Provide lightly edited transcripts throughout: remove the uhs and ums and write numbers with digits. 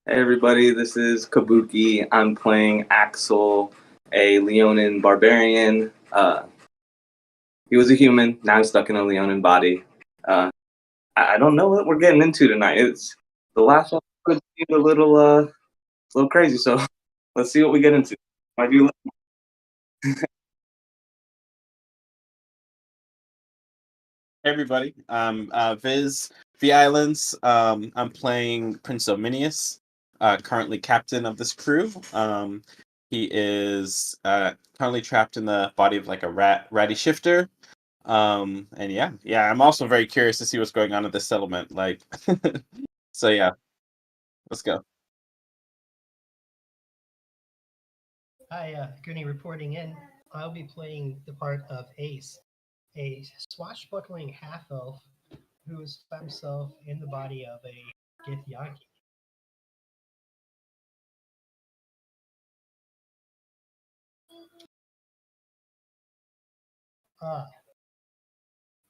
Hey everybody, this is Kabuki. I'm playing Axel, a Leonin barbarian. He was a human, now he's stuck in a Leonin body. I don't know what we're getting into tonight. It's the last one could be a little crazy, so let's see what we get into. Might be Hey everybody, Viz V Islands. I'm playing Prince Ominius, currently captain of this crew. He is currently trapped in the body of like a ratty shifter. And yeah, I'm also very curious to see what's going on at this settlement. Like, so yeah, let's go. Hi, Goonie reporting in. I'll be playing the part of Ace, a swashbuckling half-elf who has found himself in the body of a Githyanki.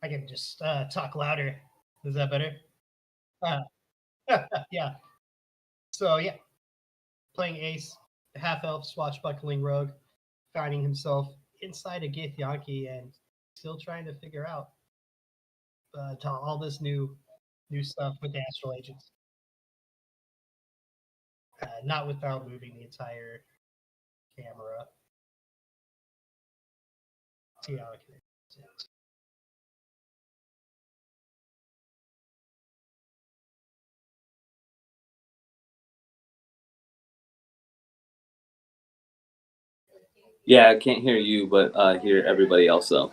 I can just talk louder. Is that better? Yeah. So yeah, playing Ace, a half-elf swashbuckling rogue, finding himself inside a Githyanki and still trying to figure out all this new stuff with the Astral agents. Not without moving the entire camera. See how I can. Yeah, I can't hear you, but hear everybody else though.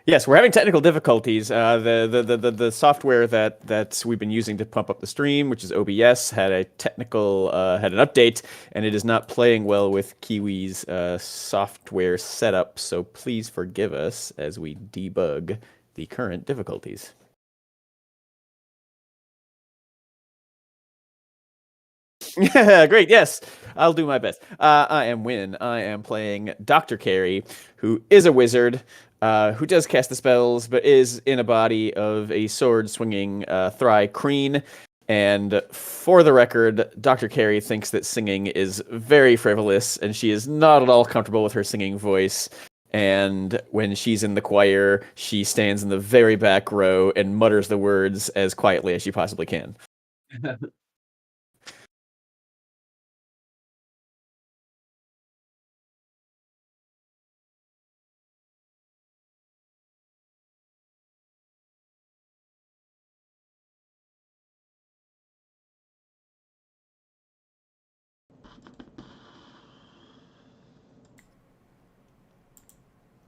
Yes, we're having technical difficulties. The software that we've been using to pump up the stream, which is OBS, had an update, and it is not playing well with Kiwi's software setup. So please forgive us as we debug the current difficulties. Yeah, great. Yes, I'll do my best. I am Win. I am playing Dr. Carey, who is a wizard, who does cast the spells, but is in a body of a sword-swinging Thry Kreen. And for the record, Dr. Carey thinks that singing is very frivolous, and she is not at all comfortable with her singing voice. And when she's in the choir, she stands in the very back row and mutters the words as quietly as she possibly can.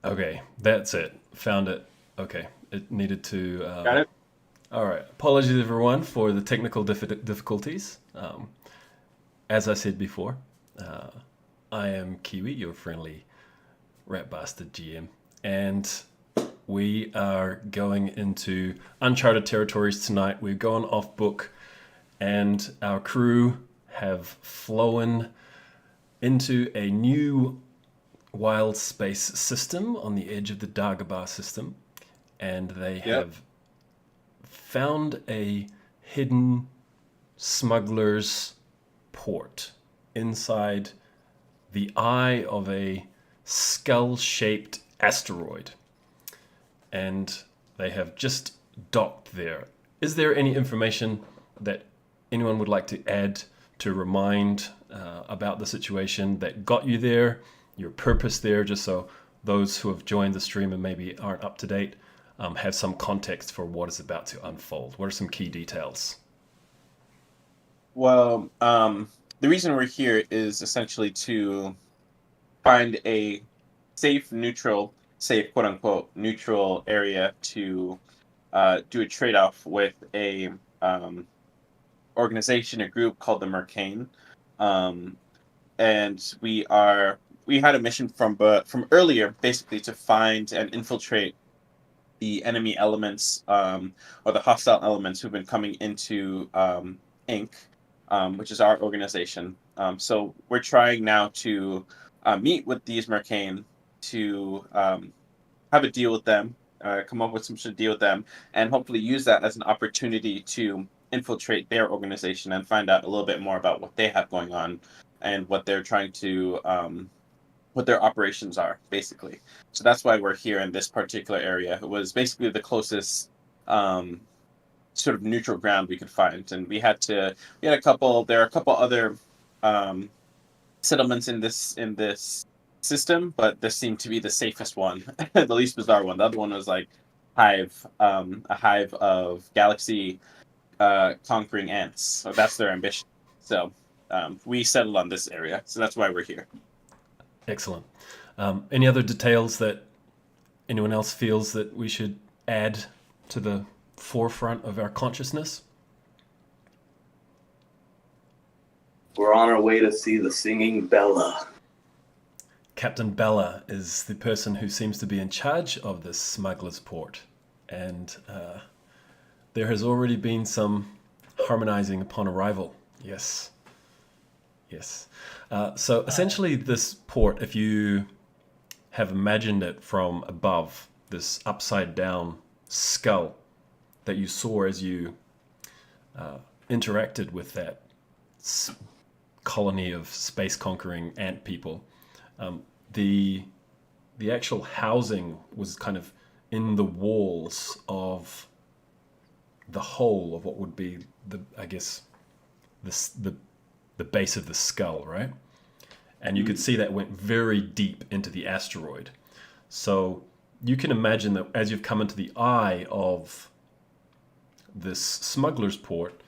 Okay, that's it. Found it. Okay, it needed to... Got it? All right. Apologies, everyone, for the technical difficulties. As I said before, I am Kiwi, your friendly rat bastard GM, and we are going into uncharted territories tonight. We're going off book, and our crew have flown into a new wild space system on the edge of the Dagobah system, and they have found a hidden smuggler's port inside the eye of a skull-shaped asteroid, and they have just docked there. Is there any information that anyone would like to add to remind about the situation that got you there, your purpose there, just so those who have joined the stream and maybe aren't up to date have some context for what is about to unfold? What are some key details? Well, the reason we're here is essentially to find a safe, quote unquote, neutral area to do a trade-off with a organization, a group called the Mercane. And we had a mission from earlier, basically, to find and infiltrate the enemy elements or the hostile elements who've been coming into Inc., which is our organization. So we're trying now to meet with these Mercane to have a deal with them, come up with some sort of deal with them, and hopefully use that as an opportunity to infiltrate their organization and find out a little bit more about what they have going on and what they're trying to, what their operations are, basically. So that's why we're here in this particular area. It was basically the closest sort of neutral ground we could find, and there are a couple other settlements in this system, but this seemed to be the safest one, the least bizarre one. The other one was like a hive of galaxy conquering ants. So that's their ambition. So we settled on this area, so that's why we're here. Excellent. Any other details that anyone else feels that we should add to the forefront of our consciousness? We're on our way to see the singing Bella. Captain Bella is the person who seems to be in charge of this smuggler's port, and there has already been some harmonizing upon arrival. Yes. So essentially this port, if you have imagined it from above, this upside down skull that you saw as you interacted with that colony of space conquering ant people, the actual housing was kind of in the walls of the whole of what would be the base of the skull, right? And you could see that went very deep into the asteroid. So you can imagine that as you've come into the eye of this smuggler's port,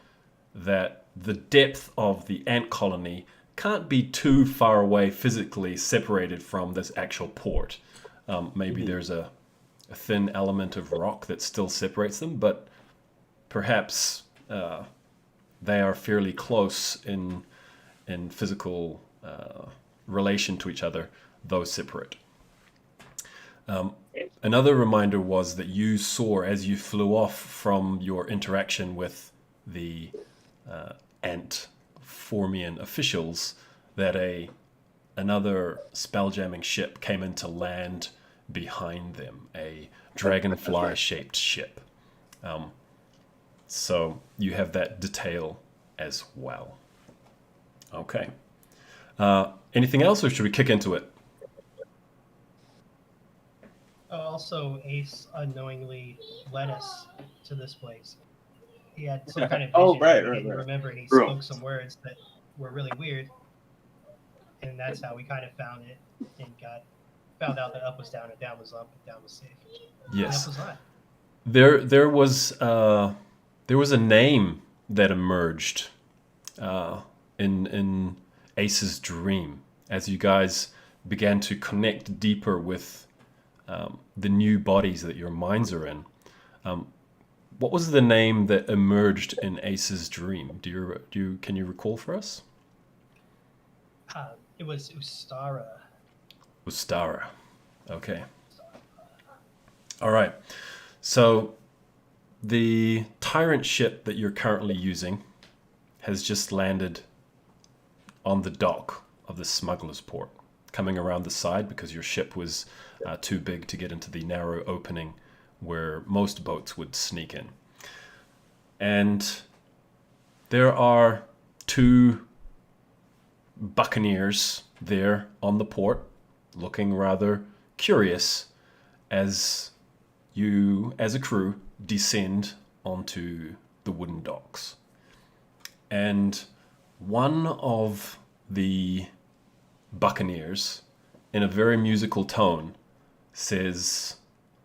that the depth of the ant colony can't be too far away physically separated from this actual port. Maybe there's a thin element of rock that still separates them, but perhaps they are fairly close in physical relation to each other, though separate. Another reminder was that you saw, as you flew off from your interaction with the Ant Formian officials, that another spelljamming ship came into land behind them, a dragonfly-shaped ship. So you have that detail as well. Okay. Anything else, or should we kick into it? Also, Ace unknowingly led us to this place. He had some kind of vision. Oh, right. He didn't remember, and he spoke some words that were really weird. And that's how we kind of found it and found out that up was down and down was up and down was safe. Yes. And up was high. There was a name that emerged in Ace's dream as you guys began to connect deeper with the new bodies that your minds are in. What was the name that emerged in Ace's dream? Can you recall for us? It was Ustara. Ustara. Okay. All right. So the tyrant ship that you're currently using has just landed on the dock of the smuggler's port, coming around the side because your ship was too big to get into the narrow opening where most boats would sneak in. And there are two buccaneers there on the port, looking rather curious as you, as a crew, descend onto the wooden docks. And one of the buccaneers, in a very musical tone, says,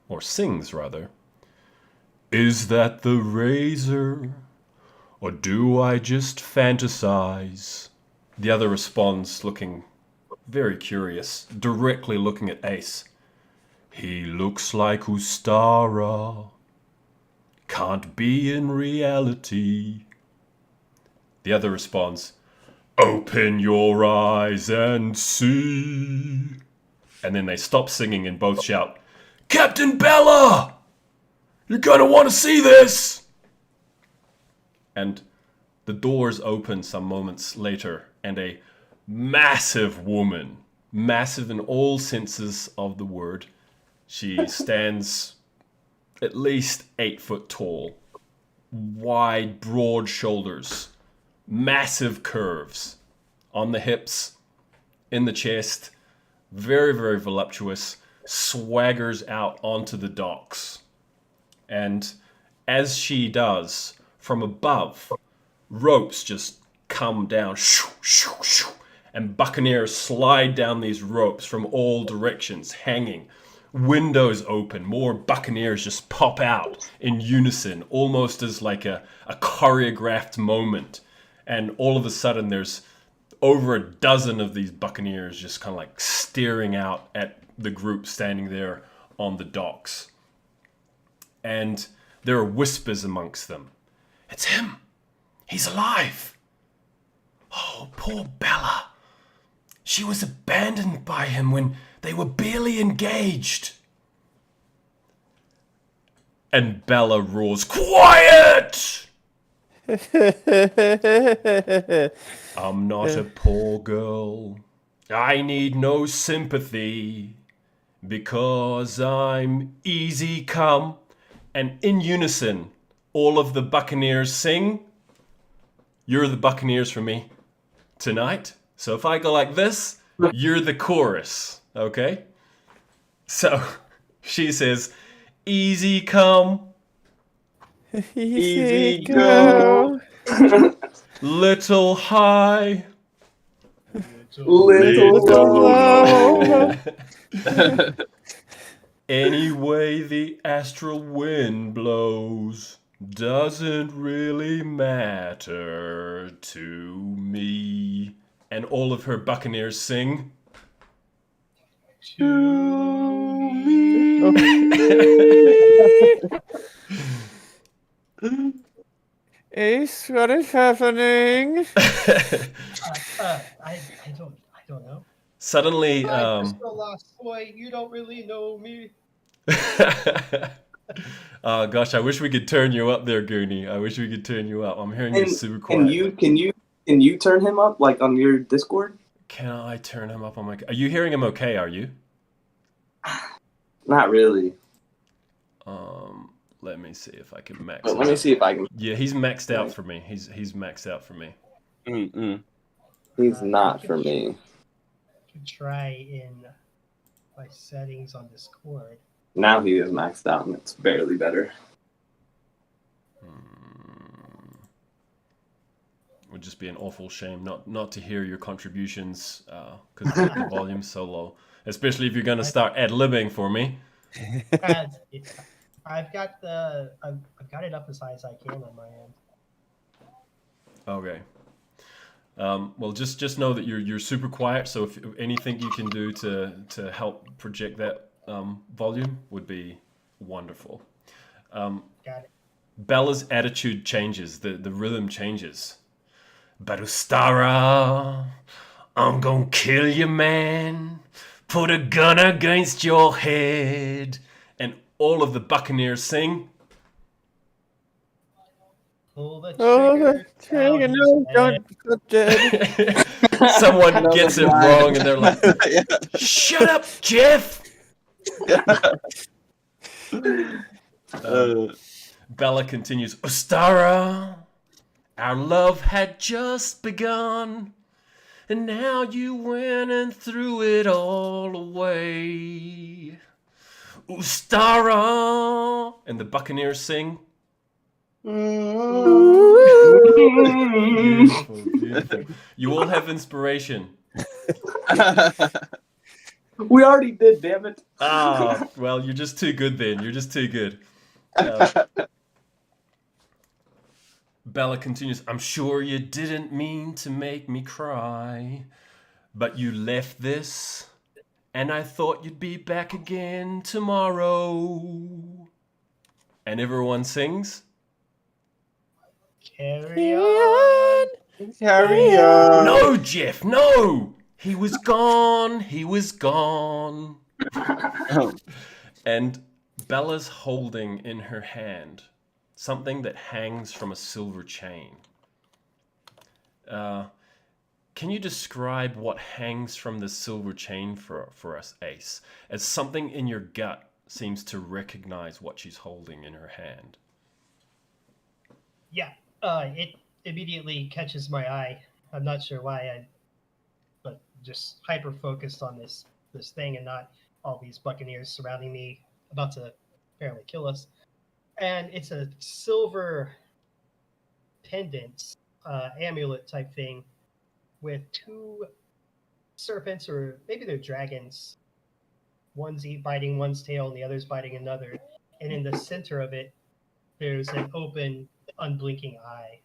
or sings rather, "Is that the razor, or do I just fantasize?" The other responds, looking very curious, directly looking at Ace. "He looks like Ustara. Can't be in reality." The other responds, "Open your eyes and see." And then they stop singing and both shout, "Captain Bella!" You're gonna want to see this! And the doors open some moments later, and a massive woman, massive in all senses of the word, she stands at least 8 foot tall, wide, broad shoulders, massive curves on the hips, in the chest, very, very voluptuous, swaggers out onto the docks. And as she does, from above, ropes just come down, shoo, shoo, shoo, and buccaneers slide down these ropes from all directions, hanging. Windows open, more buccaneers just pop out in unison, almost as like a choreographed moment. And all of a sudden there's over a dozen of these buccaneers just kind of like staring out at the group standing there on the docks. And there are whispers amongst them. It's him! He's alive! Oh, poor Bella. She was abandoned by him when they were barely engaged. And Bella roars, "Quiet! I'm not a poor girl. I need no sympathy because I'm easy come." And in unison, all of the buccaneers sing, "You're the buccaneers for me tonight." So if I go like this, you're the chorus, okay? So she says, "Easy come, Easy go. little high, Little low." Anyway the astral wind blows doesn't really matter to me." And all of her buccaneers sing, To Ace, what is happening? I don't know. Suddenly, I'm just a lost boy. You don't really know me. oh gosh, I wish we could turn you up there, Goonie. I wish we could turn you up. I'm hearing you super quiet. Can you turn him up like on your Discord? Can I turn him up on my... Are you hearing him okay, are you? Not really. Let me see if I can max But him let me out. see if I can. Yeah, he's maxed out for me. He's maxed out for me. He's not for me. I could try in my settings on Discord. Now he is maxed out and it's barely better. Would just be an awful shame not to hear your contributions because the volume's so low. Especially if you're going to start ad-libbing for me. I've got it up as high as I can on my end. Okay. Well, just know that you're super quiet. So if anything you can do to help project that volume would be wonderful. Got it. Bella's attitude changes. The rhythm changes. "Barustara, I'm gonna kill you, man. Put a gun against your head." And all of the buccaneers sing. Pull the Oh, trigger. the trigger, no, don't put it. Someone gets it wrong and they're like, "Shut up, Jeff!" Bella continues, "Ostara, our love had just begun, and now you went and threw it all away. Ostara!" And the buccaneers sing. Beautiful, beautiful. You all have inspiration. We already did, damn it. Ah, well, you're just too good then. You're just too good. Bella continues, "I'm sure you didn't mean to make me cry, but you left this, and I thought you'd be back again tomorrow." And everyone sings. Carry on. Carry on. "No, Jeff, no! He was gone, he was gone." And Bella's holding in her hand something that hangs from a silver chain. Can you describe what hangs from the silver chain for us, Ace? As something in your gut seems to recognize what she's holding in her hand. Yeah, it immediately catches my eye. I'm not sure why, but just hyper focused on this thing and not all these buccaneers surrounding me, about to apparently kill us. And it's a silver pendant, amulet type thing, with two serpents, or maybe they're dragons. One's biting one's tail, and the other's biting another. And in the center of it, there's an open, unblinking eye.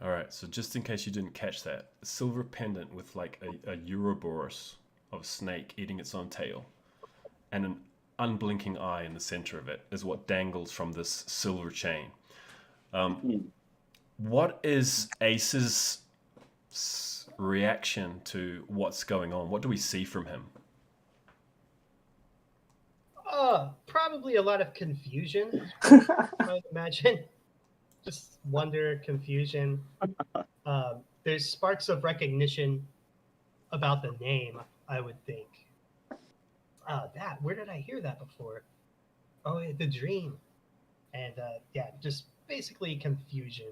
All right, so just in case you didn't catch that, a silver pendant with like a Ouroboros of a snake eating its own tail, and an unblinking eye in the center of it is what dangles from this silver chain. What is Ace's reaction to what's going on? What do we see from him? Probably a lot of confusion, I would imagine. Just wonder, confusion. There's sparks of recognition about the name, I would think. Where did I hear that before? Oh, the dream. And yeah, just basically confusion.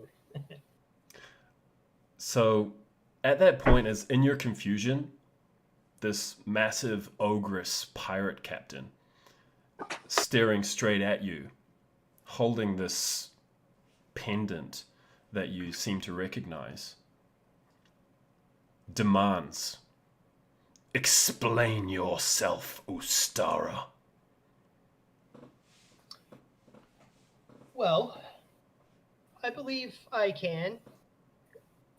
So at that point, as in your confusion, this massive ogress pirate captain staring straight at you, holding this pendant that you seem to recognize, demands, "Explain yourself, Ustara." Well, I believe I can,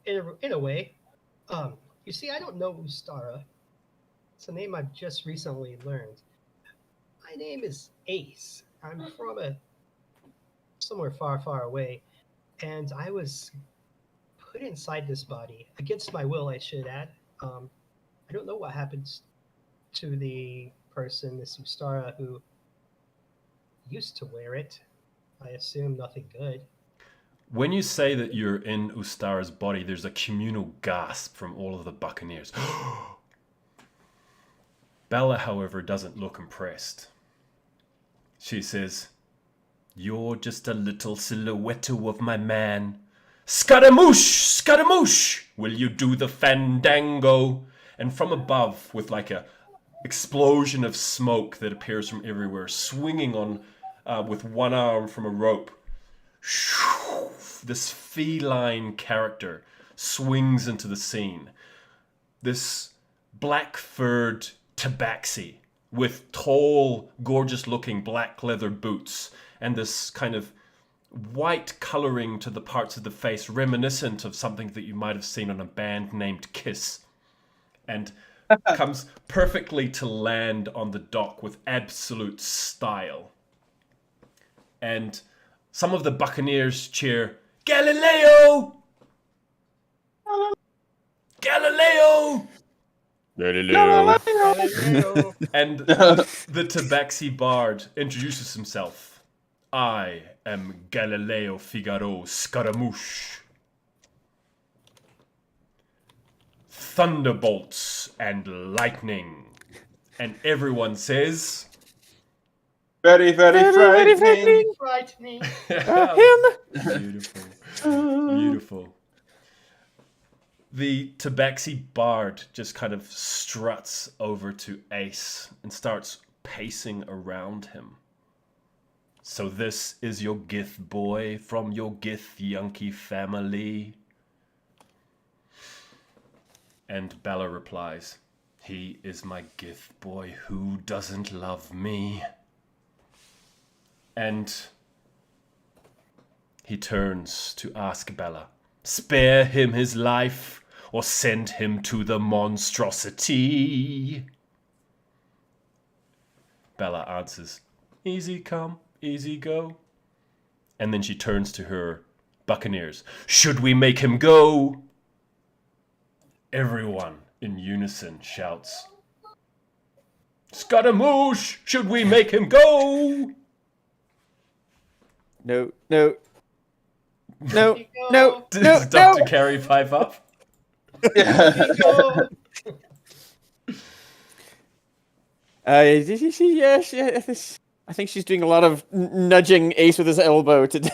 in a way. You see, I don't know Ustara. It's a name I've just recently learned. My name is Ace. I'm from somewhere far, far away, and I was put inside this body against my will, I should add. I don't know what happened to the person, this Ustara, who used to wear it. I assume nothing good. When you say that you're in Ustara's body, there's a communal gasp from all of the buccaneers. Bella, however, doesn't look impressed. She says, "You're just a little silhouette of my man. Scaramouche! Scaramouche! Will you do the fandango?" And from above, with like a explosion of smoke that appears from everywhere, swinging on with one arm from a rope, this feline character swings into the scene. This black-furred tabaxi with tall, gorgeous-looking black leather boots and this kind of white coloring to the parts of the face reminiscent of something that you might have seen on a band named Kiss, and comes perfectly to land on the dock with absolute style. And some of the buccaneers cheer, "Galileo! Galileo!" And the Tabaxi bard introduces himself. "I am Galileo Figaro Scaramouche. Thunderbolts and lightning." And everyone says, Very, very frightening. Frightening. Beautiful. Beautiful. The Tabaxi bard just kind of struts over to Ace and starts pacing around him. "So this is your Gith boy from your Gith Yankee family?" And Bella replies, "He is my Gith boy. Who doesn't love me?" And he turns to ask Bella, "Spare him his life or send him to the monstrosity?" Bella answers, "Easy come, easy go." And then she turns to her buccaneers. "Should we make him go?" Everyone in unison shouts, Scaramouche, should we make him go? No, no, no, Here you no, go. no, Does Dr. no. Carey pipe up? Here you go. I think she's doing a lot of nudging Ace with his elbow to.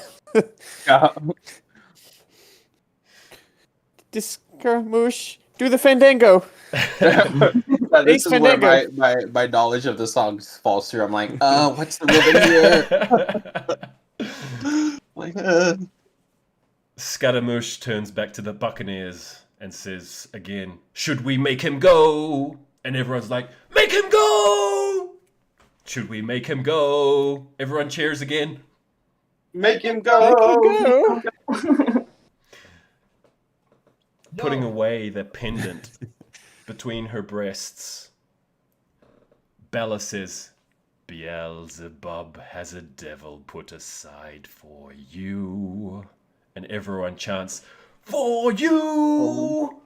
Scaramouche, do the fandango. This Ace is where Fandango. my knowledge of the song falls through. I'm like, what's the rhythm here? Like, Scaramouche turns back to the Buccaneers and says again, should we make him go? And everyone's like, make him go! Should we make him go? Everyone cheers again. make him go. Putting No. away the pendant between her breasts, Bella says, Beelzebub has a devil put aside for you. And everyone chants, for you!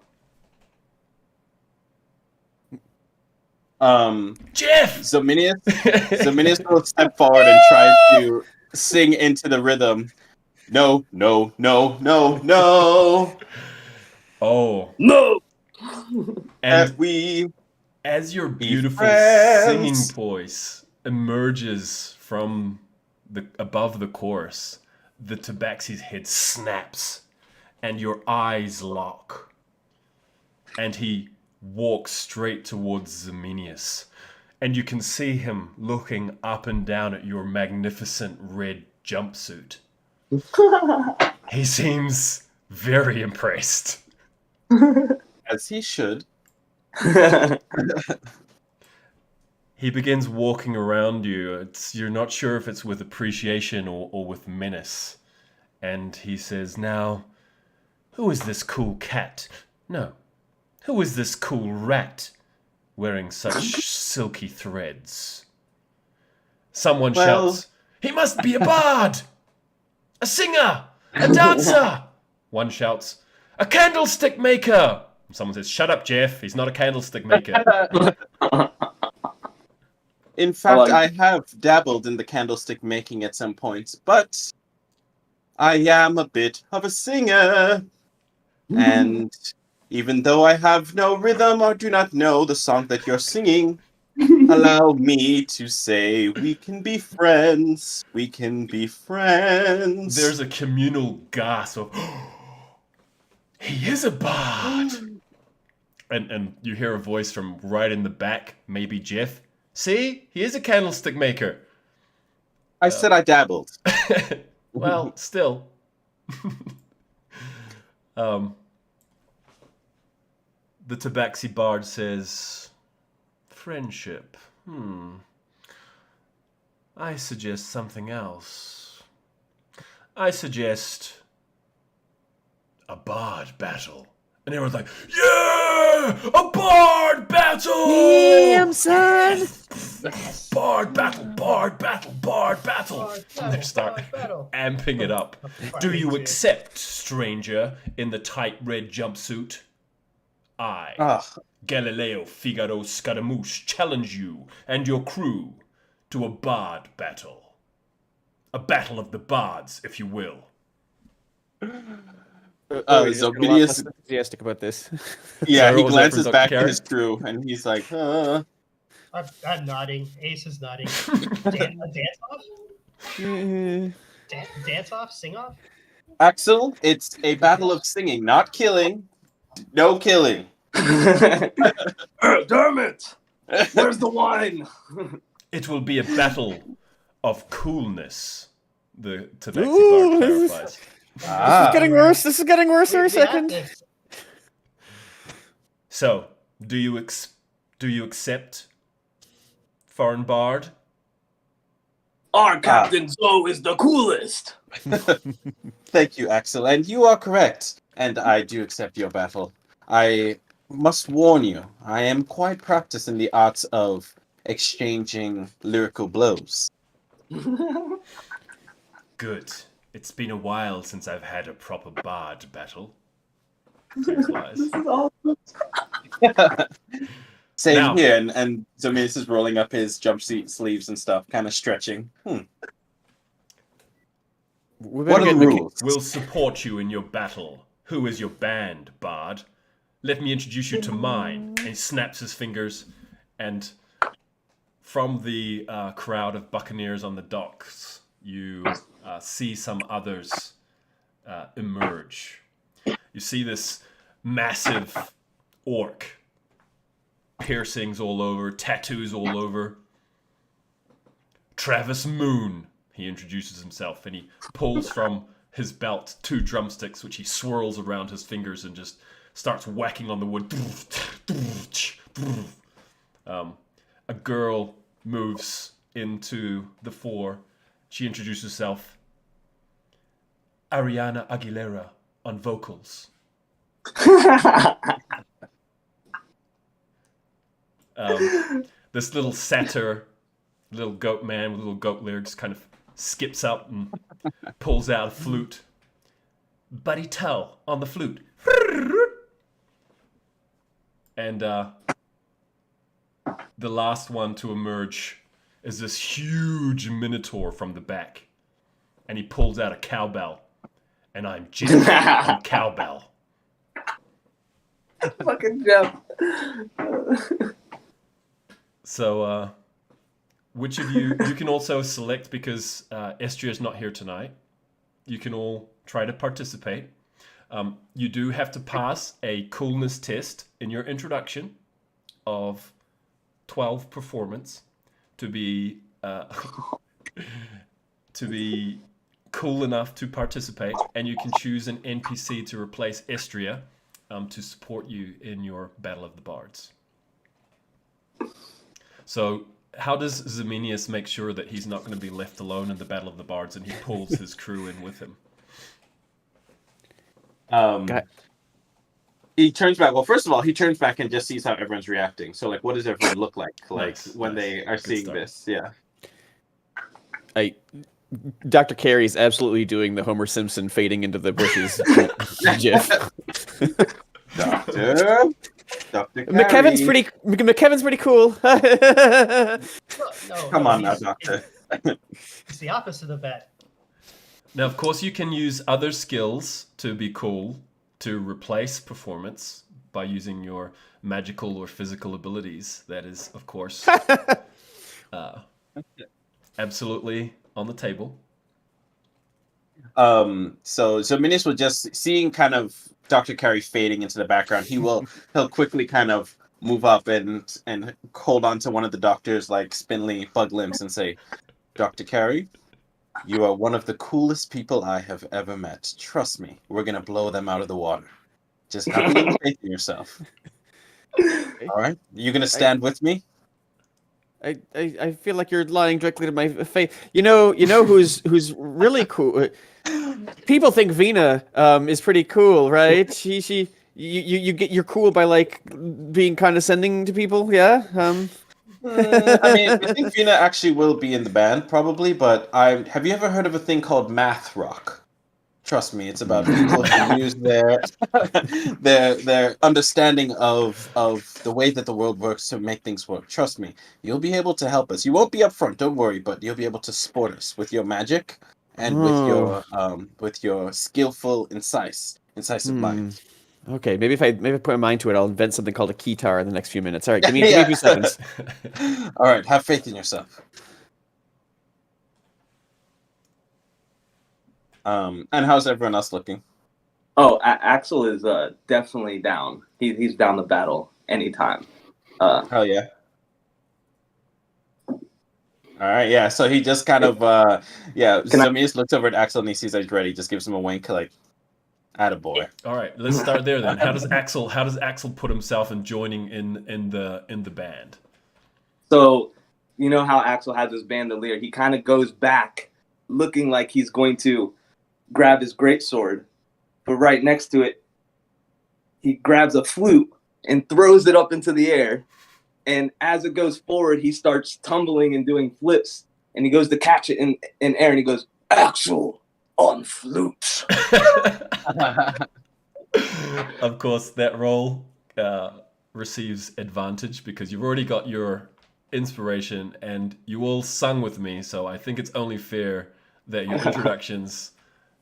Jeff! Zaminius will step forward and try to sing into the rhythm. No, no, no, no, no. Oh. No! And we as your be beautiful friends. singing voice emerges from the above the chorus, the Tabaxi's head snaps and your eyes lock. And he walks straight towards Zaminius. And you can see him looking up and down at your magnificent red jumpsuit. He seems very impressed. as he should. He begins walking around you. You're not sure if it's with appreciation or with menace. And he says, now, who is this cool cat? No. Who is this cool rat wearing such silky threads? Someone shouts, he must be a bard! A singer! A dancer! One shouts, a candlestick maker! Someone says, shut up, Jeff. He's not a candlestick maker. In fact, like- I have dabbled in the candlestick making at some points, but I am a bit of a singer. And even though I have no rhythm or do not know the song that you're singing, allow me to say we can be friends. We can be friends. There's a communal gasp of, he is a bard! And you hear a voice from right in the back, maybe Jeff. See? He is a candlestick maker. I said I dabbled. Well, still. The Tabaxi bard says, friendship. I suggest something else. I suggest a bard battle. And everyone's like, yeah! A bard battle! Damn, son! Bard battle, bard battle, bard battle! Bard And they battle, start bard battle. amping it up. Do you accept, stranger, in the tight red jumpsuit? I, Ah, Galileo Figaro Scaramouche, challenge you and your crew to a bard battle. A battle of the bards, if you will. Zaminius, enthusiastic about this. yeah, Sorry, he what was that glances from Dr. back Carey? at his crew and he's like, I'm nodding. Ace is nodding. A dance off? Dance off? Sing off? Axel, it's a battle of singing, not killing. No killing. Damn it! Where's the wine? It will be a battle of coolness, the Tabaxi Ooh, bard this is- clarifies. This is getting worse. This is getting worse for a We got second. this. So, do you accept, foreign bard? Our Captain Zoe is the coolest. Thank you, Axel, and you are correct. And I do accept your battle. I must warn you, I am quite practiced in the arts of exchanging lyrical blows. Good. It's been a while since I've had a proper bard battle. Thanks, Lies. This is awesome. Same Now- here, and Zominis is rolling up his jumpsuit sleeves and stuff, kind of stretching. We What better are get the Merca- rules? Will support you in your battle. Who is your band, Bard? Let me introduce you to mine. And he snaps his fingers, and from the crowd of buccaneers on the docks, you see some others emerge. You see this massive orc, piercings all over, tattoos all over. Travis Moon, he introduces himself, and he pulls from his belt 2 drumsticks, which he swirls around his fingers and just starts whacking on the wood. A girl moves into the fore. She introduces herself. Ariana Aguilera on vocals. This little satyr, little goat man with little goat lyrics, kind of skips up and pulls out a flute. Buddy Tull on the flute. And the last one to emerge is this huge minotaur from the back. And he pulls out a cowbell. And I'm Jim on cowbell. Fucking Jeff. So, which of you can also select, because Estria is not here tonight. You can all try to participate. You do have to pass a coolness test in your introduction of 12 performance to be cool enough to participate, and you can choose an NPC to replace Estria to support you in your Battle of the Bards. So how does Zemenius make sure that he's not going to be left alone in the Battle of the Bards, and he pulls his crew in with him? He turns back. Well, first of all, he turns back and just sees how everyone's reacting. So, like, what does everyone look like when they are seeing start. this? Yeah. Dr. Carey's absolutely doing the Homer Simpson fading into the bushes gif. Dr. McKevin's pretty cool. No, Come on now, he's- Doctor. It's the opposite of that. Now, of course, you can use other skills to be cool to replace performance by using your magical or physical abilities. That is, of course, absolutely on the table. So Minis will just seeing kind of Dr. Carey fading into the background. He'll quickly kind of move up and hold on to one of the doctor's like spindly bug limbs and say, Dr. Carey, you are one of the coolest people I have ever met. Trust me, we're gonna blow them out of the water. Just have a little faith in yourself. All right, you gonna stand with me? I feel like you're lying directly to my face. You know who's really cool. People think Vina is pretty cool, right? You're cool by like being condescending to people, yeah. I mean, I think Vina actually will be in the band probably, but have you ever heard of a thing called math rock? Trust me, it's about people who use their understanding of the way that the world works to make things work. Trust me, you'll be able to help us. You won't be up front, don't worry, but you'll be able to support us with your magic and with your skillful, incisive mind. Okay, maybe if I put my mind to it, I'll invent something called a keytar in the next few minutes. All right, give me a few seconds. All right, have faith in yourself. And how's everyone else looking? Oh, Axel is definitely down. He's down to battle anytime. Hell yeah. All right, yeah. So he just kind of Zemius looks over at Axel and he sees that he's ready. Just gives him a wink, like, attaboy. All right, let's start there then. How does Axel put himself in joining in the band? So, you know how Axel has his bandolier. He kind of goes back, looking like he's going to grab his greatsword, but right next to it, he grabs a flute and throws it up into the air. And as it goes forward, he starts tumbling and doing flips. And he goes to catch it in air, and he goes, Axel on flute. Of course, that roll receives advantage because you've already got your inspiration and you all sung with me, so I think it's only fair that your introductions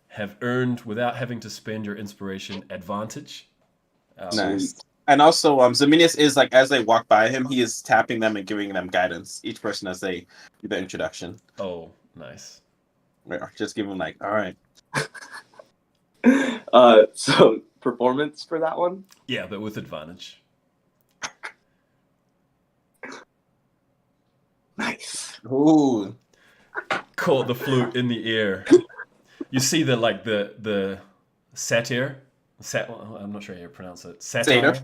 have earned, without having to spend your inspiration, advantage. Nice. And also, Zaminius is like, as they walk by him, he is tapping them and giving them guidance. Each person as they do the introduction. Oh, nice. Just give him like, all right. So performance for that one? Yeah, but with advantage. Nice. Ooh. Caught the flute in the air. You see the satyr. I'm not sure how you pronounce it. Satire.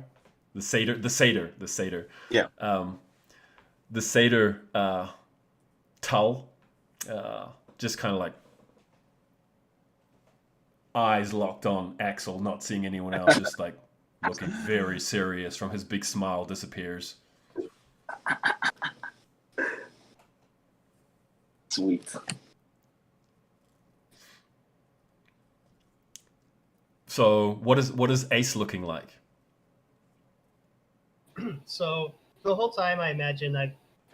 The satyr. Yeah. The satyr Tull. Just kind of like eyes locked on Axel, not seeing anyone else, just like looking very serious. From his big smile disappears. Sweet. So what is Ace looking like? So the whole time, I imagine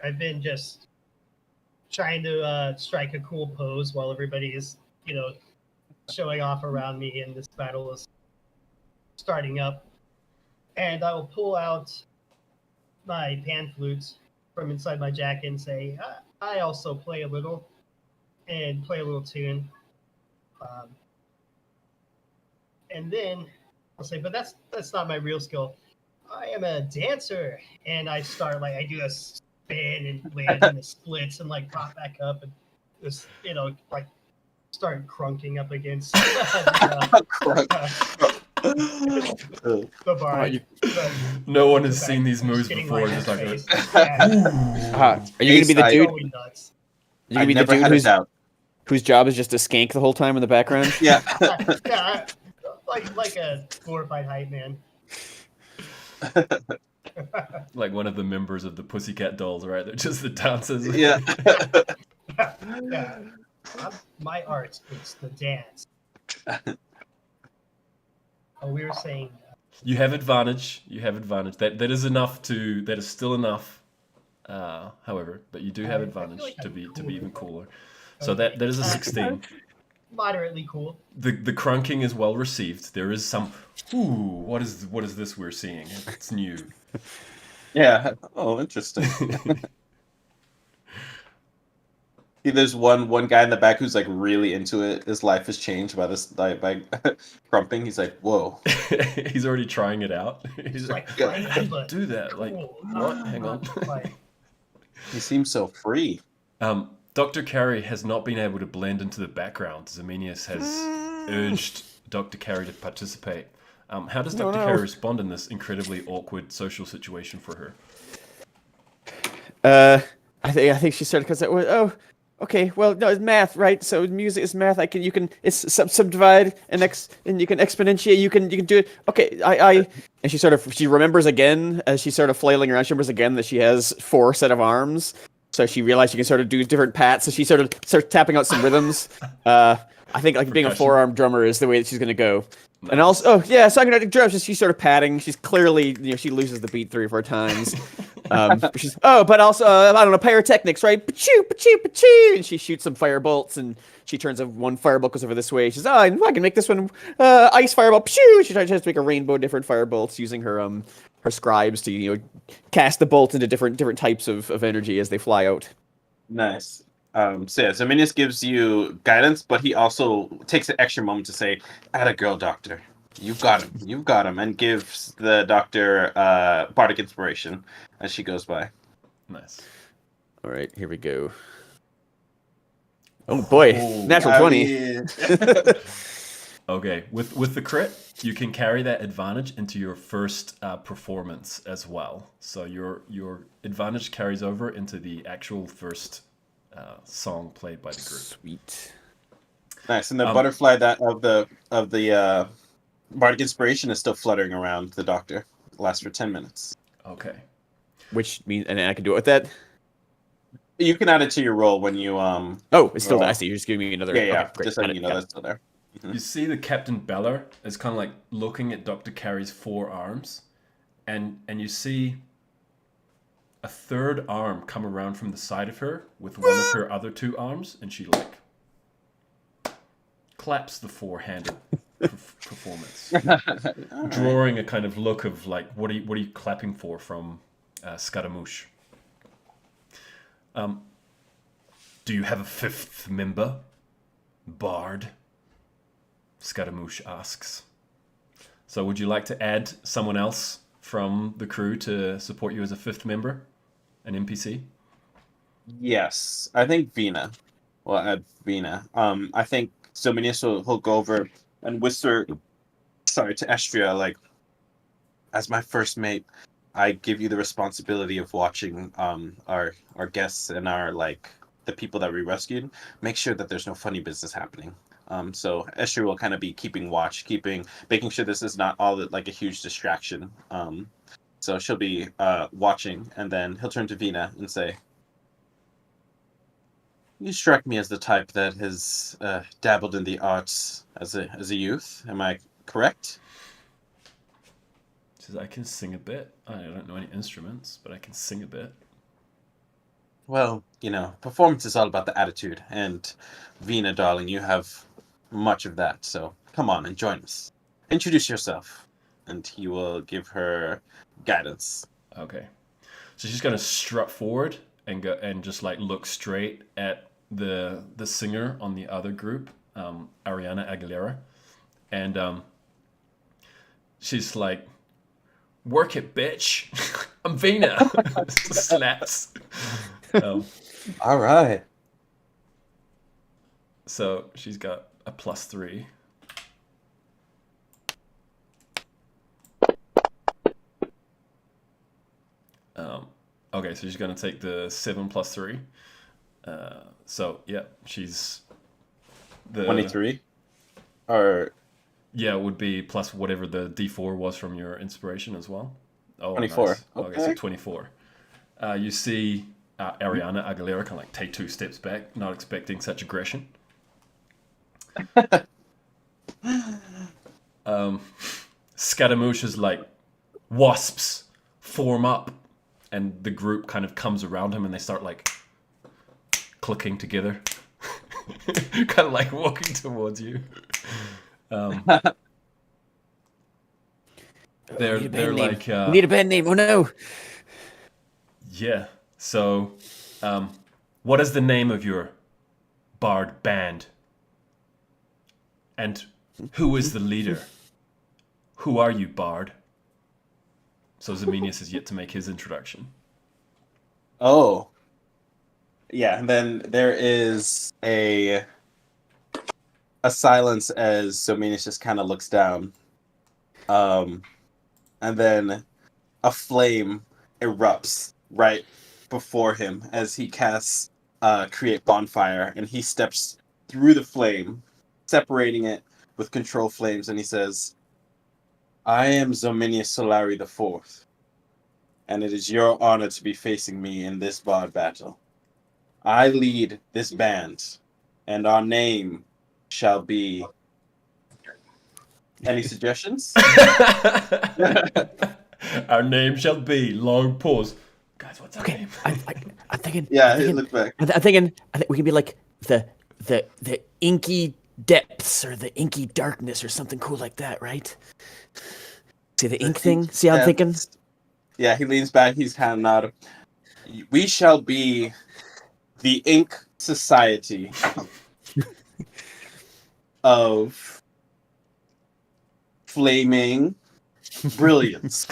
I've been just trying to strike a cool pose while everybody is, showing off around me, and this battle is starting up. And I will pull out my pan flute from inside my jacket and say, I also play a little, and play a little tune. And then I'll say, but that's not my real skill. I am a dancer, and I start I do a spin and land in the splits and pop back up and just start crunking up against the bar. No one has seen these moves before. Just like Are you gonna be the dude? You're gonna be the dude whose job is just to skank the whole time in the background? Yeah. Yeah, like a glorified hype man. like one of the members of the Pussycat Dolls, right? They're just the dancers. Yeah. Yeah. My art is the dance. We were saying you have advantage. That is enough to. That is still enough. However, but you do have advantage to be even cooler. So that is a 16. Moderately cool. The crunking is well received. There is some. Ooh, what is this we're seeing? It's new. Yeah. Oh, interesting. There's one guy in the back who's really into it. His life has changed by this by crumping. He's like, whoa. He's already trying it out. He's like, how do you do that? Cool. What? Hang on. He seems so free. Dr. Carey has not been able to blend into the background. Zaminius has urged Dr. Carey to participate. How does Dr. Carey respond in this incredibly awkward social situation for her? I think she started because okay, well, no, it's math, right? So music is math. It's subdivide and you can exponentiate. You can do it. Okay, and she remembers again as she's sort of flailing around. She remembers again that she has 4 set of arms. So she realized she can sort of do different pats. So she sort of starts tapping out some rhythms. I think being a 4-arm drummer is the way that she's going to go. Nice. And also, so I'm going to do drums. She's sort of patting. She's clearly, she loses the beat 3 or 4 times. But also, I don't know, pyrotechnics, right? Pachoo, pachoo, pachoo. And she shoots some fire bolts, and she turns one firebolt goes over this way. She says, I can make this one ice fireball. Pachoo. She tries to make a rainbow of different firebolts using her scribes to cast the bolts into different types of energy as they fly out. Nice. Zaminius gives you guidance, but he also takes an extra moment to say, "Atta girl, doctor, you've got him," and gives the doctor bardic inspiration as she goes by. Nice. All right, here we go. Oh boy, natural 20. Okay, with the crit, you can carry that advantage into your first performance as well. So your advantage carries over into the actual first song played by the group. Sweet. Nice, and the butterfly of the bardic inspiration is still fluttering around the doctor. It lasts for 10 minutes. Okay. Which means, and I can do it with that. You can add it to your roll when you it's still there. I see. You're just giving me another. Yeah. Okay, great. Just letting you know that's still there. You see the Captain Beller is kind of looking at Dr. Carey's 4 arms, and you see a third arm come around from the side of her with one of her other two arms, and she like claps the four-handed performance, drawing a kind of look of like, what are you clapping for from Scaramouche. Do you have a fifth member, Bard? Scaramouche asks. So would you like to add someone else from the crew to support you as a fifth member, an NPC? Yes, I think Vina. Well, add Vina. I think Zominius will go over and whisper, sorry, to Astria, like, as my first mate, I give you the responsibility of watching our guests and our the people that we rescued. Make sure that there's no funny business happening. So Esther will kind of be keeping watch, making sure this is not all like a huge distraction. So she'll be watching, and then he'll turn to Vina and say, "You strike me as the type that has dabbled in the arts as a youth. Am I correct?" She says, I can sing a bit. I don't know any instruments, but I can sing a bit. Well, performance is all about the attitude, and Vina, darling, you have much of that, so come on and join us. Introduce yourself, and he will give her guidance. Okay. So she's going to strut forward and go and just like look straight at the singer on the other group, Ariana Aguilera, and she's like, "Work it, bitch! I'm Vina." Slaps. All right. So she's got a +3. Okay, so she's gonna take the 7 + 3. So yeah, she's the 23. Or yeah, it would be plus whatever the D4 was from your inspiration as well. Oh, 24. Nice. Okay, so Okay. 24. You see Ariana Aguilera kind of like take 2 steps back, not expecting such aggression. Scaramouche is like, wasps form up, and the group kind of comes around him and they start like clicking together, kind of like walking towards you. They're like we need a band name. Oh no! yeah. So, what is the name of your bard band? And who is the leader? Who are you, bard? So Zominius is yet to make his introduction. Oh. Yeah, and then there is a silence as Zominius just kind of looks down. And then a flame erupts right before him as he casts Create Bonfire, and he steps through the flame, separating it with control flames, and he says, "I am Zominius Solari IV, and it is your honor to be facing me in this bard battle. I lead this band, and our name shall be..." Any suggestions? Our name shall be long pause. Guys, what's our Okay, name? I'm thinking. Yeah, I'm thinking, look back. I think we can be like the inky depths or the inky darkness or something cool like that, right? See the ink thing? See how I'm thinking? Yeah, he leans back, he's kind of nodding. We shall be the Ink Society of Flaming Brilliance.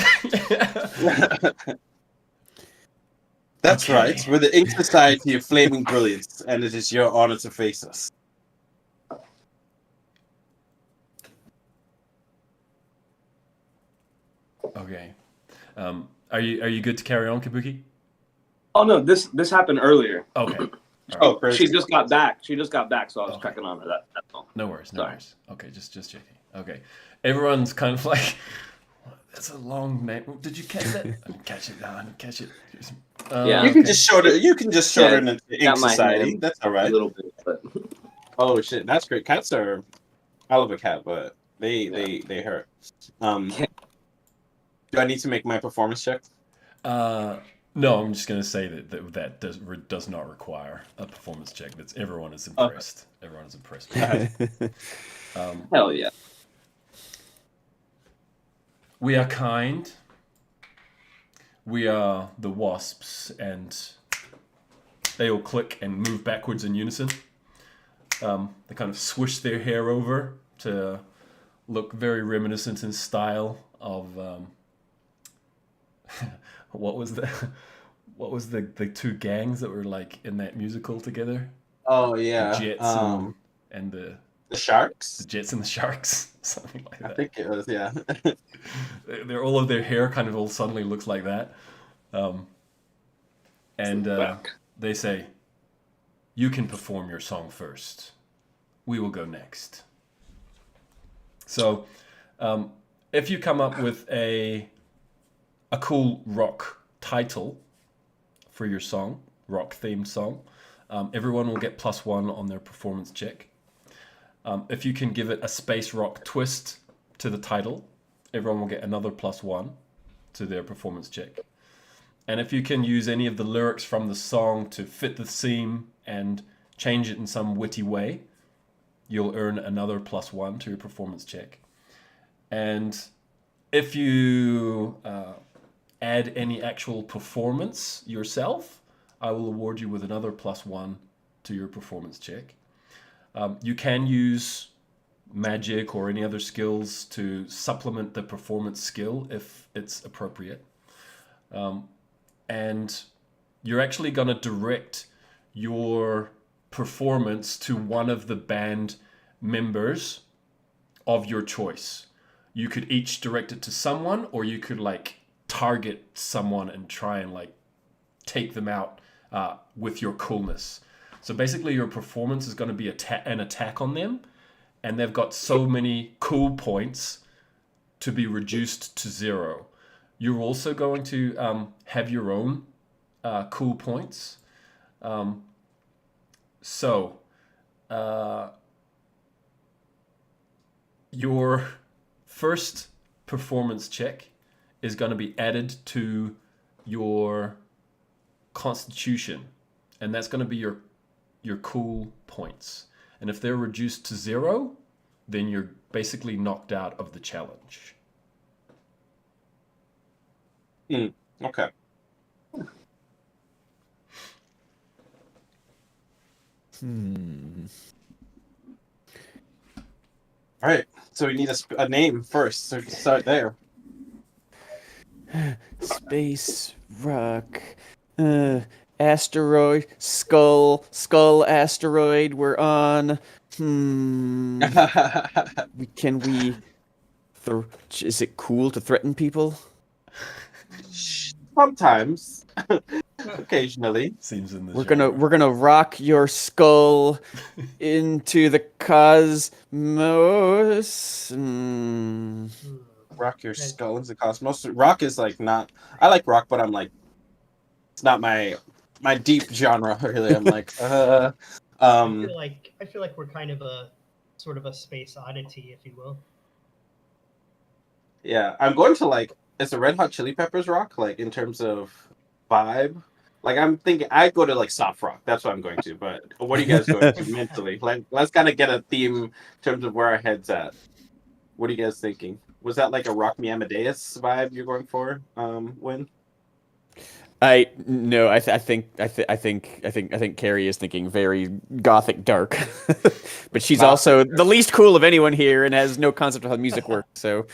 That's Okay. right. We're the Ink Society of Flaming Brilliance, and it is your honor to face us. Okay. Are you good to carry on, Kabuki? Oh no, this happened earlier. Okay. Oh, great. She just got back, so I was Okay. checking on her. That's all. No worries, no Sorry. worries. Okay, just checking. Okay. Everyone's kind of like, that's a long name. Did you catch that? I didn't catch it. No, I didn't catch it. Yeah. You can okay. just shorten it into Ink got my Society. hand That's all A right. little bit, but Oh shit, that's great. Cats are... I love a cat, but they hurt. Do I need to make my performance check? No, I'm just gonna say that does not require a performance check. That's everyone is impressed. Everyone is impressed. Hell yeah. We are kind. We are the wasps, and they all click and move backwards in unison. They kind of swish their hair over to look very reminiscent in style of what was the two gangs that were like in that musical together? Oh yeah. The Jets and the Sharks. The Jets and the Sharks, something like that. I think it was, yeah. They're all of their hair kind of all suddenly looks like that, and they say, "You can perform your song first. We will go next." So, if you come up with a cool rock title for your song, rock themed song, everyone will get +1 on their performance check. If you can give it a space rock twist to the title, everyone will get another +1 to their performance check. And if you can use any of the lyrics from the song to fit the theme and change it in some witty way, you'll earn another +1 to your performance check. And if you add any actual performance yourself, I will award you with another +1 to your performance check. You can use magic or any other skills to supplement the performance skill if it's appropriate. And you're actually going to direct your performance to one of the band members of your choice. You could each direct it to someone, or you could like target someone and try and like take them out with your coolness. So basically your performance is going to be an attack on them, and they've got so many cool points to be reduced to 0. You're also going to have your own cool points. So your first performance check is going to be added to your constitution, and that's going to be your cool points. And if they're reduced to 0, then you're basically knocked out of the challenge. Okay. All right. So we need a name first. So start there. Space rock, asteroid, skull asteroid. We're on. Can we? Is it cool to threaten people? Sometimes. Occasionally. Seems in the We're gonna rock your skull into the cosmos. Rock your skull into the cosmos. Rock is like not. I like rock, but I'm like, it's not my deep genre. Really, I'm like, I feel like we're kind of a sort of a space oddity, if you will. Yeah, I'm going to like. It's a Red Hot Chili Peppers rock, like in terms of vibe. Like I'm thinking, I go to like soft rock. That's what I'm going to. But what are you guys going to mentally? Like, let's kind of get a theme in terms of where our heads at. What are you guys thinking? Was that like a Rock Me Amadeus vibe you're going for? Win? I think Carrie is thinking very gothic dark, but she's Gothic also dark. the least cool of anyone here and has no concept of how music works. So,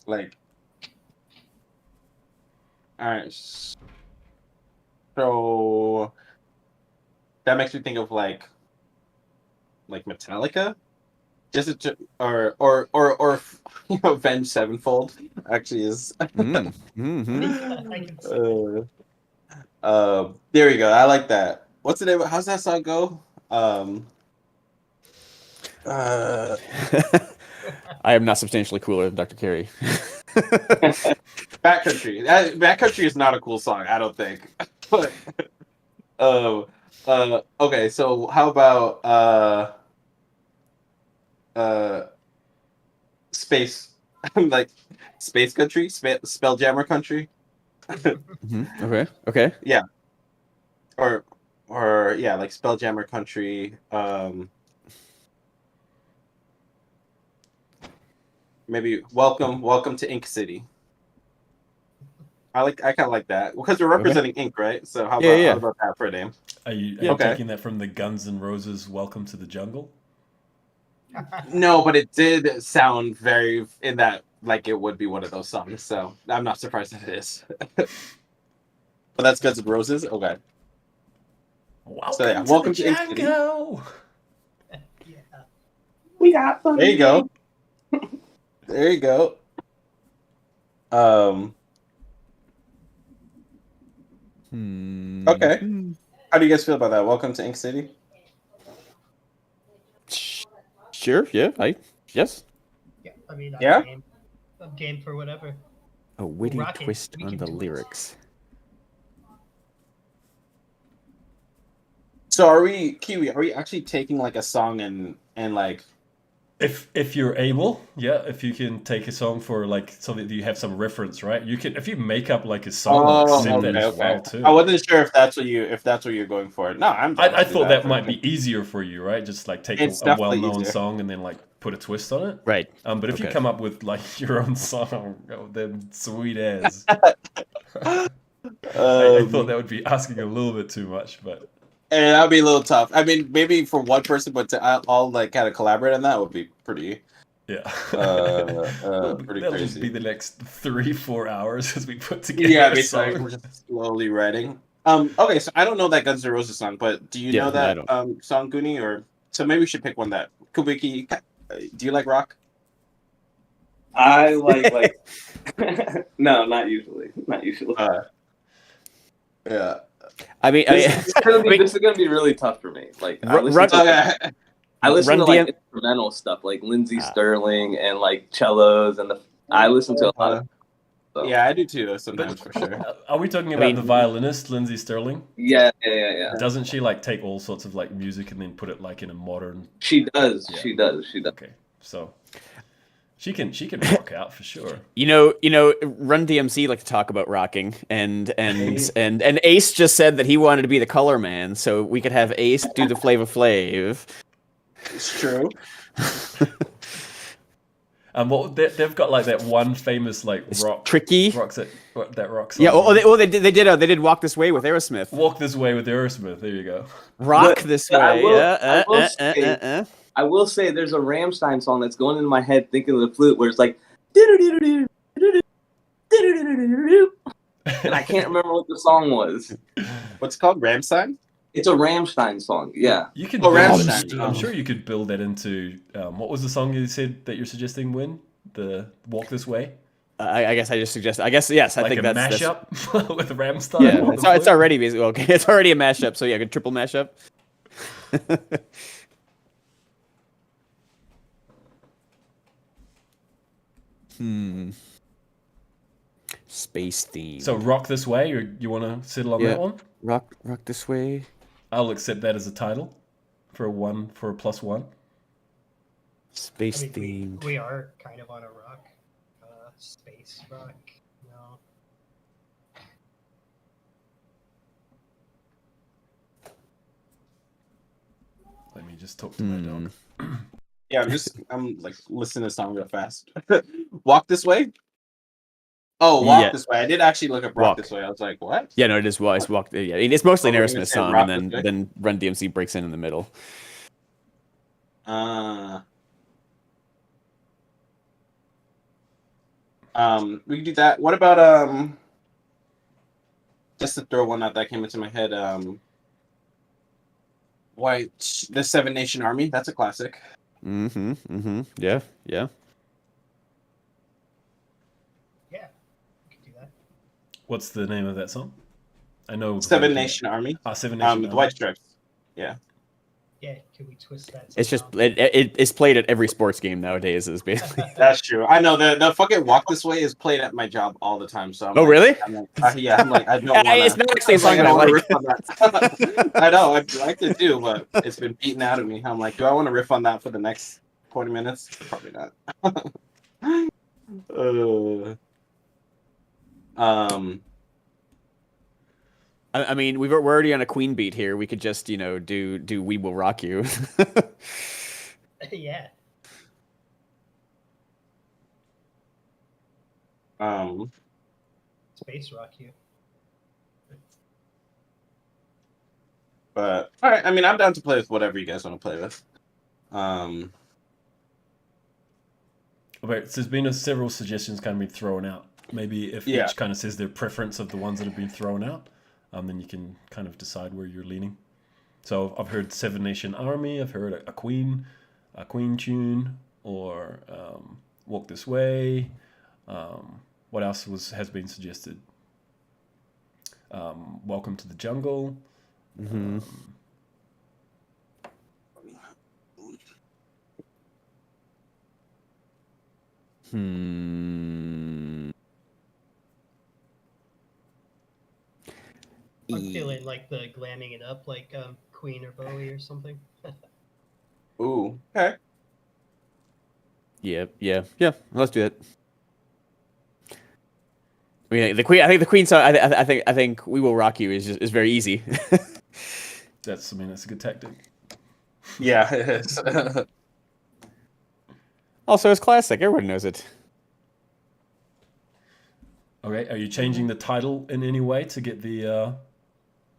Like, all right. So that makes me think of like Metallica, or Avenged Sevenfold. Actually, is. I can see There you go. I like that. What's the name? How's that song go? I am not substantially cooler than Dr. Carey. Backcountry. Backcountry is not a cool song, I don't think. But okay, so how about space like space country, Spelljammer country, Okay. or yeah, like Spelljammer country. Maybe welcome to Ink City. I kind of like that because we're representing Ink, right? So how about that for a name? Are you Okay. taking that from the Guns N' Roses "Welcome to the Jungle"? No, but it did sound very in that like it would be one of those songs. So I'm not surprised that it is. But that's Guns N' Roses. Okay. Welcome to the Ink City. jungle. Yeah. We got fun. There you go. There you go. Okay. How do you guys feel about that? Welcome to Ink City. Sure. Yeah. Yes. Yeah, I mean, Yeah? I'm game for whatever. A witty Rock it. twist We on can the do it. lyrics. So are we, Kiwi, are we actually taking like a song and like If you're able, yeah, if you can take a song for like so that you have some reference, right? You can if you make up like a song, accept that as well too. I wasn't sure if that's what you're going for. No, I'm down I to do thought that for might sure. be easier for you, right? Just like take It's a definitely well-known easier. song and then like put a twist on it. Right. But if you Okay. come up with like your own song, oh, then sweet as. I thought that would be asking a little bit too much, but And that'd be a little tough. I mean, maybe for one person, but to all like kind of collaborate on that would be pretty. yeah, Pretty that'll crazy. be the next 3-4 hours as we put together Yeah, a basically, song. we're just slowly writing. Okay, so I don't know that Guns N' Roses song, but do you Yeah, know I that don't. song, Goonie? Or so maybe we should pick one that Kubiki. Do you like rock? I like no, not usually. Not usually. Yeah. I mean, This is gonna be really tough for me. Like I listen to like instrumental stuff, like Lindsey Sterling and like cellos, and I listen to a lot of. So. Yeah, I do too sometimes for sure. Are we talking about the violinist Lindsey Sterling? Yeah. Doesn't she like take all sorts of like music and then put it like in a modern? She does. Yeah. She does. Okay, so she can rock out for sure. You know, Run DMC like to talk about rocking, and Ace just said that he wanted to be the color man, so we could have Ace do the Flava Flav. It's true. Well, they've got like that one famous like rock tricky that rock song. Yeah. They did Walk This Way with Aerosmith. Walk This Way with Aerosmith. There you go. Rock This Way. I will say there's a Rammstein song that's going into my head thinking of the flute where it's like and I can't remember what the song was. What's it called? Rammstein? It's a Rammstein song, yeah. You can. Rammstein. I'm sure you could build that into. What was the song you said that you're suggesting? Win the Walk This Way. I guess I just suggest. I guess yes. I like think a that's mashup with Rammstein. Yeah, it's already basically okay. It's already a mashup. So yeah, a triple mashup. Space theme. So Rock This Way, or you want to settle on that one? Rock This Way. I'll accept that as a title for a +1. Space I mean, themed. we are kind of on a rock, space rock. No. Let me just talk to my dog. Yeah, I'm like listening to the song real fast. Walk This Way? Oh, Walk This Way. I did actually look up Rock This Way. I was like, what? Yeah, no, it is Walk. Yeah, it's mostly an we're Aerosmith gonna say song, Rock and This Way? then Run DMC breaks in the middle. We can do that. What about just to throw one out that came into my head, the Seven Nation Army? That's a classic. Yeah. Yeah, we could do that. What's the name of that song? I know Seven Nation Army. Seven Nation The Army. White Stripes. Yeah. Yeah, could we twist that? It's just somehow? it's played at every sports game nowadays. Is basically. That's true. I know the fucking Walk This Way is played at my job all the time. So I'm Really? I'm like, I don't want to. It's not actually a song that I wanna like. riff on that. I know, I'd like to do, but it's been beaten out of me. I'm like, do I want to riff on that for the next 20 minutes? Probably not. I mean, we're already on a queen beat here. We could just, do "We Will Rock You." Yeah. Space rock you. But all right, I mean, I'm down to play with whatever you guys want to play with. Okay, so there's been several suggestions kind of been thrown out. Maybe if Yeah. each kind of says their preference of the ones that have been thrown out, then you can kind of decide where you're leaning. So I've heard Seven Nation Army. I've heard a Queen tune, or Walk This Way. What else has been suggested? Welcome to the Jungle. Mm-hmm. I'm feeling like the glamming it up, like Queen or Bowie or something. Ooh, okay. Yeah. Let's do it. I mean, the Queen. I think the Queen song. I think "We Will Rock You" is very easy. That's a good tactic. Yeah, it is. Also, it's classic. Everyone knows it. Okay, are you changing the title in any way to get the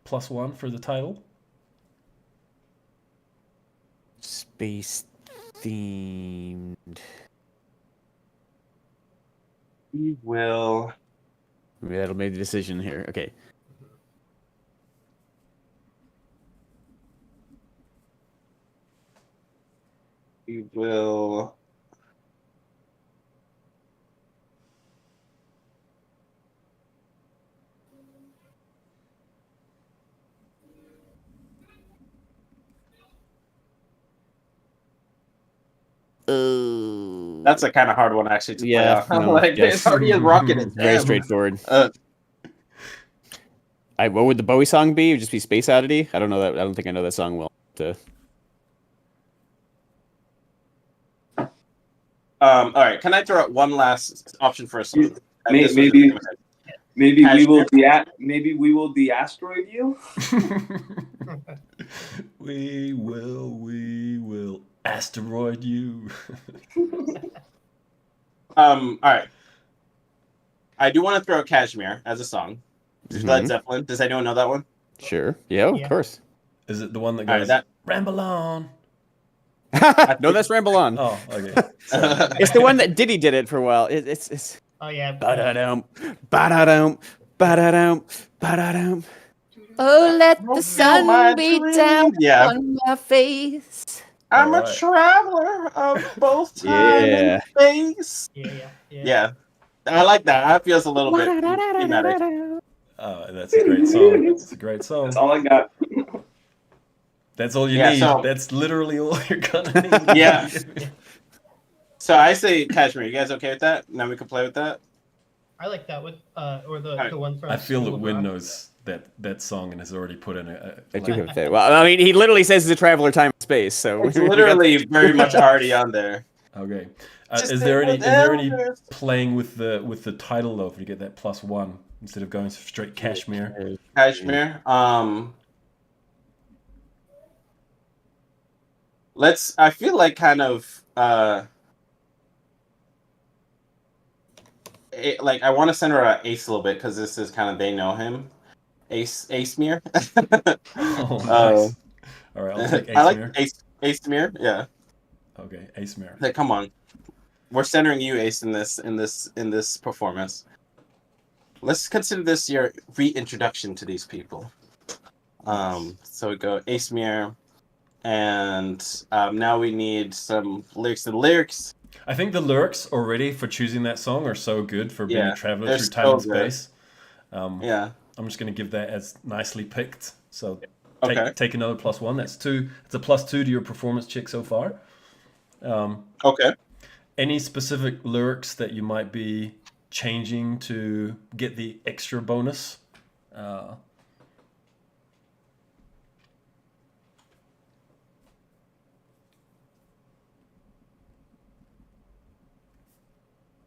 +1 for the title? Space themed. We will. Maybe that'll make the decision here. Okay. We will. That's a kind of hard one actually to play off. no, Like yes. it's already a rocket. It's Very straightforward. Uh, What would the Bowie song be? It would just be Space Oddity? I don't know that. I don't think I know that song well. all right. Can I throw out one last option for a song? Maybe we will Cashmere? maybe we will de-asteroid you. We will asteroid you. All right. I do want to throw out Cashmere as a song. Led Zeppelin. Does anyone know that one? Sure. Yeah, of course. Is it the one that All goes right, ramble on? No, that's Ramble On. Oh, okay. Sorry. It's the one that Diddy did it for a while. It's Oh yeah. ba-da-dum, ba-da-dum, ba-da-dum, ba-da-dum. Oh, let the sun beat down on my face. I'm All a right. traveler of both time and space. Yeah. I like that. That feels a little bit thematic. That's a great song. It's a great song. That's all I got. That's all you Yeah, need. so- That's literally all you're gonna need. Yeah. So I say Cashmere. You guys okay with that? Now we can play with that. I like that one. Or the Alright. one from. I feel that School of Win Rock. knows that song and has already put in a I do have that. Well, I mean, he literally says he's a traveler time and space, so It's literally very much already on there. Okay. Just Is there think any whatever. playing with the title though to get that +1 instead of going straight Cashmere? Cashmere. I feel like kind of like I want to center Ace a little bit because this is kind of they know him. Ace Mere. Oh, nice. All right, I'll take I like Ace Ace Mere. Yeah. Okay, Ace Mere. Hey, come on. We're centering you, Ace, in this performance. Let's consider this your reintroduction to these people. So we go Ace Mere, and now we need some lyrics. The lyrics. I think the lyrics already for choosing that song are so good for being a traveler they're through time so and space. Yeah. I'm just going to give that as nicely picked. So Okay. take another +1. That's 2. It's a +2 to your performance check so far. Okay. Any specific lyrics that you might be changing to get the extra bonus?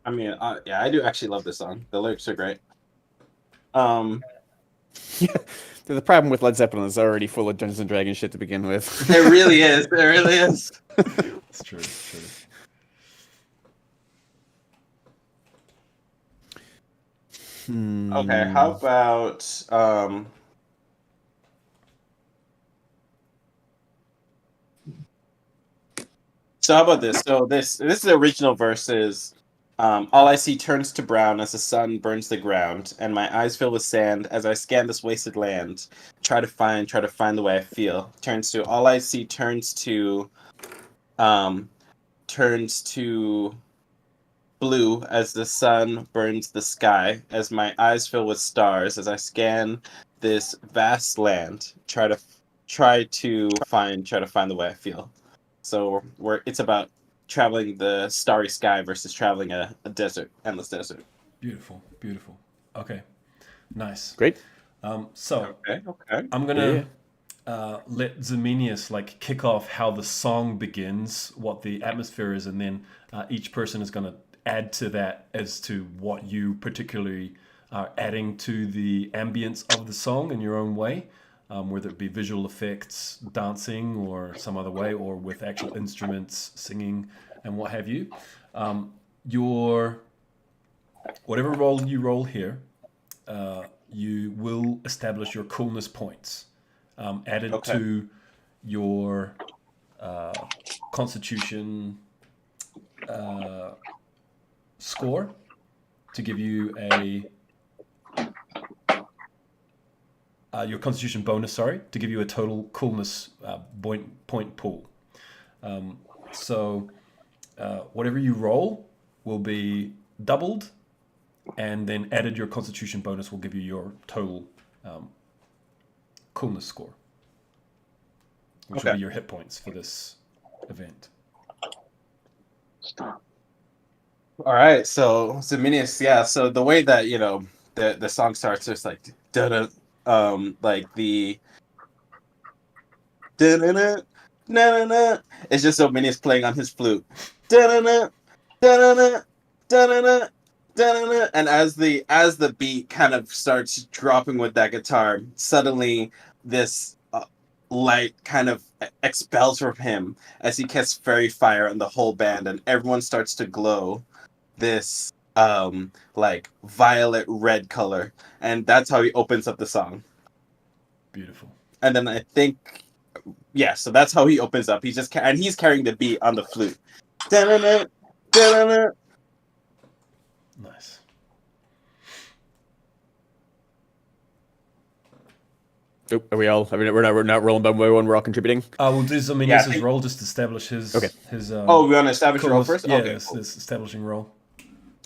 I mean, yeah, I do actually love this song. The lyrics are great. The problem with Led Zeppelin is already full of Dungeons and Dragons shit to begin with. It really is. It really is. It's true. It's true. Okay, how about so how about this? So this is the original verses. All I see turns to brown as the sun burns the ground, and my eyes fill with sand as I scan this wasted land. Try to find the way I feel. Turns to all I see turns to blue as the sun burns the sky, as my eyes fill with stars as I scan this vast land. Try to find the way I feel. So it's about traveling the starry sky versus traveling a desert, endless desert. Beautiful. Beautiful. Okay. Nice. Great. So Okay. I'm gonna let Zemenius like kick off how the song begins, what the atmosphere is, and then each person is gonna add to that as to what you particularly are adding to the ambience of the song in your own way, whether it be visual effects, dancing, or some other way, or with actual instruments, singing, and what have you. Your whatever role you roll here, you will establish your coolness points added to your Constitution score to give you your Constitution bonus, to give you a total coolness point pool. So whatever you roll will be doubled, and then added your Constitution bonus will give you your total coolness score, which will be your hit points for this event. All right, so Zemenius, yeah. So the way that the song starts, it's like da like the da na na na. It's just Zemenius playing on his flute. Da na da na. And as the beat kind of starts dropping with that guitar, suddenly this light kind of expels from him as he casts fairy fire on the whole band, and everyone starts to glow this like violet red color, and that's how he opens up the song. Beautiful. And then I think, yeah, so that's how he opens up. He's carrying the beat on the flute. Da-na-na, da-na-na. Nice. Oh, are we all? I mean, we're not rolling by one. We're all contributing. We'll do Zemenius' role just to establish his. Okay. His. We want to establish your role first. Yeah, Okay, this cool. establishing role.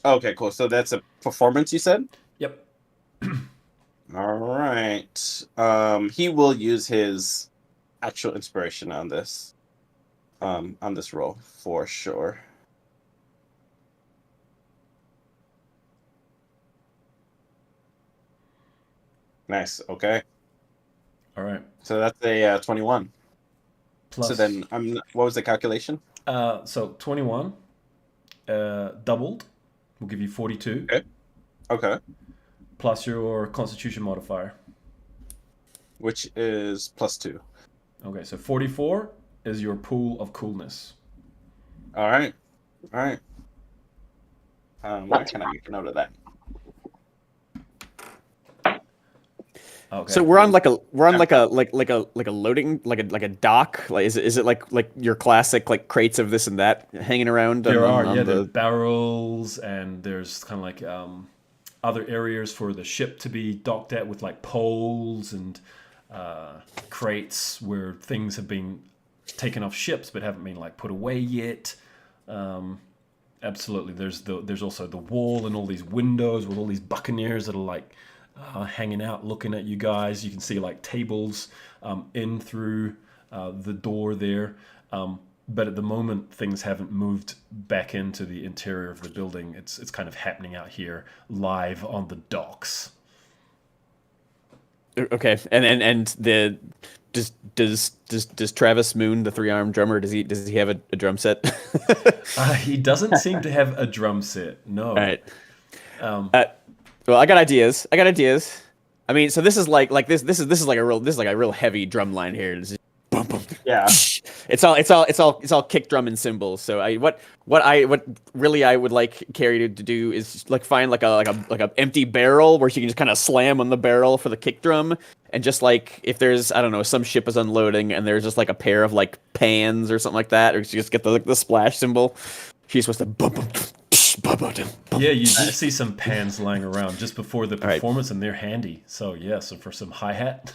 Okay, cool. So that's a performance, you said? Yep. All right. He will use his actual inspiration on this role for sure. Nice. Okay. All right. So that's a 21. Plus. So then, what was the calculation? So 21 doubled will give you 42. Okay. Plus your Constitution modifier, Which is +2. Okay, so 44 is your pool of coolness. All right. Where can I make a note of that? Okay. So we're on like a loading like a dock. Like is it like your classic like crates of this and that hanging around? There on there are barrels, and there's kind of like other areas for the ship to be docked at with like poles and crates where things have been taken off ships but haven't been like put away yet. Absolutely. There's also the wall and all these windows with all these buccaneers that are like hanging out looking at you guys. You can see like tables in through the door there. But at the moment, things haven't moved back into the interior of the building. It's kind of happening out here live on the docks. Okay, and the does Travis Moon, the 3-armed drummer, does he have a drum set? He doesn't seem to have a drum set. No. All right. Well, I got ideas. I mean, so this is like this is like a real heavy drum line here. It's just bum, bum, Yeah. It's all kick drum and cymbals. So what really I would like Carrie to do is like find like a empty barrel where she can just kind of slam on the barrel for the kick drum, and just like if there's, I don't know, some ship is unloading and there's just like a pair of like pans or something like that, or she just get the splash cymbal. She's supposed to bum, bum, bum, bum, bum. Yeah, you do see some pans lying around just before the performance, and they're handy. So yeah, so for some hi-hat,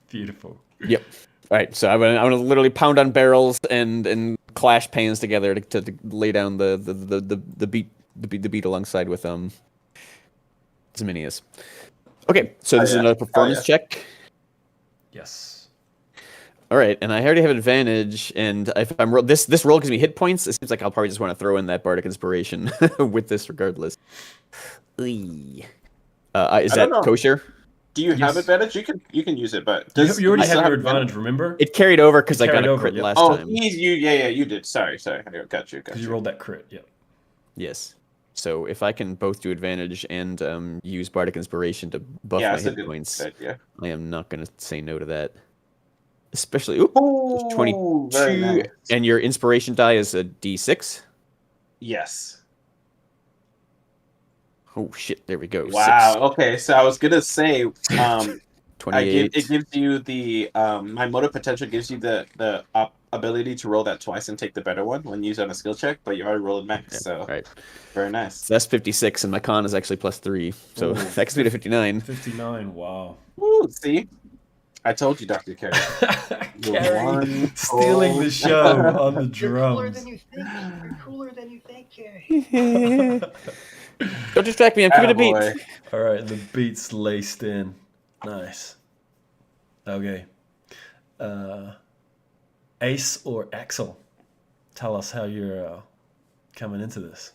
beautiful. Yep. All right, so I'm gonna literally pound on barrels and clash pans together to lay down the beat alongside with Ximinius. Okay, so this is another performance check. Yes. All right, and I already have advantage, and if I'm this roll gives me hit points, it seems like I'll probably just want to throw in that bardic inspiration with this regardless. Is that kosher? Do you have advantage? You can use it, but You already have your advantage. Remember? It carried over because I got a over, crit yep. last time. You did. Sorry. I got you. Because you rolled that crit. Yep. Yes. So if I can both do advantage and use bardic inspiration to buff my hit points, I am not going to say no to that. Especially 22, nice. And your inspiration die is a D6. Yes. Oh shit! There we go. Wow. 6. Okay, so I was gonna say, 28. it gives you the my motive potential gives you the ability to roll that twice and take the better one when used on a skill check, but you already rolled max, so very nice. So that's 56, and my con is actually +3, so that gets me to 59. 59. Wow. Woo, see, I told you, Dr. Carey. Carey stealing the show on the drums. You're cooler than you think, Carey. Don't distract me. I'm keeping the beat. All right, the beat's laced in. Nice. Okay. Ace or Axel, tell us how you're coming into this.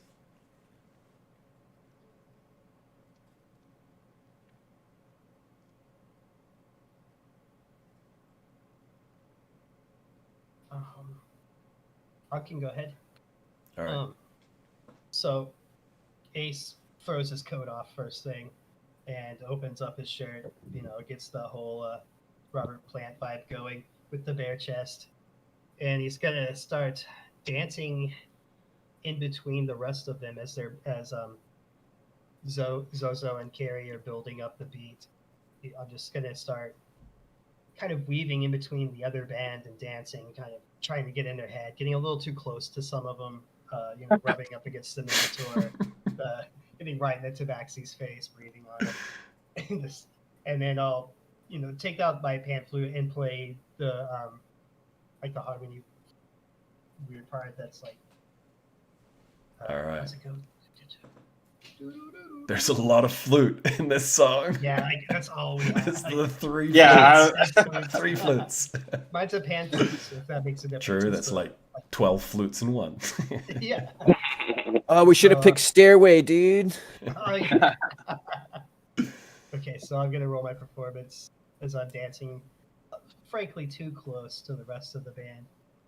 I can go ahead. All right. So Ace throws his coat off first thing and opens up his shirt, gets the whole Robert Plant vibe going with the bare chest. And he's going to start dancing in between the rest of them as Zozo and Carrie are building up the beat. I'm just going to start kind of weaving in between the other band and dancing, kind of trying to get in their head, getting a little too close to some of them, rubbing up against the Minotaur, getting right in the Tabaxi's face, breathing on him. And then I'll, take out my pan flute and play the the harmony weird part that's like. All right. How's it go? There's a lot of flute in this song. Yeah, that's all we have. It's the three flutes. Three flutes. Mine's a pan flute, so if that makes a difference. True, that's like 12 flutes in one. Yeah. Oh, we should have picked Stairway, dude. Oh, yeah. Okay, so I'm going to roll my performance as I'm dancing, frankly, too close to the rest of the band,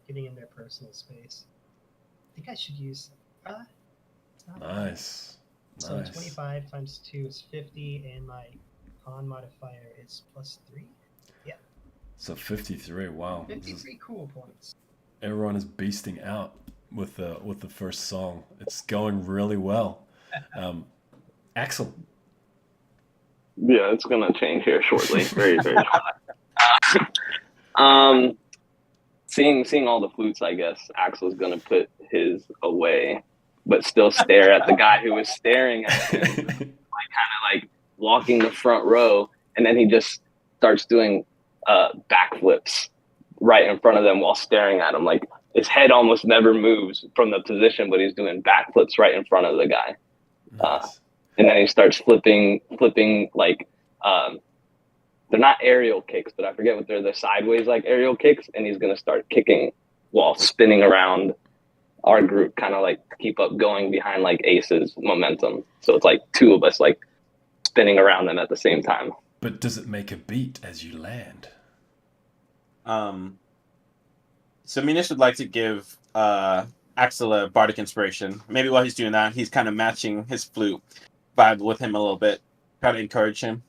getting in their personal space. I think I should use... Nice. So 25 times 2 is 50, and my con modifier is +3. Yeah. So 53. Wow. 53 cool points. Everyone is beasting out with the first song. It's going really well. Axel. Yeah, it's gonna change here shortly. Very, very shortly. Seeing all the flutes, I guess Axel's gonna put his away, but still stare at the guy who was staring at him, kind of walking the front row, and then he just starts doing backflips right in front of them while staring at him. Like his head almost never moves from the position, but he's doing backflips right in front of the guy. Nice. And then he starts flipping they're not aerial kicks, but I forget what they're sideways aerial kicks, and he's gonna start kicking while spinning around our group, kind of keep up going behind Ace's momentum. So it's two of us spinning around them at the same time. But does it make a beat as you land? So Minas would like to give Axel a bardic inspiration. Maybe while he's doing that, he's kind of matching his flute vibe with him a little bit, try to encourage him.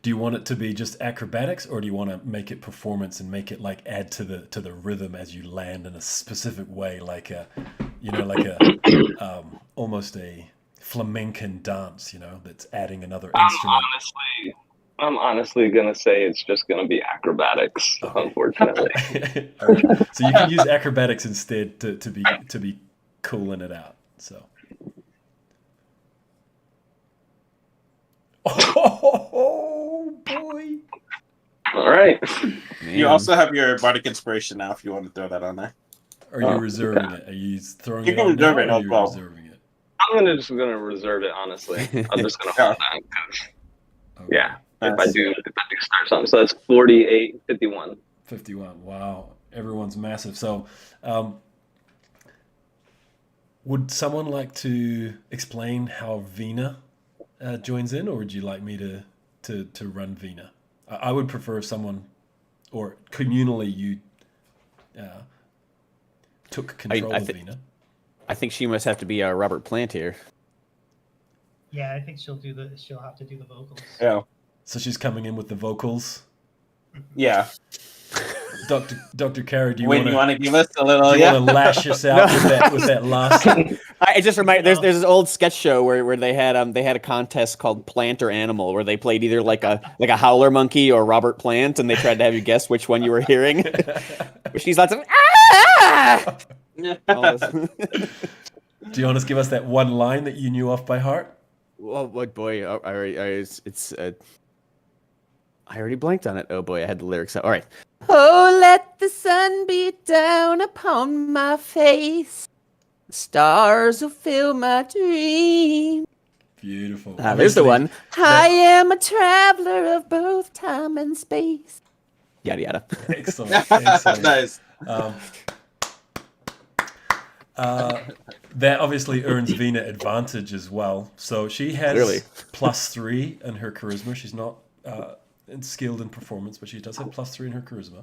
Do you want it to be just acrobatics, or do you want to make it performance and make it like add to the rhythm as you land in a specific way, like a almost a flamencan dance, that's adding another instrument? I'm honestly gonna say it's just gonna be acrobatics, unfortunately. All right. So you can use acrobatics instead to be cooling it out. So. Oh boy! All right. Man. You also have your bardic inspiration now, if you want to throw that on there. Are you reserving it? Are you throwing You it can on now, reserve it, or no are you problem. reserving it? I'm just gonna reserve it. Honestly, I'm just gonna hold on because Okay. if I do start something, so that's 48, 51. 51. Wow. Everyone's massive. So, would someone like to explain how Vina joins in, or would you like me to run Vina? I would prefer someone, or communally, you took control of Vina. I think she must have to be Robert Plant here. Yeah, I think she'll have to do the vocals. Yeah. So she's coming in with the vocals. Yeah. Dr. Carey, do you Wait, you want want to give us a little? to lash us out with that last? I just remind there's this old sketch show where they had a contest called Plant or Animal, where they played either like a howler monkey or Robert Plant, and they tried to have you guess which one you were hearing. She's lots of ah! All this. Do you want to give us that one line that you knew off by heart? Well, boy, I already blanked on it. Oh boy, I had the lyrics out. All right. Oh, let the sun beat down upon my face. The stars will fill my dream. Beautiful. There's the one. I am a traveler of both time and space. Yada yada. Excellent. Nice. That obviously earns Vina advantage as well. So she has Clearly. +3 in her charisma. She's not skilled in performance, but she does have +3 in her charisma.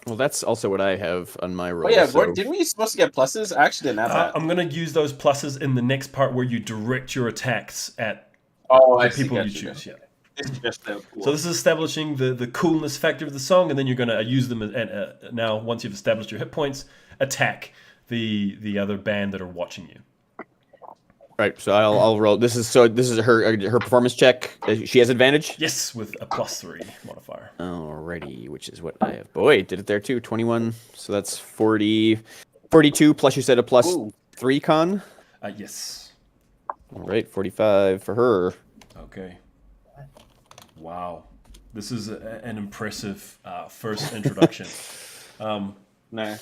Well, that's also what I have on my roll. Oh yeah, so... didn't we supposed to get pluses? I actually didn't have that. I'm going to use those pluses in the next part where you direct your attacks at I the see, people you gotcha. choose. Yeah. It's just the So this is establishing the coolness factor of the song, and then you're going to use them. And now, once you've established your hit points, attack the other band that are watching you. Right, so I'll roll. This is her performance check. She has advantage. Yes, with a +3 modifier. Alrighty, which is what I have. Boy, did it there too. 21. So that's 40, 42 plus. You said a +3 con. Yes. All right, 45 for her. Okay. Wow, this is an impressive first introduction. Nah.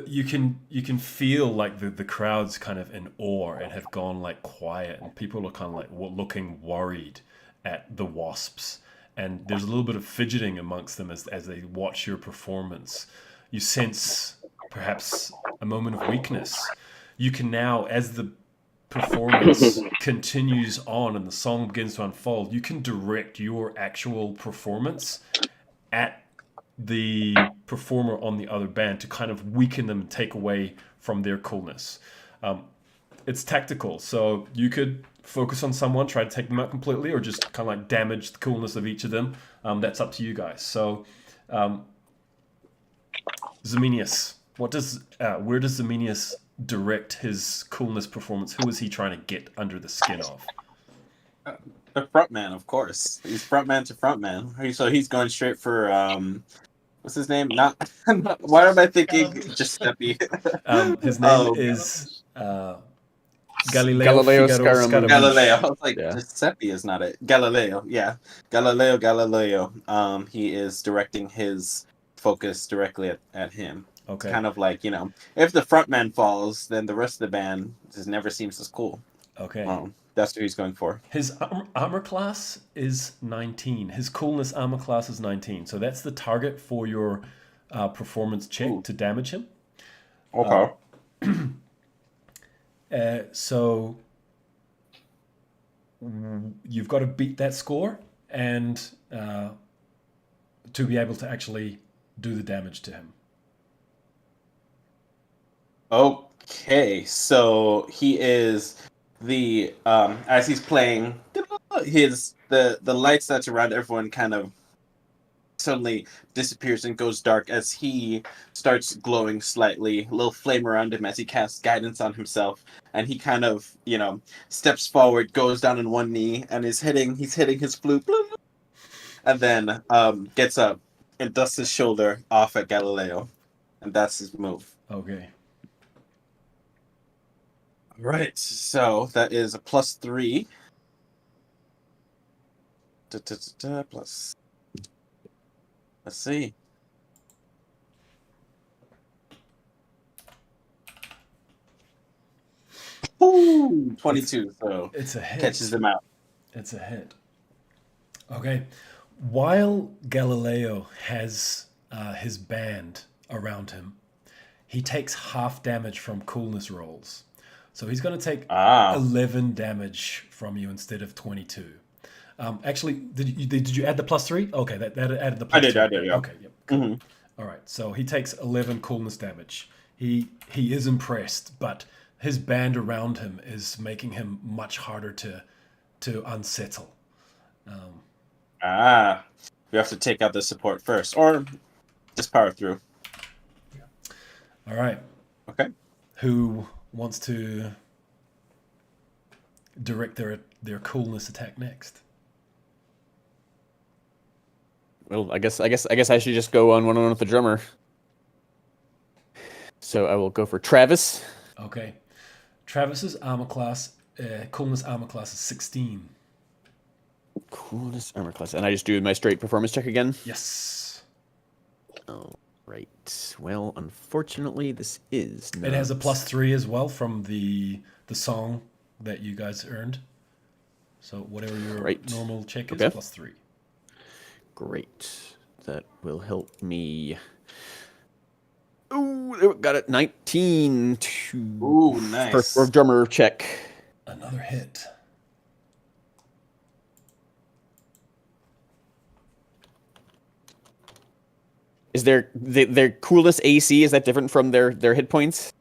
You can feel like the crowd's kind of in awe and have gone like quiet, and people are kind of like looking worried at the wasps, and there's a little bit of fidgeting amongst them as they watch your performance. You sense perhaps a moment of weakness. You can now, as the performance continues on and the song begins to unfold, you can direct your actual performance at the performer on the other band to kind of weaken them and take away from their coolness. It's tactical, so you could focus on someone, try to take them out completely, or just kind of like damage the coolness of each of them. That's up to you guys. So, Zemenius, where does Zemenius direct his coolness performance? Who is he trying to get under the skin of? The frontman, of course. He's frontman to frontman. So he's going straight for what's his name? Why am I thinking Giuseppe? His name is Galileo Scaramouche. Galileo. I was like, Yeah. Giuseppe is not it. Galileo, yeah. Galileo. He is directing his focus directly at him. Okay. It's kind of like, if the frontman falls, then the rest of the band just never seems as cool. Okay. That's what he's going for. His armor class is 19. His coolness armor class is 19. So that's the target for your performance check to damage him. Okay. So you've got to beat that score, and to be able to actually do the damage to him. Okay, so he is the as he's playing, the lights that's around everyone kind of suddenly disappears and goes dark as he starts glowing slightly. A little flame around him as he casts guidance on himself, and he kind of, steps forward, goes down on one knee, and he's hitting his flute, and then gets up and dusts his shoulder off at Galileo, and that's his move. Okay. Right, so that is a +3. Plus. Let's see. Ooh, 22. So It's a hit. catches him out. It's a hit. Okay. While Galileo has his band around him, he takes half damage from coolness rolls. So he's going to take 11 damage from you instead of 22. Actually, did you add the +3? Okay, that added the +3. I did, yeah. Okay, yep. Cool. All right, so he takes 11 coolness damage. He is impressed, but his band around him is making him much harder to unsettle. We have to take out the support first, or just power through. All right. Okay. Who wants to direct their coolness attack next? Well, I guess I should just go on one-on-one with the drummer. So I will go for Travis. Okay. Travis's armor class, coolness armor class is 16. Coolness armor class. And I just do my straight performance check again? Yes. Oh, right. Well, unfortunately, this is not... It has a +3 as well from the song that you guys earned. So whatever your normal check is, +3. Great. That will help me. Ooh, got it. 19 to... Ooh, nice. For drummer check. Another hit. Is their coolness AC, is that different from their hit points?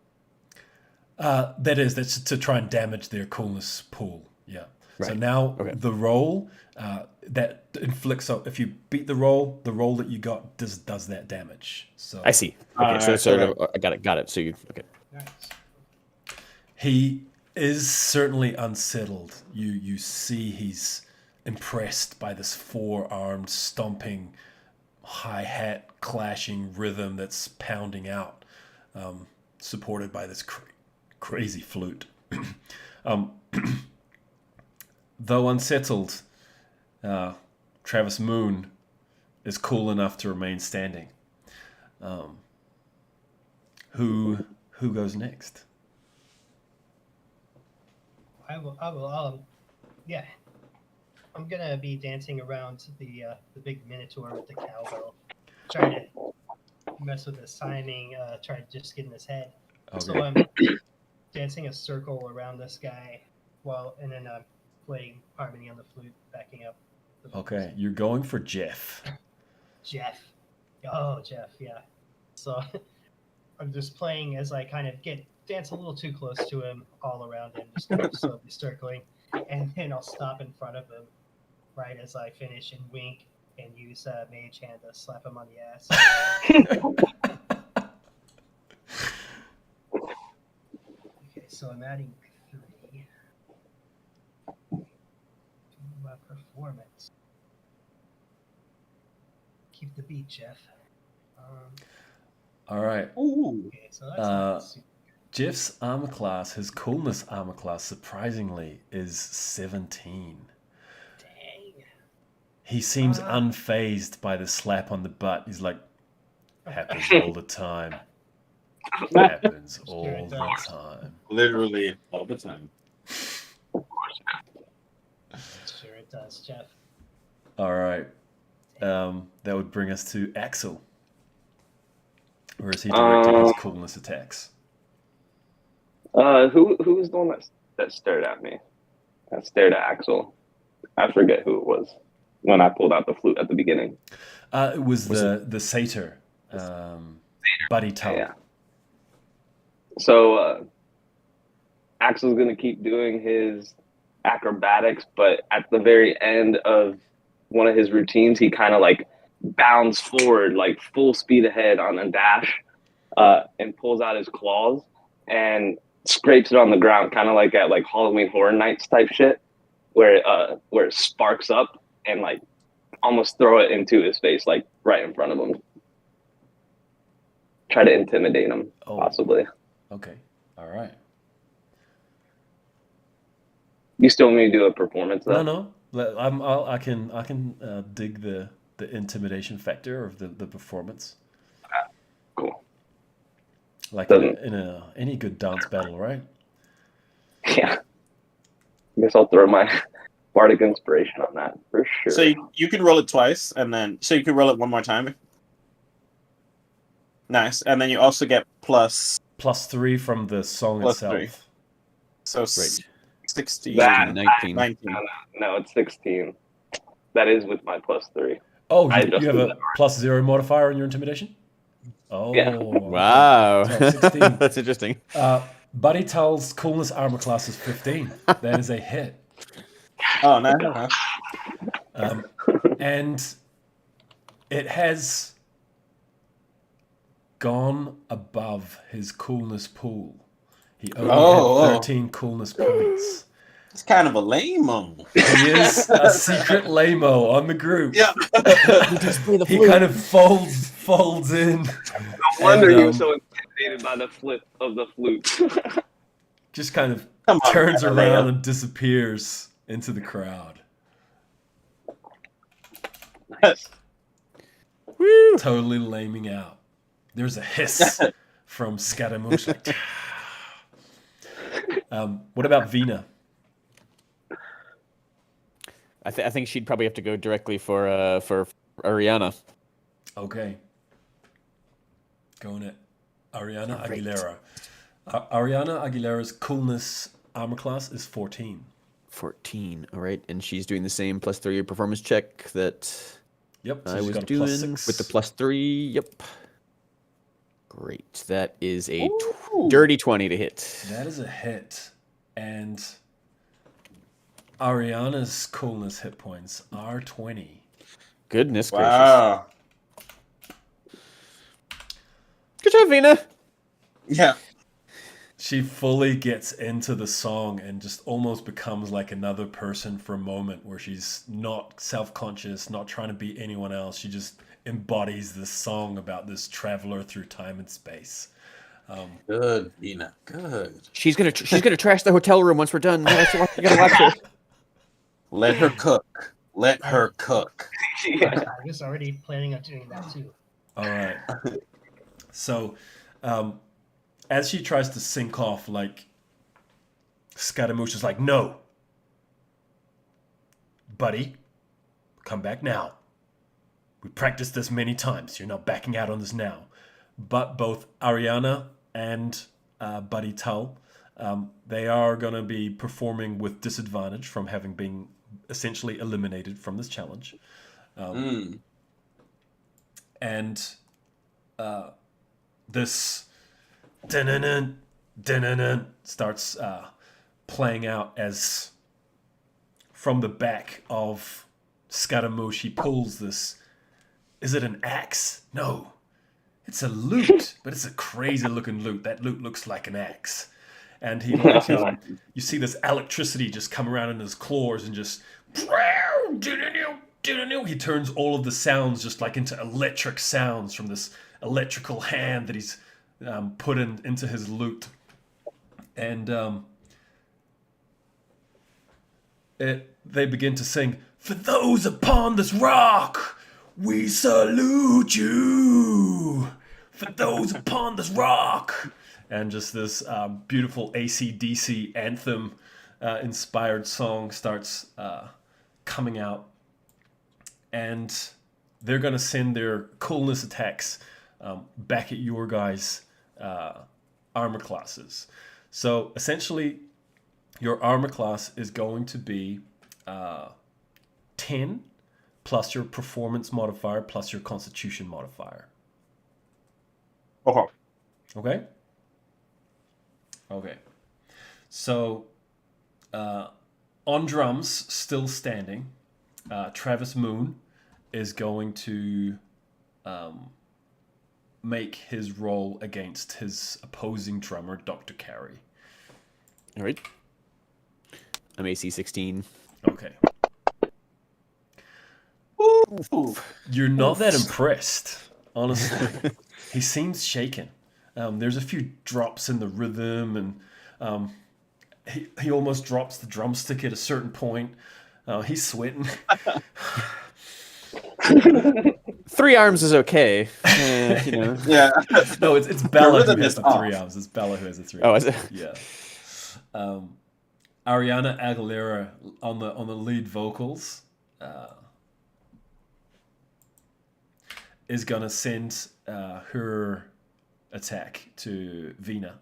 That's to try and damage their coolness pool. Yeah. Right. So now the roll that inflicts. So if you beat the roll that you got does that damage. So I see. Okay, so I got it. So you okay? Nice. He is certainly unsettled. You see he's impressed by this 4-armed stomping, hi-hat clashing rhythm that's pounding out, supported by this crazy flute. Though unsettled, Travis Moon is cool enough to remain standing. Who goes next? I will. Yeah. I'm gonna be dancing around the big minotaur with the cowbell, trying to mess with his timing, trying to just get in his head. Okay. So I'm dancing a circle around this guy, and then playing harmony on the flute, backing up. Okay, you're going for Jeff. Jeff. Oh, Jeff, yeah. So I'm just playing as I kind of dance a little too close to him, all around him, just kind of slowly circling, and then I'll stop in front of him right as I finish and wink and use Mage Hand to slap him on the ass. Okay, so I'm adding 3 to my performance. Keep the beat, Jeff. All right. Ooh. Okay, so that's not super Jeff's armor class, his coolness armor class, surprisingly, is 17. Dang. He seems unfazed by the slap on the butt. He's like, happens all the time. Happens all the time. Literally all the time. Sure it does, Jeff. All right. That would bring us to Axel. Where is he directing his coolness attacks? Who was the one that stared at me? That stared at Axel. I forget who it was. when I pulled out the flute at the beginning. It was the satyr, Buddy Tull. Yeah. So Axel's gonna keep doing his acrobatics, but at the very end of one of his routines, he kind of like bounds forward, like full speed ahead on a dash, and pulls out his claws and scrapes it on the ground, kind of like at like Halloween Horror Nights type shit, where it sparks up and like almost throw it into his face, like right in front of him. Try to intimidate him, possibly. Okay. All right. You still want me to do a performance though? No. I can dig the intimidation factor of the performance. Cool. Like in any good dance battle, right? Yeah. I guess I'll throw my bardic inspiration on that for sure. So you can roll it twice, and then you can roll it one more time. Nice, and then you also get +3 from the song itself. 3. So Great. 16, That- 19. 19. No, it's 16. That is with my +3. Oh, I you just have did a that +0 modifier on your intimidation? Oh, Yeah. Wow. So 16. That's interesting. Buddy Tull's coolness armor class is 15. That is a hit. Oh, no. And it has gone above his coolness pool. He only had 13 coolness points. It's kind of a lame-o. He is a secret lame-o on the group. Yeah. He kind of folds in. No wonder he was And, so intimidated by the flip of the flute. just kind of Come on, turns Galileo. around and disappears into the crowd. Woo! Totally laming out. There's a hiss from Scaramouche. Like, what about Vina? I think she'd probably have to go directly for Ariana. Okay. Going at Ariana Great. Aguilera. Ariana Aguilera's coolness armor class is 14. 14. All right, and she's doing the same +3 performance check that Yep. So I she's was got a doing +6. with the +3. Yep. Great. That is a Ooh. dirty 20 to hit. That is a hit. And Ariana's coolness hit points are 20. Goodness gracious. Wow. Good job, Vina. Yeah. She fully gets into the song and just almost becomes like another person for a moment, where she's not self-conscious, not trying to be anyone else. She just embodies this song about this traveler through time and space. Good, Nina. Good. She's gonna trash the hotel room once we're done. You gotta watch her. Let her cook. Let her cook. I was already planning on doing that too. All right. So, as she tries to sink off, like, Scaramouche is like, "No, buddy, come back now. We practiced this many times. You're not backing out on this now." But both Ariana and Buddy Tull, they are going to be performing with disadvantage from having been essentially eliminated from this challenge. And this dun-dun-dun, dun-dun-dun starts playing out as from the back of Scaramouche he pulls this. Is it an axe? No. It's a lute, but it's a crazy looking lute. That lute looks like an axe. And he you see this electricity just come around in his claws and just he turns all of the sounds just like into electric sounds from this electrical hand that he's put into his lute. And they begin to sing, "For those upon this rock, we salute you. For those upon this rock." And just this beautiful AC/DC anthem inspired song starts coming out. And they're going to send their coolness attacks back at your guys' armor classes. So essentially, your armor class is going to be 10 plus your performance modifier plus your constitution modifier. Oh, Okay? Okay. So, on drums, still standing, Travis Moon is going to make his roll against his opposing drummer, Dr. Carey. All right. I'm AC 16. Okay. ooh. You're not that impressed, honestly. He seems shaken. There's a few drops in the rhythm, and he almost drops the drumstick at a certain point. He's sweating. 3 arms is okay. Yeah. No, it's Bella rhythm who has is the off. 3 arms. It's Bella who has the 3 Oh, arms. is it? Yeah. Ariana Aguilera on the lead vocals is gonna send her attack to Vina,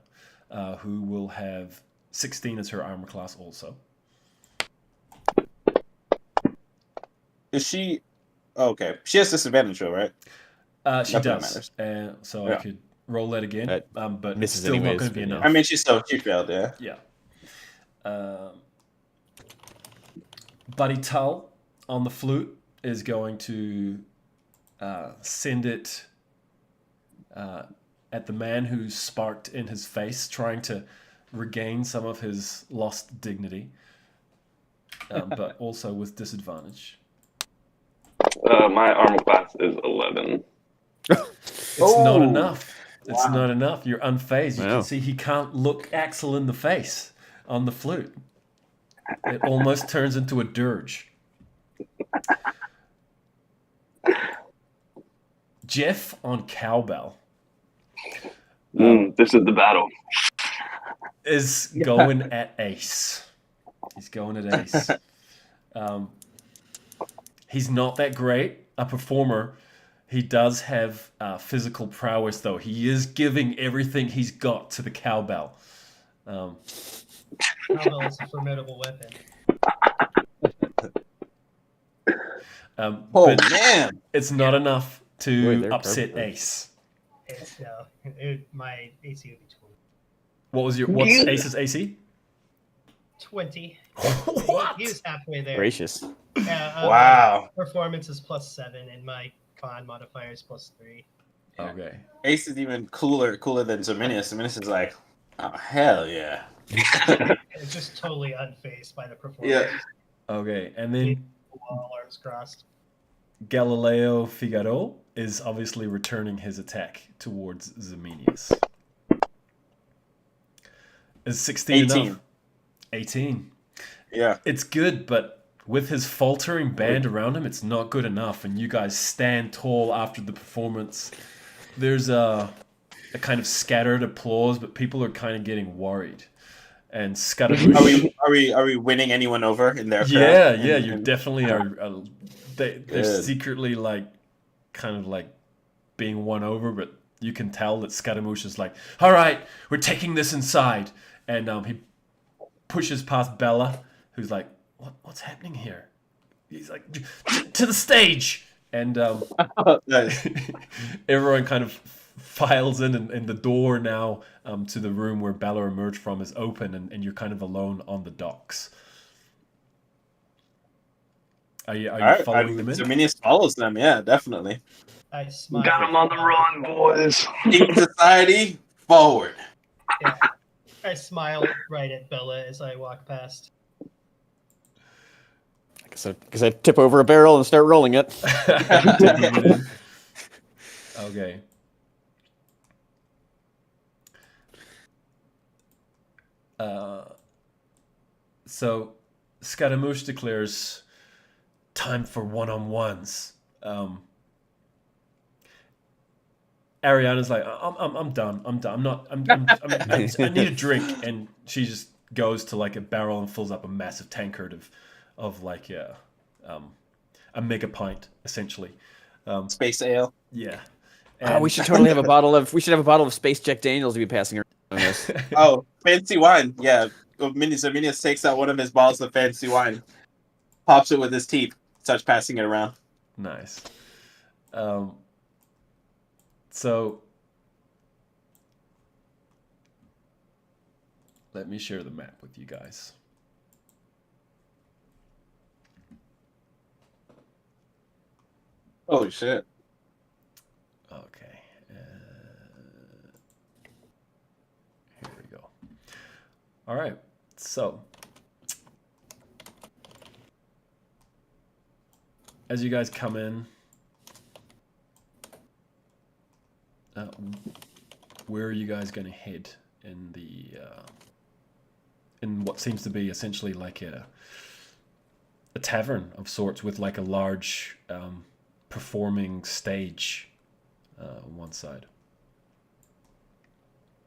who will have 16 as her armor class also. Is she? Okay, she has disadvantage, though, right? She Not that it does. matters. So I Yeah. could roll that again, but it's misses still not anyways, going to be but yeah. enough. I mean, she failed, yeah. Yeah. Buddy Tull on the flute is going to send it at the man who's sparked in his face, trying to regain some of his lost dignity, but also with disadvantage. My armor class is 11. It's not Oh, enough. It's wow. not enough. You're unfazed. You Wow. can see he can't look Axel in the face on the flute. It almost turns into a dirge. Jeff on cowbell This is the battle. is going at ace. He's going at ace. He's not that great a performer. He does have physical prowess, though. He is giving everything he's got to the cowbell. Cowbell is a formidable weapon. Oh But man! it's not enough to Wait, they're upset purple. ace. It's, my AC would be What's Ace's AC? 20. What? He was halfway there. Gracious. Yeah, Wow. Performance is +7, and my con modifier is +3. Okay. Ace is even cooler than Zominius. Zominius is like, oh hell yeah. It's just totally unfazed by the performance. Yeah. Okay, and then All arms crossed. Galileo Figaro is obviously returning his attack towards Zominius. Is 16 18. enough? 18. Yeah. It's good, but with his faltering band around him, it's not good enough. And you guys stand tall after the performance. There's a kind of scattered applause, but people are kind of getting worried. And Scaramouche. Are we winning anyone over in their crowd? Yeah, you definitely are. They're Good. secretly kind of being won over, but you can tell that Scaramouche is like, all right, we're taking this inside. And he pushes past Bella, who's like, what's happening here? He's like, to the stage. And Nice. everyone kind of files in, and the door now to the room where Bella emerged from is open, and you're kind of alone on the docks. Are you following them in? Zominius follows them, yeah, definitely. I smile. Got him on the run, boys. Team society, forward. Yeah. I smile right at Bella as I walk past. Because I tip over a barrel and start rolling it. Okay. So Scaramouche declares time for one-on-ones. Ariana's like, I'm done. I need a drink, and she just goes to a barrel and fills up a massive tankard of a mega pint essentially. Space ale. Yeah. We should totally have a bottle of Space Jack Daniels to be passing around this. Oh, fancy wine. Yeah. Zominius takes out one of his bottles of fancy wine, pops it with his teeth, starts passing it around. Nice. So let me share the map with you guys. Holy shit. Okay. Here we go. All right. So as you guys come in, where are you guys going to head in the in what seems to be essentially like a tavern of sorts with like a large performing stage on one side?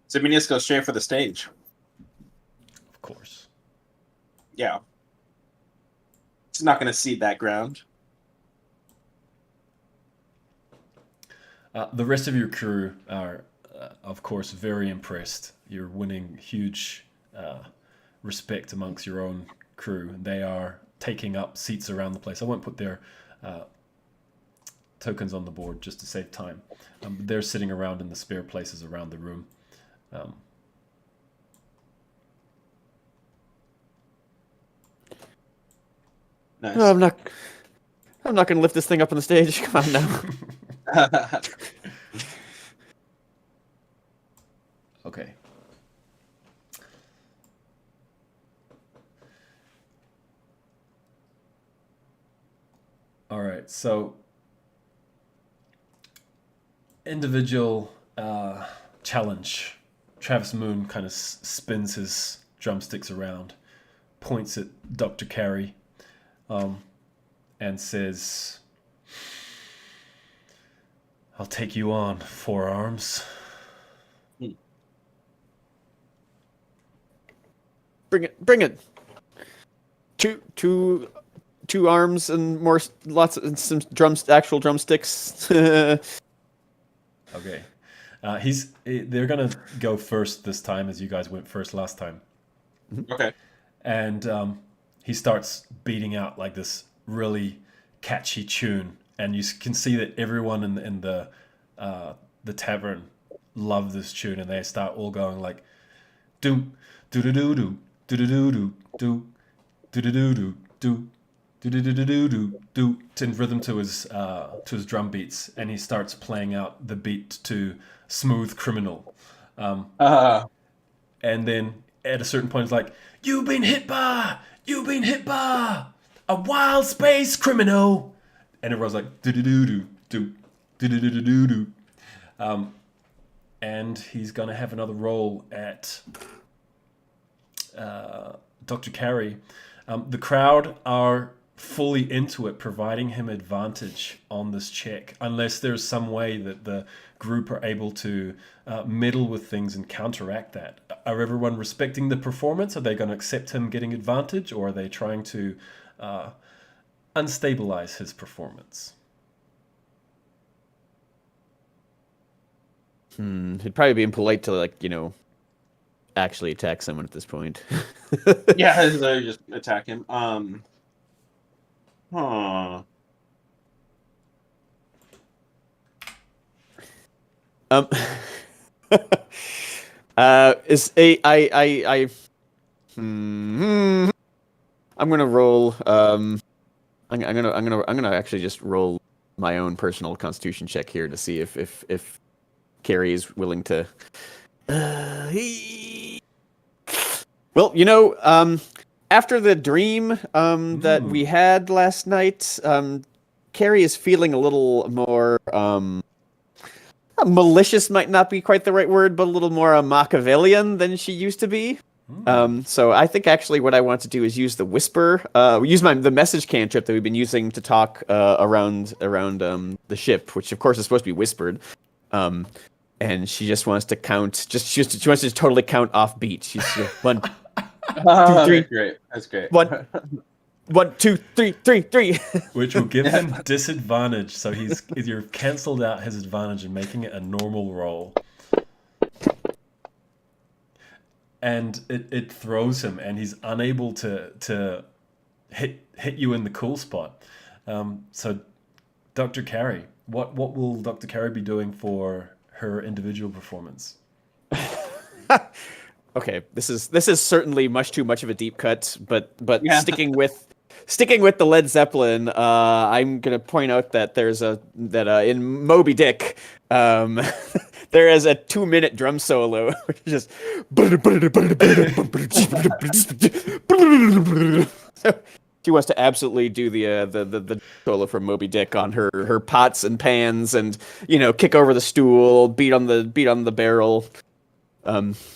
Ziminius goes straight for the stage. Of course. Yeah. It's not going to cede that ground. The rest of your crew are, of course, very impressed. You're winning huge respect amongst your own crew. They are taking up seats around the place. I won't put their tokens on the board just to save time. They're sitting around in the spare places around the room. Nice. Oh, I'm not going to lift this thing up on the stage. Come on now. Okay. All right, so individual challenge. Travis Moon kind of spins his drumsticks around, points at Dr. Carey, and says, "I'll take you on, Forearms." Bring it. Two arms and more, lots of some actual drumsticks. Okay. They're gonna go first this time, as you guys went first last time. Okay. And he starts beating out like this really catchy tune, and you can see that everyone in the tavern love this tune, and they start all going like do do do do do do do do do do do do do do do in rhythm to his drum beats, and he starts playing out the beat to Smooth Criminal, and then at a certain point it's like, you've been hit by a wild space criminal, and everyone's like do do do do do do do do do do. And he's gonna have another roll at Dr. Carey. The crowd are fully into it, providing him advantage on this check, unless there's some way that the group are able to meddle with things and counteract that. Are everyone respecting the performance? Are they going to accept him getting advantage, or are they trying to unstabilize his performance? He'd probably be impolite to, like, actually attack someone at this point. Yeah, so just attack him. Is I'm gonna roll. I'm gonna actually just roll my own personal Constitution check here to see if Carrie is willing to. Well, after the dream that we had last night, Carrie is feeling a little more malicious. Might not be quite the right word, but a little more Machiavellian than she used to be. So I think actually what I want to do is use the whisper, use the message cantrip that we've been using to talk around the ship, which of course is supposed to be whispered. And she just wants to count. She wants to totally count off beat. She's 1, 2, 3. Great. That's great. 1, 2, 3, 3, 3. Which will give him disadvantage. So you're cancelled out his advantage and making it a normal roll. And it throws him, and he's unable to hit you in the cool spot. So Dr. Carey. What will Dr. Carey be doing for her individual performance? Okay, this is certainly much too much of a deep cut, but Yeah. sticking with the Led Zeppelin, I'm gonna point out that in Moby Dick, there is a 2-minute drum solo, which is just. So she wants to absolutely do the solo from Moby Dick on her pots and pans, and kick over the stool, beat on the barrel.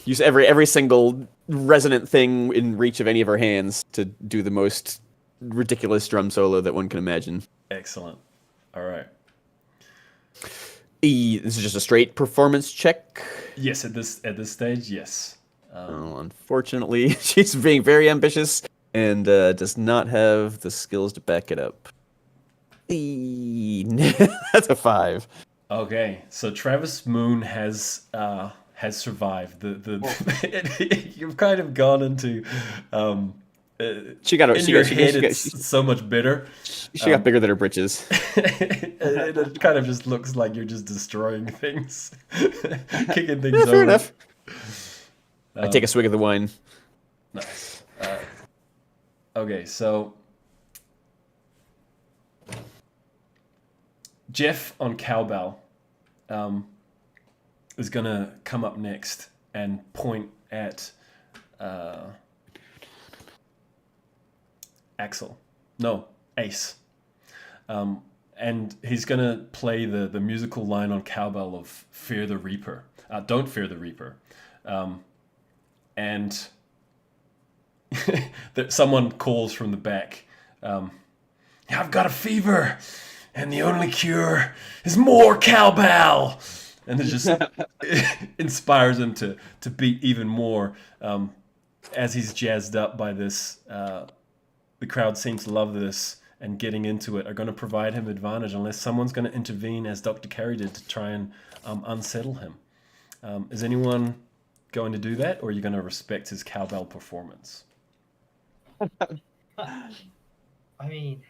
Use every single resonant thing in reach of any of her hands to do the most ridiculous drum solo that one can imagine. Excellent. All right. This is just a straight performance check. Yes, at this stage, yes. Unfortunately, she's being very ambitious and does not have the skills to back it up. That's a 5. Okay, so Travis Moon has survived. You've kind of gone into. She got in your head. It's so much bitter. She got bigger than her britches. It kind of just looks like you're just destroying things, kicking things Yeah, over. fair enough. I take a swig of the wine. Nice. Okay, so Jeff on cowbell is gonna come up next and point at Axel. No, Ace. And he's gonna play the musical line on cowbell of "Fear the Reaper." Don't fear the Reaper. And someone calls from the back. I've got a fever, and the only cure is more cowbell. And it just inspires him to beat even more. As he's jazzed up by this, the crowd seems to love this, and getting into it are going to provide him advantage unless someone's going to intervene, as Dr. Carey did, to try and unsettle him. Is anyone going to do that, or are you going to respect his cowbell performance? I mean,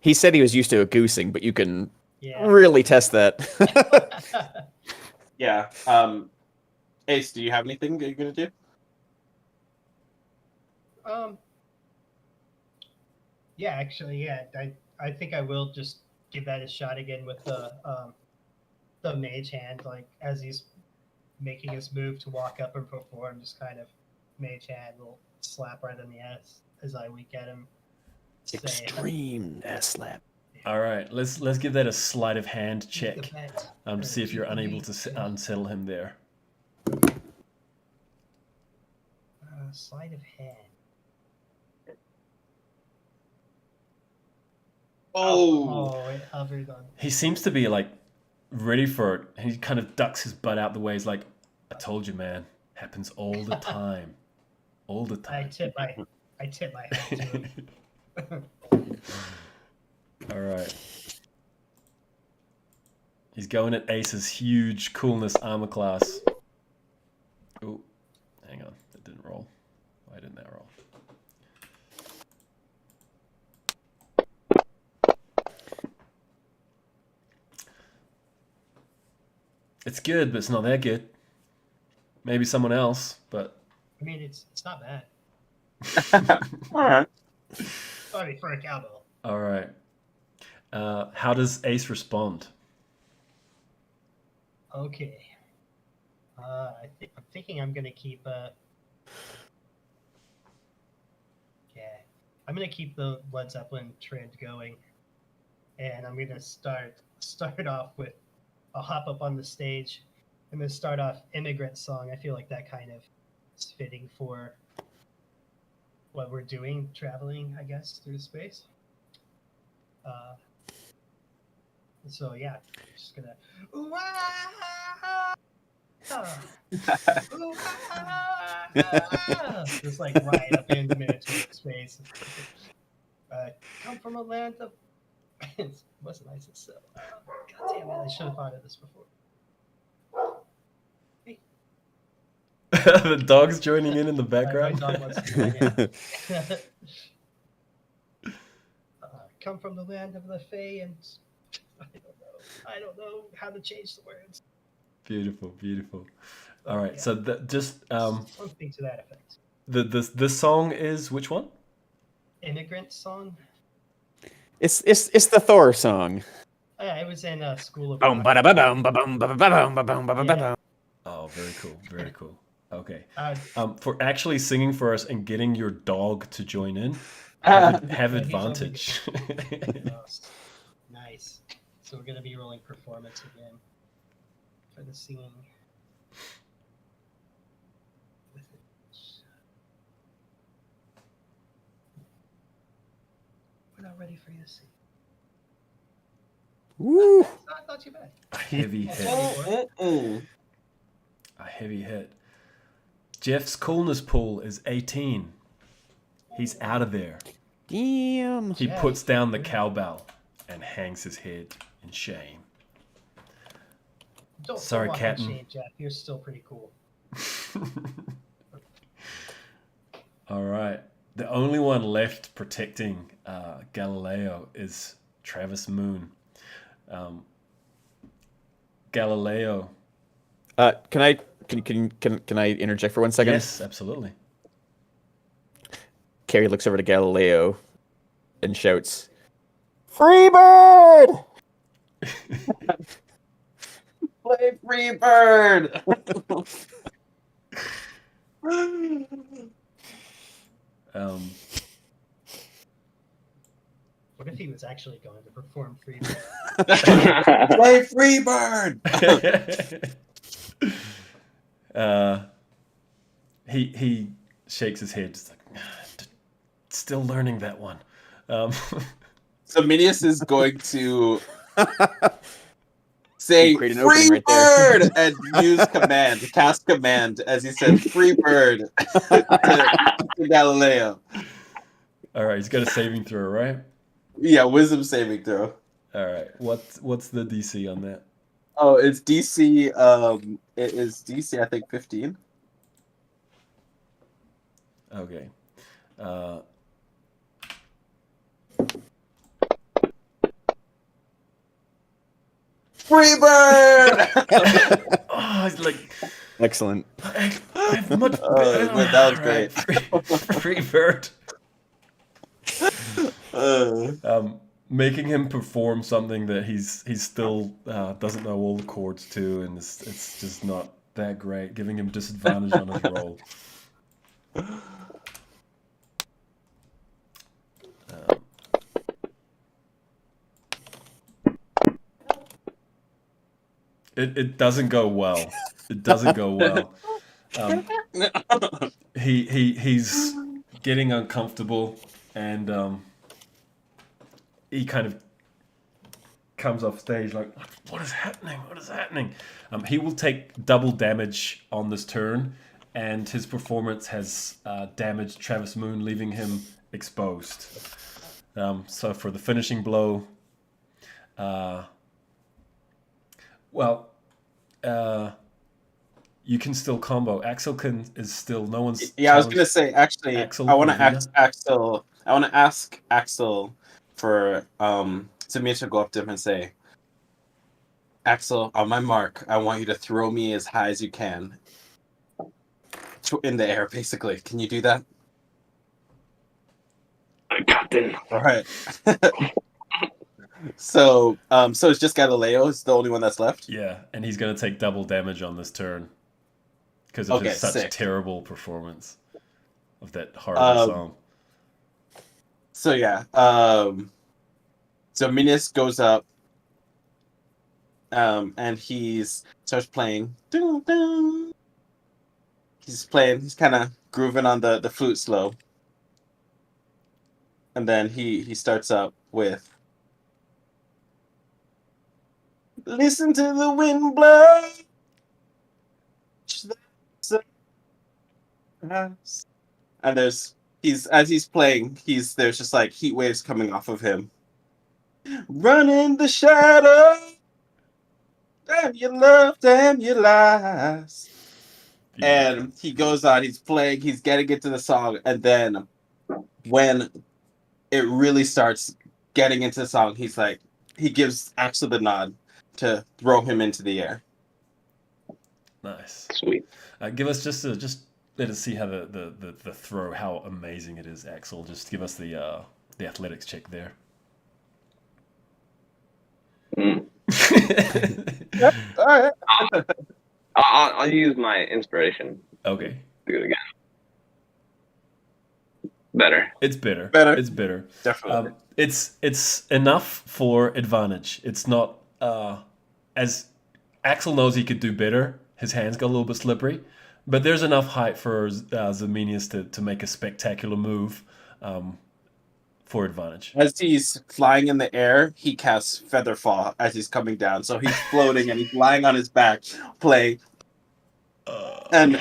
he said he was used to a goosing, but you can yeah. really test that. Yeah. Ace, do you have anything that you're gonna do? Yeah, actually, yeah. I think I will just give that a shot again with the mage hand, like as he's making his move to walk up and perform, just kind of mage hand, little slap right in the ass as I wink at him. Say, Extreme ass slap. All right, let's give that a sleight of hand check. the bet. To see if you're unable to unsettle him there. Sleight of hand. Oh, It hovered on. He seems to be like ready for it. He kind of ducks his butt out the way. He's like, "I told you, man. Happens all the time, all the I time." tip my hat to him. All right. He's going at Ace's huge coolness armor class. Oh, hang on, that didn't roll. Why didn't that roll? It's good, but it's not that good. Maybe someone else, but I mean, it's not bad. all right. I mean, for a cowbell. all right. How does Ace respond? Okay. I'm thinking I'm gonna keep. Yeah, I'm gonna keep the Led Zeppelin trend going, and I'm gonna start off with. I'll hop up on the stage. I'm gonna start off "Immigrant Song." I feel like that kind of is fitting for what we're doing, traveling, I guess, through space. So yeah, just gonna. Ooh, ah, ah, ooh, ah, just like right up into miniature space. Come from a land of. It wasn't nice and so. God damn it! I should have thought of this before. Hey, The dog's joining in the my background. dog wants to join in. come from the land of the Fae, and I don't know how to change the words. Beautiful, beautiful. All right, Yeah. so just Something to that effect. the song is which one? Immigrant song. It's the Thor song. Yeah, it was in School of Boom, Rock. ba da ba boom, ba boom, ba ba boom, ba boom, ba ba Yeah. boom. Oh, very cool, very cool. Okay. Uh, For actually singing for us and getting your dog to join in, have Yeah, he's advantage. nice. So we're gonna be rolling performance again for the singing. With it. We're not ready for you to sing. Woo! It's not too bad. A heavy hit. Mm-mm. A heavy hit. Jeff's coolness pool is 18. He's out of there. Damn. He Jeff. puts down the cowbell and hangs his head in shame. Don't Sorry, walk in Captain. shame, Jeff. You're still pretty cool. All right. The only one left protecting Galileo is Travis Moon. Galileo. Can I interject for 1 second? Yes, absolutely. Carrie looks over to Galileo and shouts, "Freebird!" Play Freebird! What if he was actually going to perform Freebird? Play Freebird! He shakes his head. Just like, still learning that one. So Minius is going to say Create an opening right there. Freebird and use cast command as he said Freebird to Galileo. All right, he's got a saving throw, right? Yeah, wisdom saving throw. All right. What's the DC on that? Oh, it's DC. It is DC. I think 15. Okay. Freebird! Oh, he's like, Excellent. I have much that was great. Free bird. Uh, Making him perform something that he's still doesn't know all the chords to, and it's just not that great. Giving him disadvantage on his roll. It doesn't go well. It doesn't go well. He's getting uncomfortable, and he kind of comes off stage like, what is happening? What is happening? He will take double damage on this turn, and his performance has damaged Travis Moon, leaving him exposed. So for the finishing blow, you can still combo. Axel is still no one's. yeah, I was gonna say actually, Axel I want to Ravina? ask Axel. I want to ask Axel for Samir to go up to him and say, Axel, on my mark, I want you to throw me as high as you can in the air. Basically, can you do that? Captain. All right. So it's just Galileo is the only one that's left. Yeah, and he's gonna take double damage on this turn because of his such sick. terrible performance of that horrible song. So yeah, so Minis goes up, and he's starts playing. He's playing. He's kind of grooving on the flute slow, and then he starts up with. Listen to the wind blow. And as he's playing, there's just like heat waves coming off of him. Run in the shadow. Damn your love, damn your lies. And he goes on, he's playing, he's getting into the song, and then when it really starts getting into the song, he gives Axel the nod to throw him into the air. Nice. Sweet. Give us just let us see how the throw, how amazing it is, Axel. Just give us the athletics check there. Mm. All right. I'll use my inspiration. Okay. Do it again. Better. It's bitter. Better. It's bitter. Definitely. It's enough for advantage. It's not as Axel knows he could do better. His hands got a little bit slippery, but there's enough height for Zemenius to make a spectacular move for advantage. As he's flying in the air, he casts Feather Fall as he's coming down. So he's floating and he's lying on his back, playing. And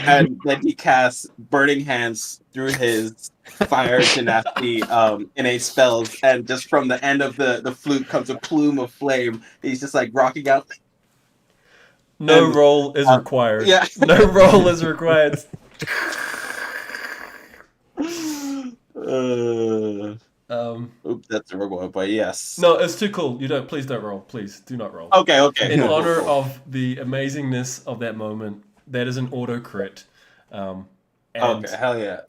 then he casts Burning Hands through his fire tenacity innate spells, and just from the end of the flute comes a plume of flame. He's just like rocking out. No And, roll is required. yeah. No roll is required. Oops, that's the wrong one, but yes. No, it's too cool. Please don't roll. Please do not roll. Okay. In Cool, honor cool. of the amazingness of that moment, that is an auto crit. And Okay, hell yeah.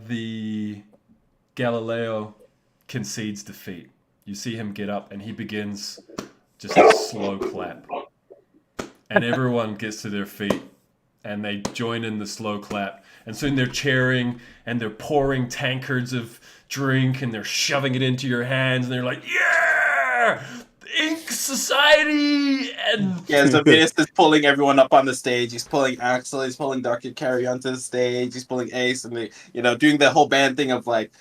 the Galileo concedes defeat. You see him get up and he begins just a slow clap. And everyone gets to their feet and they join in the slow clap. And soon they're cheering and they're pouring tankards of drink and they're shoving it into your hands and they're like, yeah! Ink Society! And Yeah, so Venus is pulling everyone up on the stage. He's pulling Axel, he's pulling Dr. Carey onto the stage, he's pulling Ace, and doing the whole band thing of like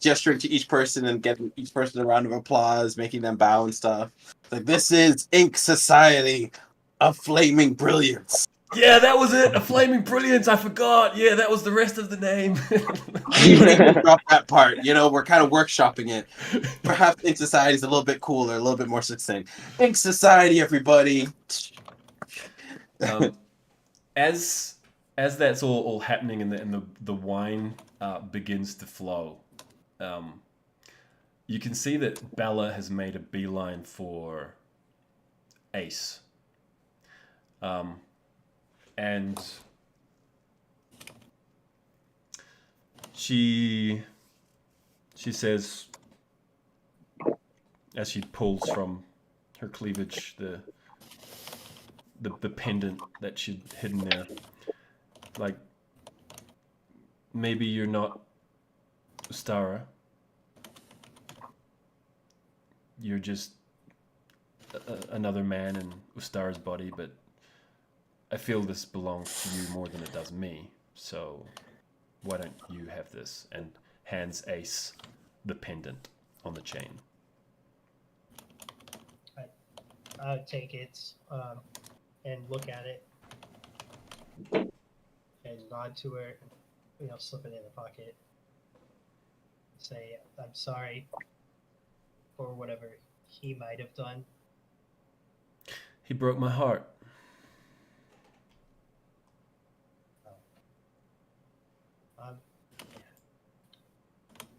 gesturing to each person and getting each person a round of applause, making them bow and stuff. Like, this is Ink Society, a flaming brilliance. yeah, that was it. A flaming brilliance. I forgot. Yeah, that was the rest of the name. You didn't drop that part. We're kind of workshopping it. Perhaps Ink Society is a little bit cooler, a little bit more succinct. Ink Society, everybody. As that's all happening and the wine begins to flow, you can see that Bella has made a beeline for Ace. And she says, as she pulls from her cleavage the pendant that she'd hidden there, like, maybe you're not Ustara. You're just another man in Ustara's body, but I feel this belongs to you more than it does me, so why don't you have this? And hands Ace the pendant on the chain. I would take it and look at it and nod to her, and, slip it in the pocket. Say, I'm sorry for whatever he might have done. He broke my heart.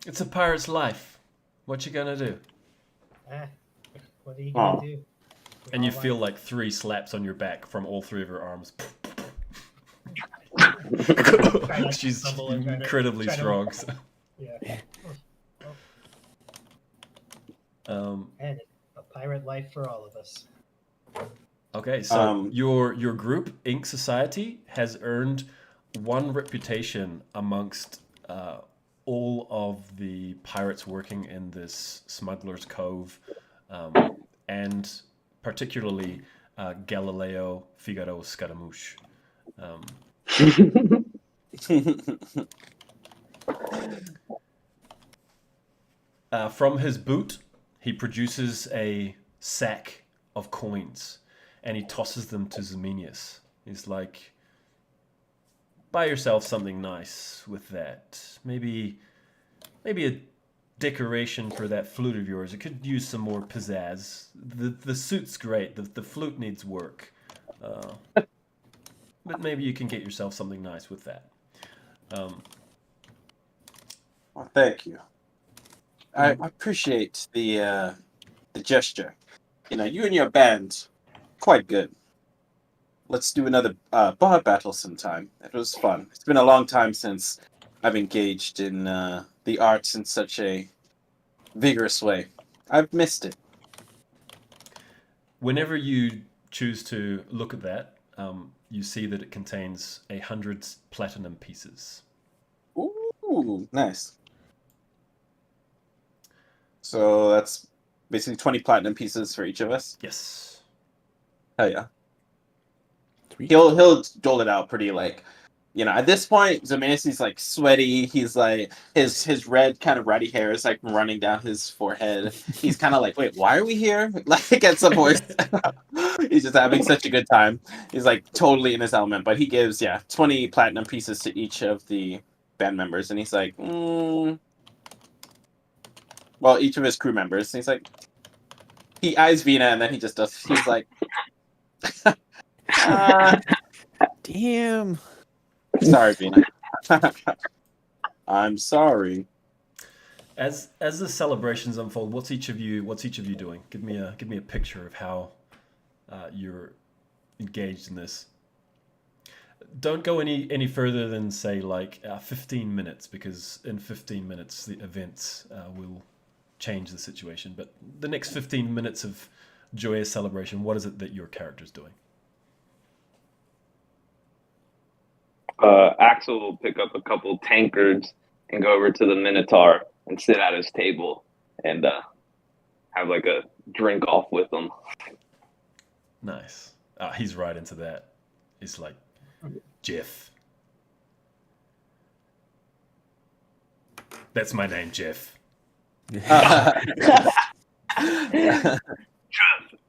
It's a pirate's life. What you gonna do? What are you gonna do? And you feel like 3 slaps on your back from all 3 of her arms. She's incredibly strong. So. Yeah. And a pirate life for all of us. Okay, so your group, Ink Society, has earned 1 reputation amongst all of the pirates working in this Smuggler's Cove, and particularly Galileo Figaro Scaramouche. From his boot, he produces a sack of coins, and he tosses them to Zemenius. He's like, buy yourself something nice with that. Maybe a decoration for that flute of yours. It could use some more pizzazz. The suit's great. The flute needs work. But maybe you can get yourself something nice with that. Well, thank you. I appreciate the gesture. You know, you and your band, quite good. Let's do another bar battle sometime. It was fun. It's been a long time since I've engaged in the arts in such a vigorous way. I've missed it. Whenever you choose to look at that, you see that it contains 100 platinum pieces. Ooh, nice. So that's basically 20 platinum pieces for each of us. Yes. Hell yeah. Sweet. He'll dole it out pretty like, you know, at this point Zemesis like sweaty. He's like his red kind of ratty hair is like running down his forehead. He's kind of like, wait, why are we here? Like at some point, he's just having such a good time. He's like totally in his element. But he gives 20 platinum pieces to each of the band members, and he's like, well, each of his crew members. And he's like, he eyes Vina, and then he just does. He's like, Damn. sorry, Vina. I'm sorry. As the celebrations unfold, what's each of you doing? Give me a picture of how you're engaged in this. Don't go any further than say like 15 minutes, because in 15 minutes the events will change the situation. But the next 15 minutes of joyous celebration, what is it that your character's doing? Axel will pick up a couple tankards and go over to the Minotaur and sit at his table and have like a drink off with him. Nice. He's right into that. It's like, Jeff. That's my name, Jeff. Jeff,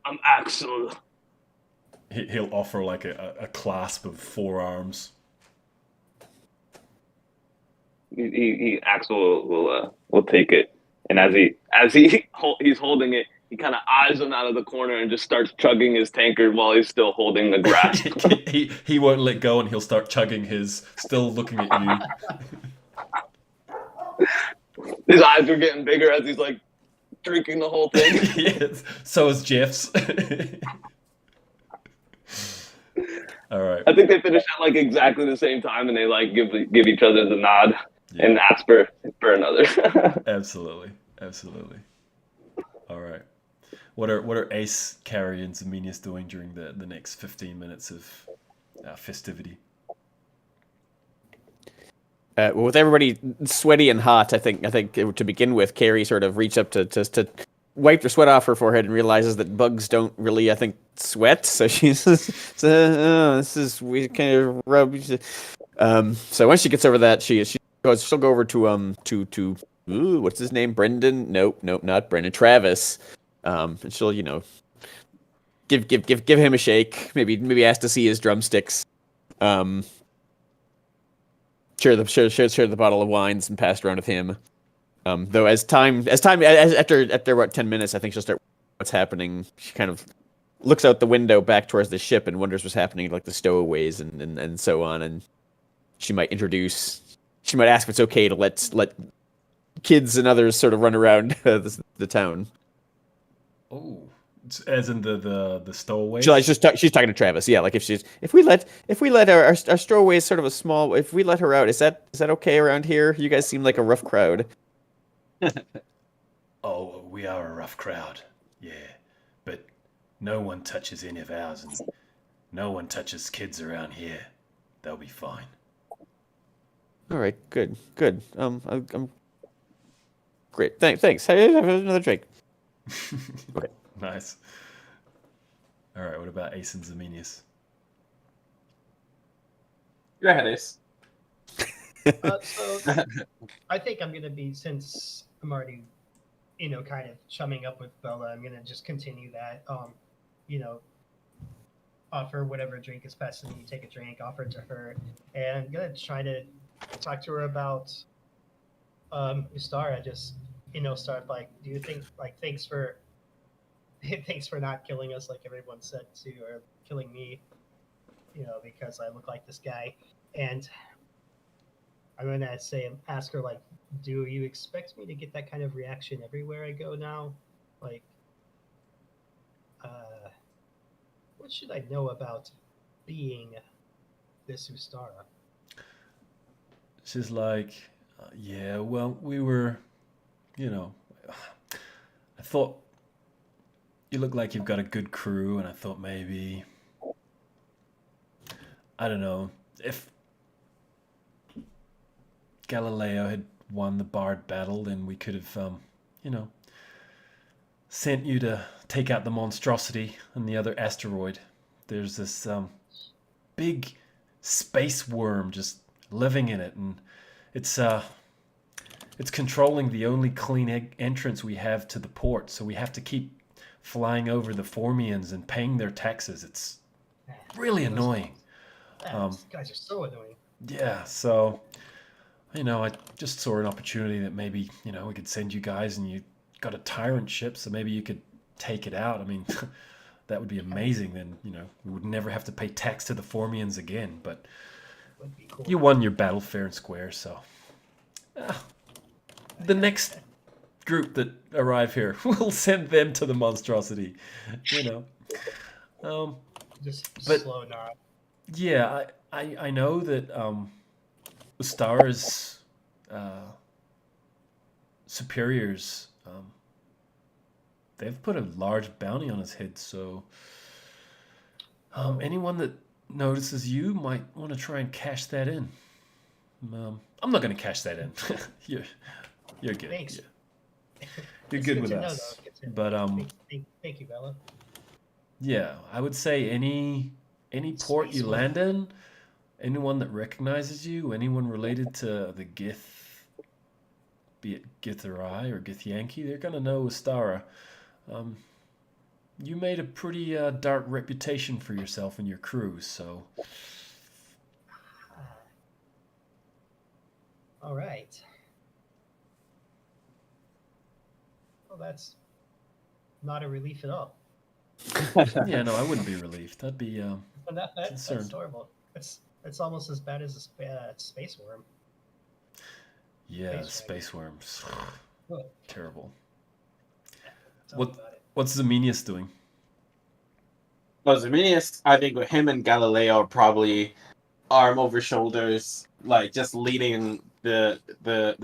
I'm Axel. He'll offer like a clasp of forearms. Axel will take it, and as he's holding it, he kind of eyes him out of the corner and just starts chugging his tankard while he's still holding the grasp. he won't let go, and he'll start chugging his, still looking at you. His eyes are getting bigger as he's like drinking the whole thing. Yes, so is Jeff's. All right. I think they finish at like exactly the same time, and they like give each other the nod and ask for another. Absolutely. All right. What are Ace, Carrie, and Zemenius doing during the next 15 minutes of festivity? Well, with everybody sweaty and hot, I think to begin with, Carrie sort of reached up to wipe her sweat off her forehead and realizes that bugs don't really, I think, sweat. So she's we kind of rub. So once she gets over that, she'll go over to what's his name? Brendan? Nope, not Brendan. Travis. And she'll give him a shake. Maybe ask to see his drumsticks. Share the bottle of wines and pass it around with him. Though after what 10 minutes, I think she'll start what's happening. She kind of looks out the window back towards the ship and wonders what's happening, like the stowaways and so on. And she might ask if it's okay to let kids and others sort of run around the town. Oh, as in the stowaways. She's talking to Travis. Yeah, like if we let our stowaways sort of if we let her out, is that okay around here? You guys seem like a rough crowd. Oh, we are a rough crowd, yeah. But no one touches any of ours, and no one touches kids around here. They'll be fine. All right, good. I'm great. Thanks. Hey, have another drink. Okay. Nice. All right, what about Ace and Zemenius? Go ahead, Ace. So I think I'm gonna be, since I'm already, kind of chumming up with Bella, I'm gonna just continue that. Offer whatever drink is best to me, take a drink, offer it to her, and I'm gonna try to talk to her about Ustara. Just start like, do you think like thanks for not killing us like everyone said to, or killing me, because I look like this guy, and I'm gonna ask her like, do you expect me to get that kind of reaction everywhere I go now? Like, what should I know about being this Ustara? She's like, yeah, well, we were, you know, I thought you look like you've got a good crew, and I thought maybe, I don't know, if Galileo had won the Bard battle, then we could have, you know, sent you to take out the monstrosity and the other asteroid. There's this big space worm just living in it, and it's controlling the only clean entrance we have to the port, so we have to keep flying over the Formians and paying their taxes. It's really annoying. These guys are so annoying. Yeah, so, you know, I just saw an opportunity that maybe, you know, we could send you guys, and you got a tyrant ship, so maybe you could take it out. I mean, that would be amazing. Then, you know, we would never have to pay tax to the Formians again, but Would be cool. you won your battle fair and square, so... the next group that arrive here, we'll send them to the monstrosity, you know. Just but- slow nod. Yeah, I know that Ustara's superiors, they've put a large bounty on his head, so anyone that notices you might want to try and cash that in. I'm not going to cash that in. You're good. Thanks. Yeah. You're It's good with to know, us. though. Good to know. But Thank you, Bella. yeah, I would say any port you Space land in, anyone that recognizes you, anyone related to the Gith, be it Githari or Githyanki, they're gonna know Ustara. You made a pretty dark reputation for yourself and your crew, so All right. Well, that's not a relief at all. yeah, no, I wouldn't be relieved. That'd be But that's Concerned. horrible. It's almost as bad as a space worm. yeah, Space space worms, Ugh, terrible. tell What- me about it. What's Zemenius doing? Well, Zeminius, I think with him and Galileo are probably arm over shoulders, like just leading the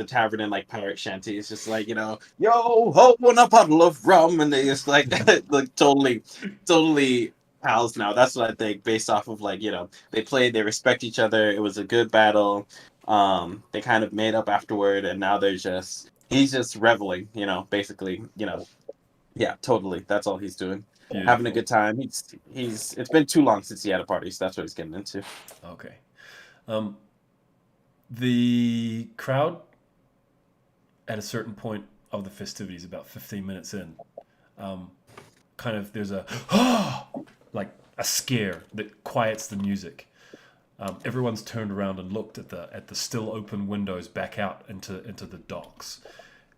tavern in like pirate shanties, just like, you know, yo, open a bottle of rum, and they just like like totally pals now. That's what I think, based off of like, you know, they played, they respect each other. It was a good battle. They kind of made up afterward, and now he's just reveling, you know, basically, you know, yeah, totally. That's all he's doing. Having a Beautiful. good time. He's it's been too long since he had a party, so that's what he's getting into. Okay. The crowd at a certain point of the festivities, about 15 minutes in, kind of there's a like a scare that quiets the music. Everyone's turned around and looked at the still open windows back out into the docks,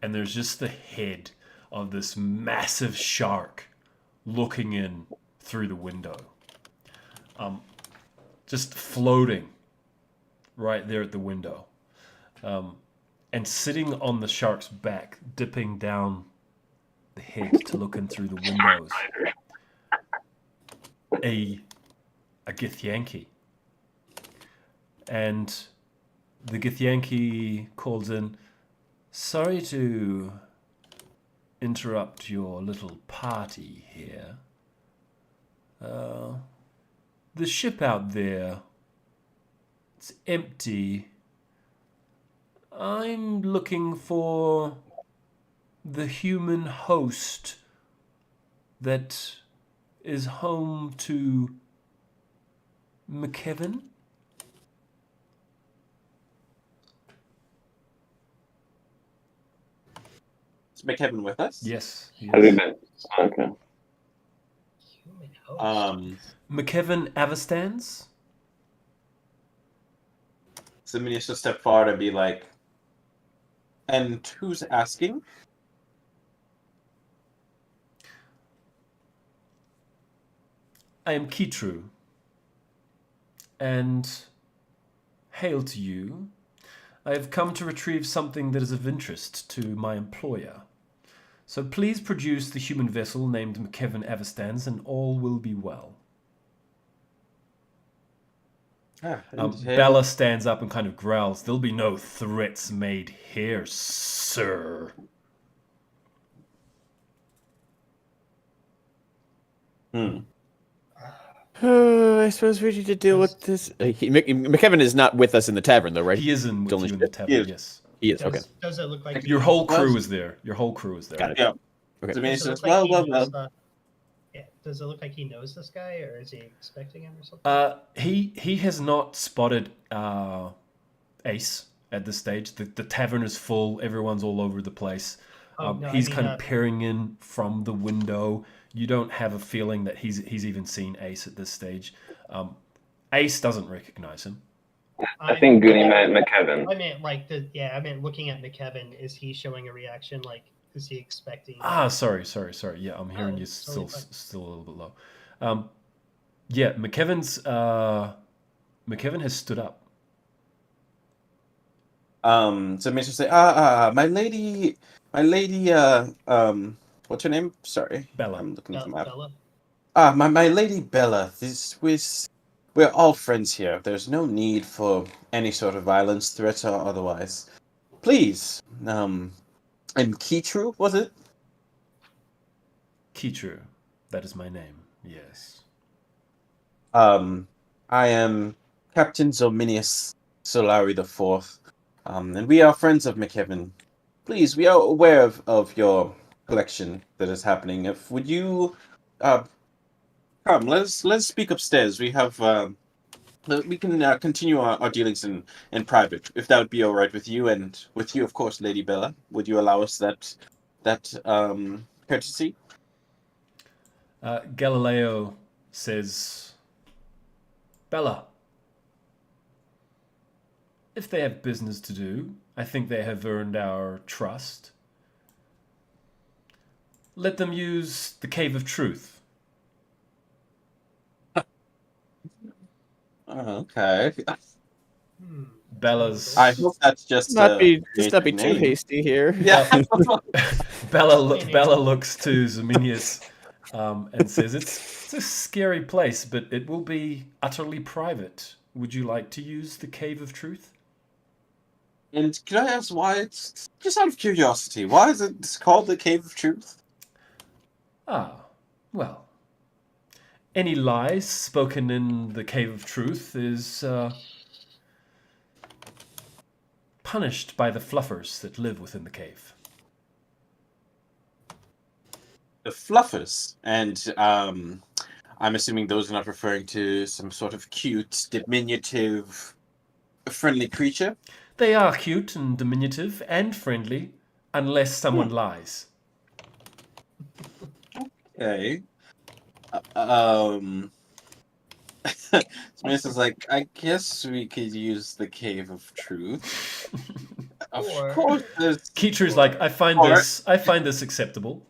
and there's just the head of this massive shark looking in through the window, just floating right there at the window, and sitting on the shark's back, dipping down the head to look in through the windows, a Githyanki. And the Githyanki calls in, sorry to interrupt your little party here. The ship out there, it's empty. I'm looking for the human host that is home to McKevin. Is McKevin with us? Yes. Has he been? Okay. Human host. McKevin Avastans? Zeminius will step forward and be like, and who's asking? I am Kitru, and hail to you. I have come to retrieve something that is of interest to my employer. So please produce the human vessel named McKevin Everstands, and all will be well. Bella stands up and kind of growls. There'll be no threats made here, sir. I suppose we need to deal with this. McKevin is not with us in the tavern, though, right? He is in with you in the tavern, Yes. yes. He is, okay. Does it look like Your whole crew is there. Your whole crew is there. Got it. Yeah. Okay. So he does it says, look like well. he knows, yeah. Does it look like he knows this guy, or is he expecting him or something? He has not spotted Ace at this stage. The tavern is full. Everyone's all over the place. He's kind of peering in from the window. You don't have a feeling that he's even seen Ace at this stage. Ace doesn't recognize him. I think Goody meant McKevin. I meant I meant looking at McKevin. Is he showing a reaction? Like, is he expecting? Sorry. Yeah, I'm hearing you still a little bit low. Yeah, McKevin has stood up. So Mason say, my lady, what's her name? Sorry, Bella. I'm looking at the map. Bella? My lady Bella. We're all friends here. There's no need for any sort of violence, threats, or otherwise. Please, and Keitru, was it? Keitru, that is my name. Yes. I am Captain Zominius Solari IV, and we are friends of McKevin. Please, we are aware of your collection that is happening. Would you come? Let's speak upstairs. We have we can continue our dealings in private, if that would be all right with you, and with you, of course, Lady Bella. Would you allow us that courtesy? Galileo says, Bella, if they have business to do, I think they have earned our trust. Let them use the Cave of Truth. Okay. Bella's. I hope that's just not be too name. hasty here. Yeah. Bella looks to Zominius and says, it's a scary place, but it will be utterly private. Would you like to use the Cave of Truth? And can I ask why it's just out of curiosity? Why is it called the Cave of Truth? Well, any lies spoken in the Cave of Truth is punished by the fluffers that live within the cave. The fluffers, and I'm assuming those are not referring to some sort of cute, diminutive, friendly creature. They are cute and diminutive and friendly, unless someone lies. Okay. Smith is like, I guess we could use the Cave of Truth. Of course, Keitru's like, I find this acceptable.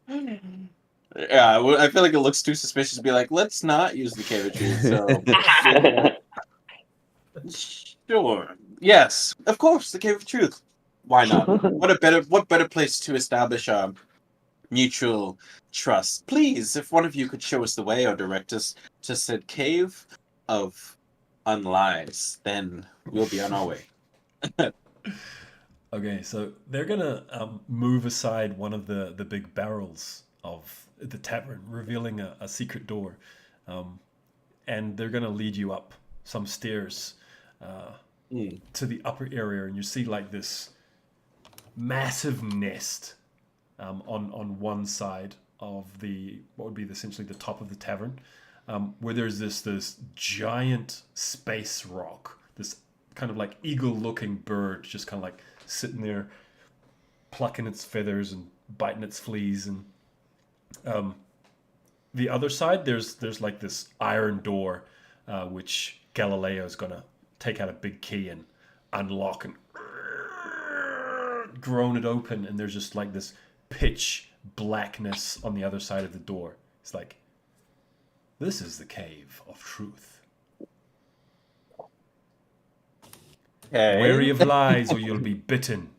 Yeah, I feel like it looks too suspicious to be like, let's not use the Cave of Truth. So, sure, yes, of course, the Cave of Truth. Why not? What better place to establish mutual trust? Please, if one of you could show us the way or direct us to said Cave of Unlies, then we'll be on our way. Okay, so they're gonna move aside one of the big barrels of the tavern, revealing a secret door, and they're gonna lead you up some stairs to the upper area, and you see like this massive nest on one side of what would be essentially the top of the tavern, where there's this giant space rock, this kind of like eagle-looking bird, just kind of like sitting there, plucking its feathers and biting its fleas. And the other side, there's like this iron door, which Galileo is gonna take out a big key and unlock and groan it open, and there's just like this pitch blackness on the other side of the door. It's like, this is the Cave of Truth. Okay. Wary of lies, or you'll be bitten,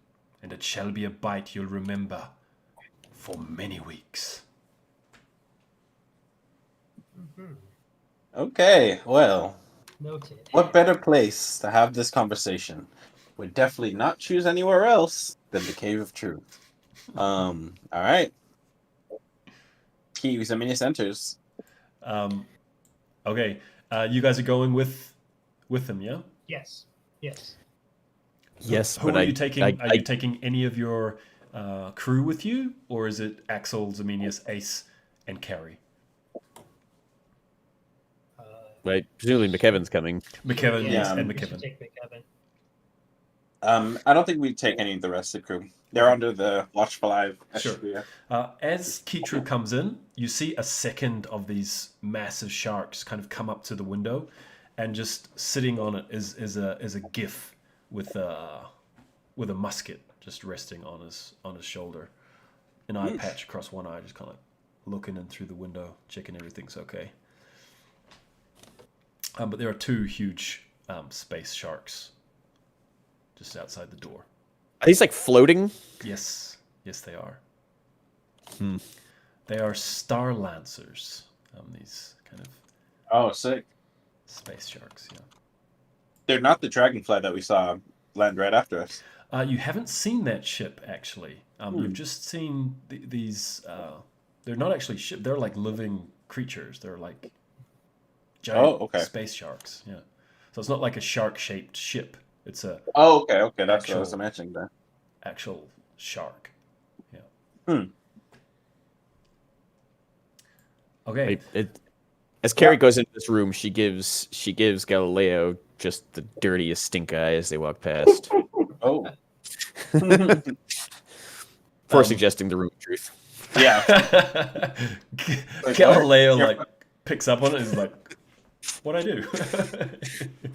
and it shall be a bite you'll remember for many weeks. Mhm. Okay, well, Noted. what better place to have this conversation? Would definitely not choose anywhere else than the Cave of Truth. All right. Keys, enters. Okay, you guys are going with them, yeah? Yes. Yes. Yes, Who but are you taking? Are you taking any of your crew with you, or is it Axel, Zemenius, Ace, and Carrie? right. Presumably McKevin's coming. McKevin, yes, and we should McKevin. take McKevin. I don't think we'd take any of the rest of the crew. They're under the watchful eye of Sure. Ashria. As Kitru comes in, you see a second of these massive sharks kind of come up to the window, and just sitting on it is a GIF with a musket just resting on his shoulder, an eye patch across one eye, just kind of looking in through the window, checking everything's okay. But there are two huge space sharks just outside the door. Are these like floating? Yes, they are. Hmm. They are Star Lancers. These kind of Oh, sick. space sharks. Yeah. They're not the dragonfly that we saw land right after us. You haven't seen that ship actually. You've just seen these. They're not actually ship. They're like living creatures. They're like giant space sharks. Yeah. So it's not like a shark-shaped ship. It's a okay. That's what I was imagining there. actual shark. Yeah. Okay. As Carrie goes into this room, she gives Galileo just the dirtiest stink eye as they walk past. Oh. For suggesting the room of truth. Yeah. Galileo like picks up on it and is like, "What'd I do?"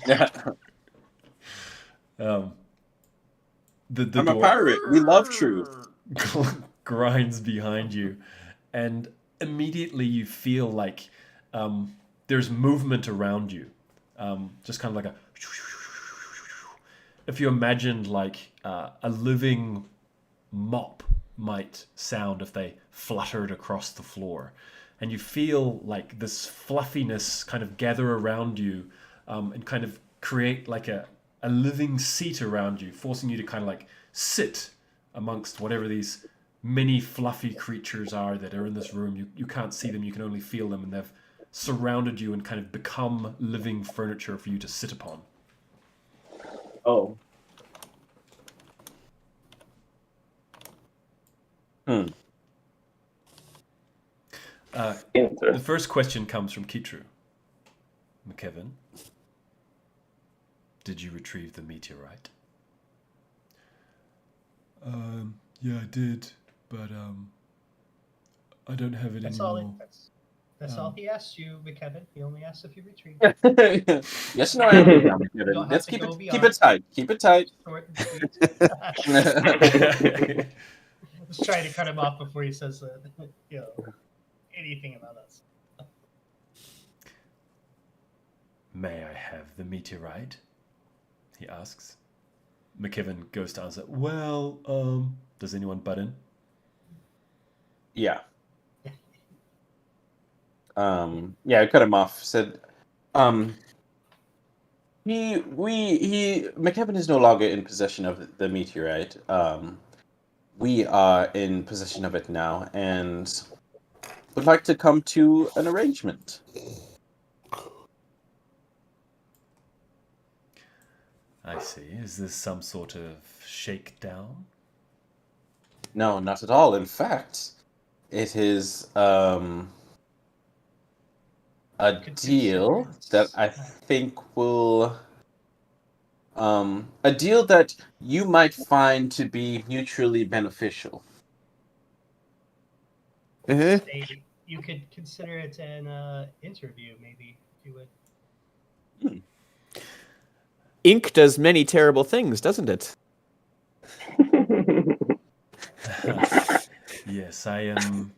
Yeah. The I'm door a pirate. We love truth. grinds behind you, and immediately you feel like there's movement around you, just kind of like a. If you imagined like a living mop might sound if they fluttered across the floor, and you feel like this fluffiness kind of gather around you and kind of create like a living seat around you, forcing you to kind of like sit amongst whatever these many fluffy creatures are that are in this room. You can't see them, you can only feel them, and they've surrounded you and kind of become living furniture for you to sit upon. Oh. The first question comes from Kitru. McKevin, did you retrieve the meteorite? Yeah, I did, but I don't have it anymore. That's all he asked you, McKevin. He only asked if you retrieved. Yes, no, I Let's keep it tight. Keep it tight. Short and sweet. Just trying to cut him off before he says anything about us. May I have the meteorite? He asks. McKevin goes to answer. Well, does anyone butt in? Yeah. I cut him off. Said, McKevin is no longer in possession of the meteorite. We are in possession of it now, and would like to come to an arrangement. I see. Is this some sort of shakedown? No, not at all. In fact, it is a deal that I think will a deal that you might find to be mutually beneficial. You could consider it an interview, maybe, if you would. Ink does many terrible things, doesn't it? Yes, I am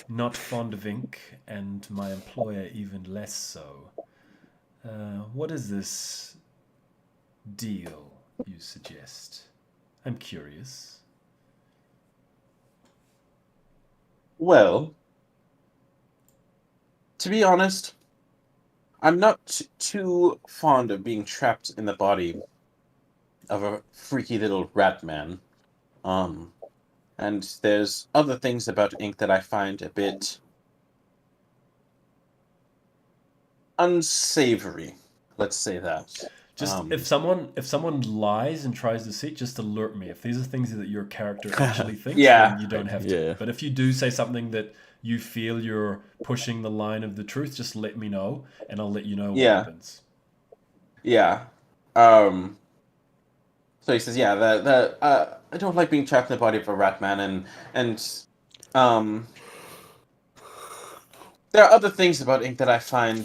not fond of ink, and my employer even less so. What is this deal you suggest? I'm curious. Well, to be honest, I'm not too fond of being trapped in the body of a freaky little rat man. And there's other things about ink that I find a bit unsavory. Let's say that. Just if someone lies and tries to deceit, just alert me. If these are things that your character actually thinks, Yeah. then you don't have to. Yeah. But if you do say something that you feel you're pushing the line of the truth, just let me know, and I'll let you know what happens. Yeah. So he says, yeah, I don't like being trapped in the body of a rat man, and there are other things about ink that I find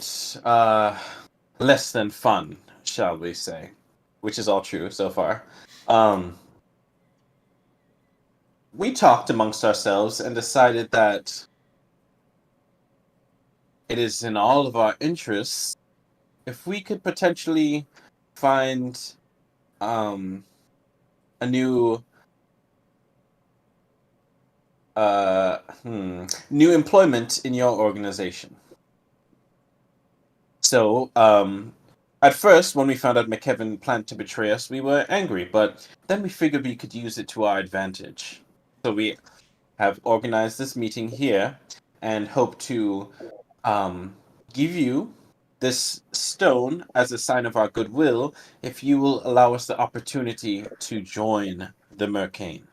less than fun, shall we say, which is all true so far. We talked amongst ourselves and decided that it is in all of our interests if we could potentially find a new new employment in your organization. So, at first, when we found out McKevin planned to betray us, we were angry, but then we figured we could use it to our advantage. So we have organized this meeting here and hope to give you this stone as a sign of our goodwill if you will allow us the opportunity to join the Mercane.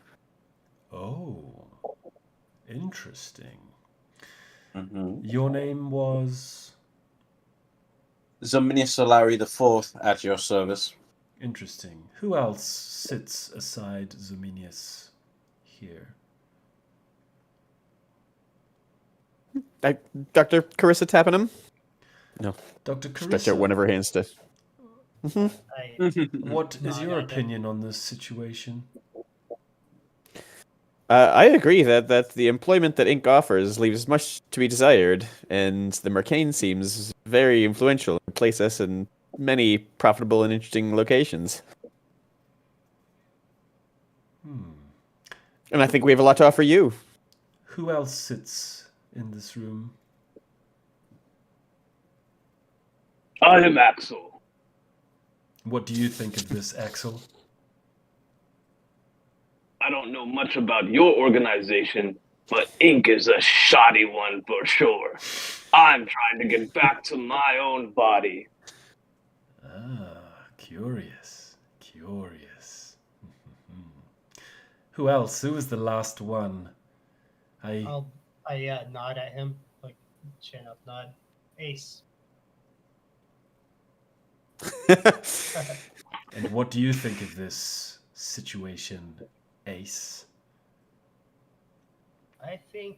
Oh, interesting. Mm-hmm. Your name was... Zomini Solari IV at your service. Interesting. Who else sits aside Zominius here? Dr. Carissa Tappenham? Dr. Stretch out Carissa, one of her hands to. what is No, your no, no. opinion on this situation? I agree that the employment that Inc. offers leaves much to be desired, and the Mercane seems very influential and place us in many profitable and interesting locations. And I think we have a lot to offer you. Who else sits in this room? I am Axel. What do you think of this, Axel? I don't know much about your organization, but Ink is a shoddy one for sure. I'm trying to get back to my own body. Ah, curious. Curious. Who else? Who was the last one? I nod at him, like chin up nod. Ace. And what do you think of this situation, Ace? I think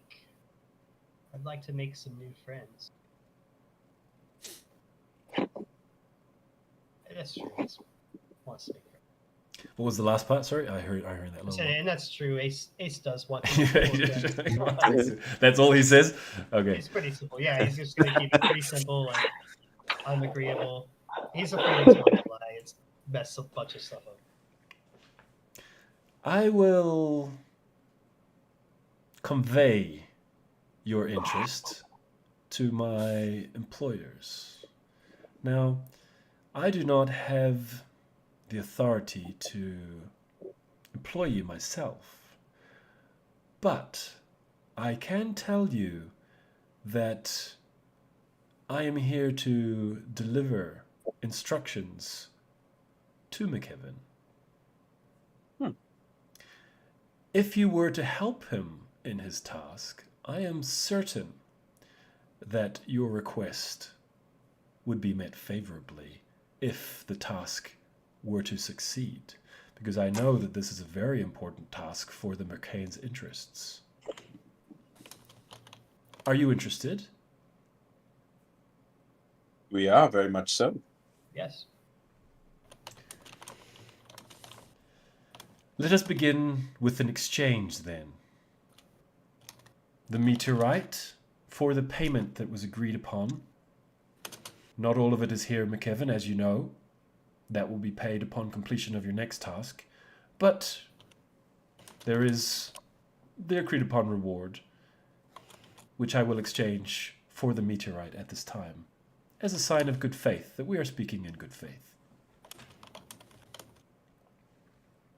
I'd like to make some new friends. That's true. Ace wants to make friends. What was the last part? Sorry, I heard that I little said, one. and that's true. Ace does want to make more friends. That's all he says? Okay. It's pretty simple. Yeah, he's just gonna keep it pretty simple. Like, I'm agreeable. He's afraid he's going to lie. It's mess a bunch of stuff up. I will convey your interest to my employers. Now, I do not have the authority to employ you myself, but I can tell you that I am here to deliver instructions to McKevin. If you were to help him in his task, I am certain that your request would be met favorably if the task were to succeed, because I know that this is a very important task for the Mercane's interests. Are you interested? We are, very much so. Yes. Let us begin with an exchange then. The meteorite for the payment that was agreed upon. Not all of it is here, McKevin, as you know. that will be paid upon completion of your next task, but there is the agreed upon reward, which I will exchange for the meteorite at this time, as a sign of good faith, that we are speaking in good faith.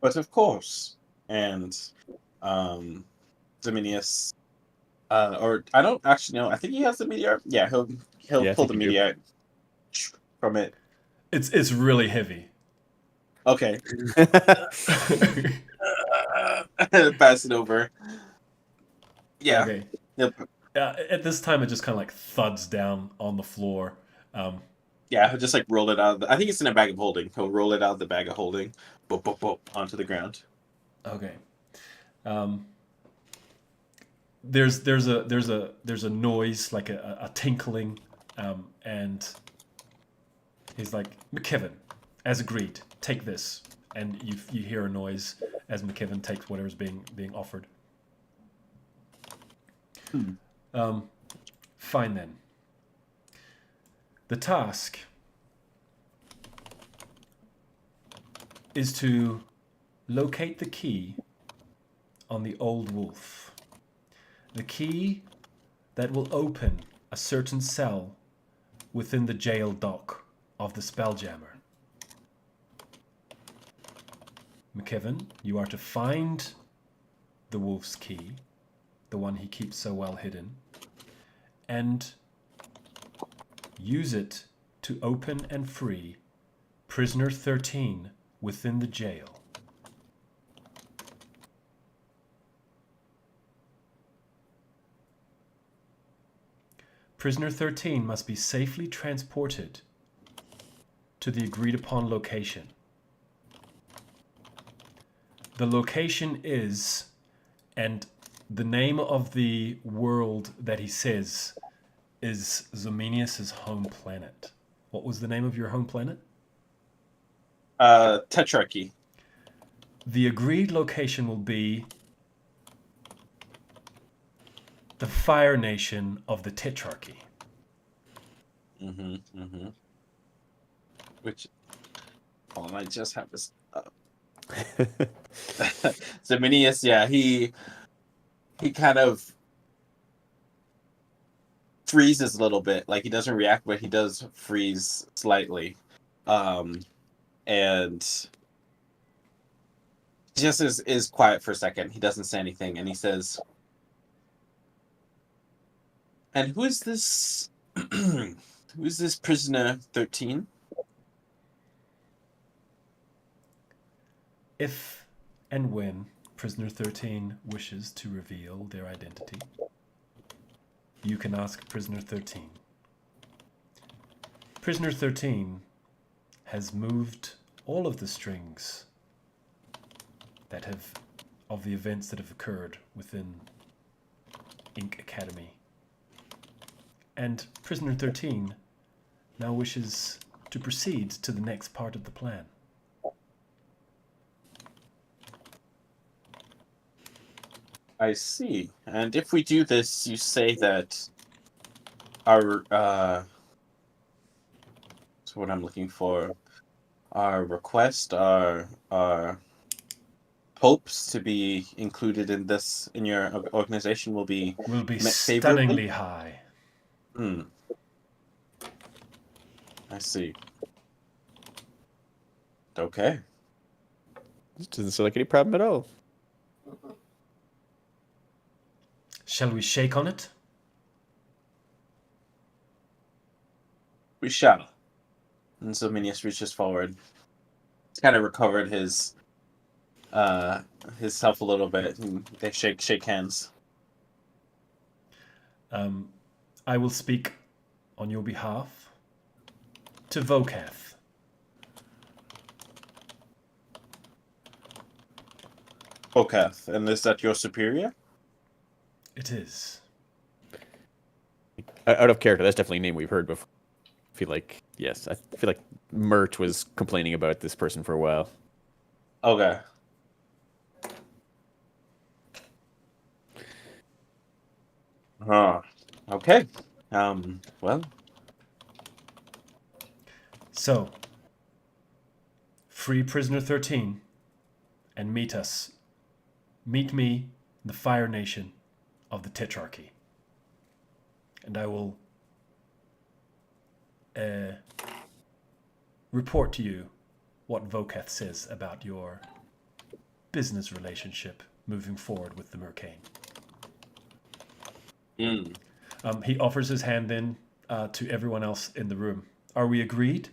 But of course. And Dominius, or I don't actually know. I think he has the meteor. Yeah, he'll Yeah, I pull think the you do. meteor from it. It's really heavy. Okay. Pass it over. Yeah. Okay. Yep. At this time, it just kind of like thuds down on the floor. Yeah, he'll just like roll it out. I think it's in a bag of holding. He'll roll it out of the bag of holding, boop, boop, boop, onto the ground. Okay. There's a noise, like a tinkling, and he's like, McKibben, as agreed, take this, and you hear a noise as McKibben takes whatever's being offered. Fine then. The task is to locate the key on the old wolf. The key that will open a certain cell within the jail dock of the Spelljammer. McKibben, you are to find the wolf's key, the one he keeps so well hidden, and use it to open and free Prisoner 13 within the jail. Prisoner 13 must be safely transported to the agreed upon location. The location is, and the name of the world that he says is Zomenius' home planet. What was the name of your home planet? Tetrarchy. The agreed location will be the Fire Nation of the Tetrarchy. Which, hold on, I just have this up. Zeminius, yeah, he kind of freezes a little bit. Like, he doesn't react, but he does freeze slightly. And just is quiet for a second. He doesn't say anything, and he says, "And who is this? Who is this prisoner 13? If and when Prisoner 13 wishes to reveal their identity, you can ask Prisoner 13. Prisoner 13 has moved all of the strings that have, of the events that have occurred within Ink Academy. And Prisoner 13 now wishes to proceed to the next part of the plan. I see. And if we do this, you say that our that's what I'm looking for. Our request, our hopes to be included in this in your organization will be met favorably? Stunningly high. I see. Okay. Doesn't sound like any problem at all. Shall we shake on it? We shall. And so Minius reaches forward. He's kind of recovered his self a little bit, and they shake hands. I will speak on your behalf to Vokath. Okath, and is that your superior? It is. Out of character, that's definitely a name we've heard before. I feel like Mert was complaining about this person for a while. Okay. Okay. Well. So, free prisoner 13 and meet me in the Fire Nation of the Tetrarchy. And I will report to you what Voketh says about your business relationship moving forward with the Mercane. He offers his hand then to everyone else in the room. Are we agreed?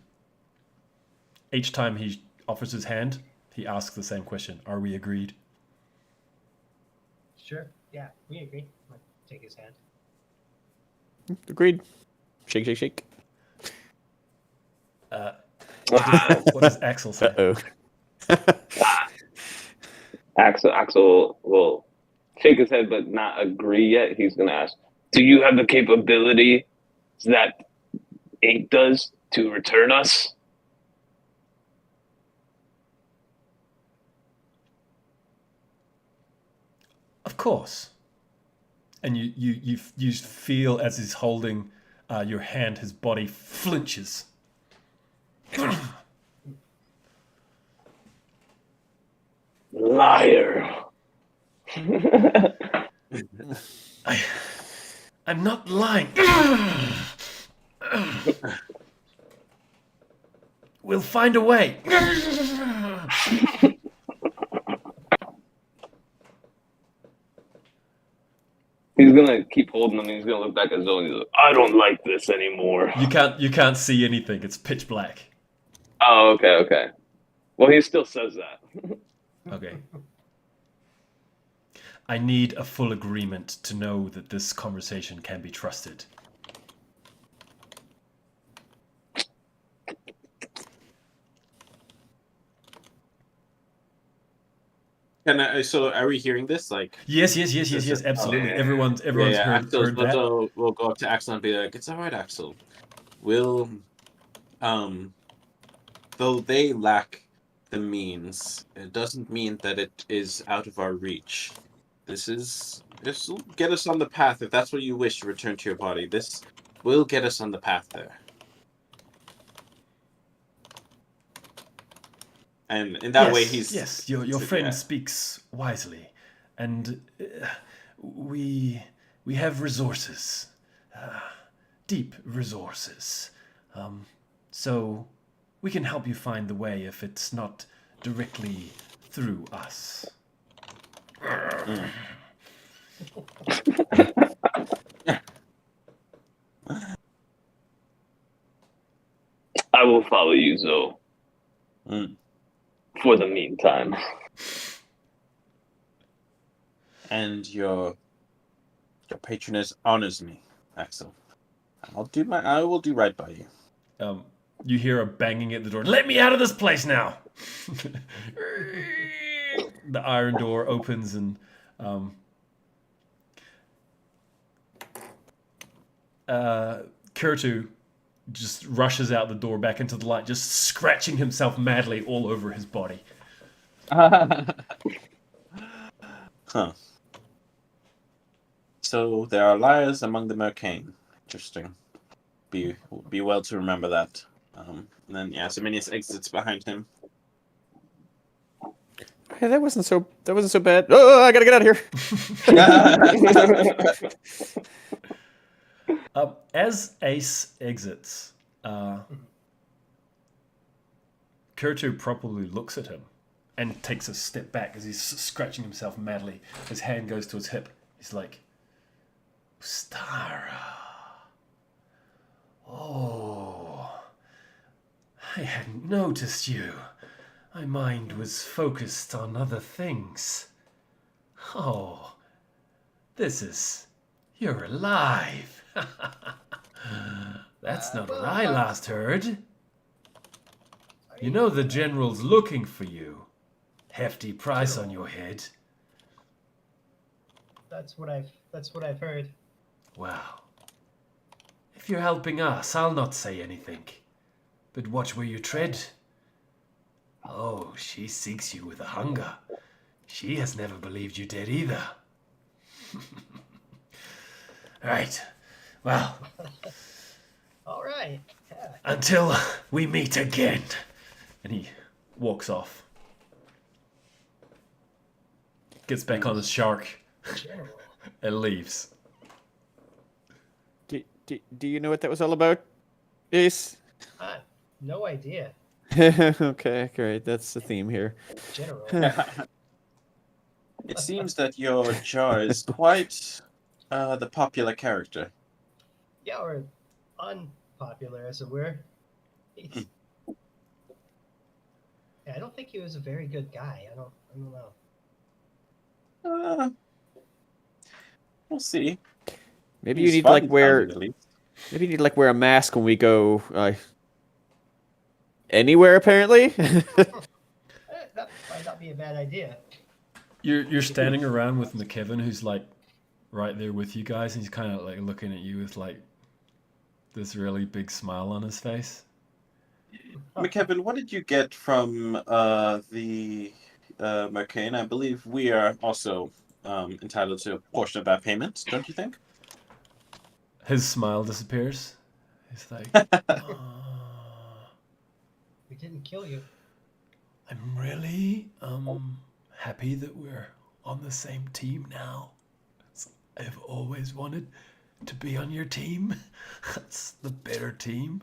Each time he offers his hand, he asks the same question. Are we agreed? Sure. Yeah, we agree. I'll take his hand. Agreed. Shake, shake, shake. What does Axel say? Uh-oh. Axel will shake his head but not agree yet. He's going to ask, do you have the capability that Ink does to return us? Of course. And you feel as he's holding your hand, his body flinches. Liar. I'm not lying. We'll find a way. He's gonna keep holding him. He's gonna look back at Zoe. And he's like, I don't like this anymore. You can't see anything. It's pitch black. Oh, okay. Well, he still says that. Okay. I need a full agreement to know that this conversation can be trusted. So are we hearing this? Like, Yes, absolutely. Everyone's heard that. So we'll go up to Axel and be like, "It's all right, Axel. We'll, though they lack the means, it doesn't mean that it is out of our reach. This will get us on the path if that's what you wish to return to your body. This will get us on the path there." And in that way, he's your friend speaks wisely, and we have resources, deep resources, so we can help you find the way if it's not directly through us. I will follow you, Zoe. For the meantime. And your patroness honors me, Axel. I will do right by you. You hear a banging at the door. Let me out of this place now! The iron door opens and Kurtu just rushes out the door back into the light, just scratching himself madly all over his body. Huh. So there are liars among the Mercane. Interesting. Be well to remember that. And then Seminius exits behind him. Hey, that wasn't so bad. Oh, I gotta get out of here. As Ace exits, Kurtu probably looks at him and takes a step back as he's scratching himself madly. His hand goes to his hip. He's like, Ustara. Oh, I hadn't noticed you. My mind was focused on other things. Oh, you're alive. That's not what I last heard. You know the general's looking for you. Hefty price on your head. That's what I've heard. Well, if you're helping us, I'll not say anything. But watch where you tread. Oh, she seeks you with a hunger. She has never believed you dead either. Right. Well. All right. Yeah. Until we meet again. And he walks off. Gets back on his shark General. and leaves. Do you know what that was all about, Ace? No idea. Okay, great. That's the theme here. General. It seems that your jar is quite the popular character. Yeah, or unpopular, as it were. Yeah, I don't think he was a very good guy. I don't know. We'll see. Maybe He's you need to fun, like wear. at least. Maybe you need to like wear a mask when we go anywhere. Apparently. That might not be a bad idea. You're standing around with McKevin, who's like right there with you guys, and he's kind of like looking at you with like this really big smile on his face. McKevin, what did you get from the Mercane? I believe we are also entitled to a portion of that payment, don't you think? His smile disappears. He's like, We didn't kill you. I'm really happy that we're on the same team now. I've always wanted to be on your team. That's the better team.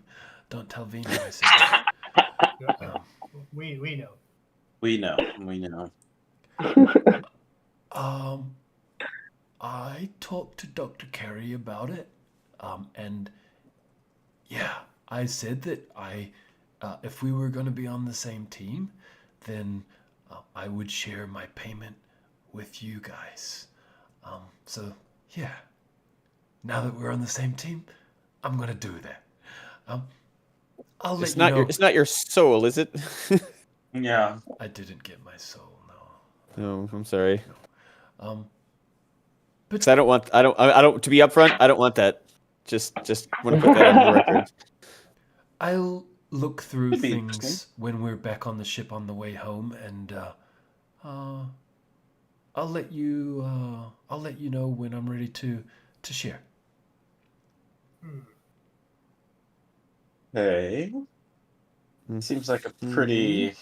Don't tell Vino I said that. We know. We know. I talked to Dr. Carey about it, and yeah, I said that if we were going to be on the same team, then I would share my payment with you guys. So yeah, now that we're on the same team, I'm gonna do that. I'll let It's you not know. your. It's not your soul, is it? Yeah. I didn't get my soul. No, I'm sorry. But 'Cause I don't want. I don't. To be upfront, I don't want that. Just want to put that on the record. I'll look through Could be things interesting. when we're back on the ship on the way home, and I'll let you know when I'm ready to share. Hey. Seems like a pretty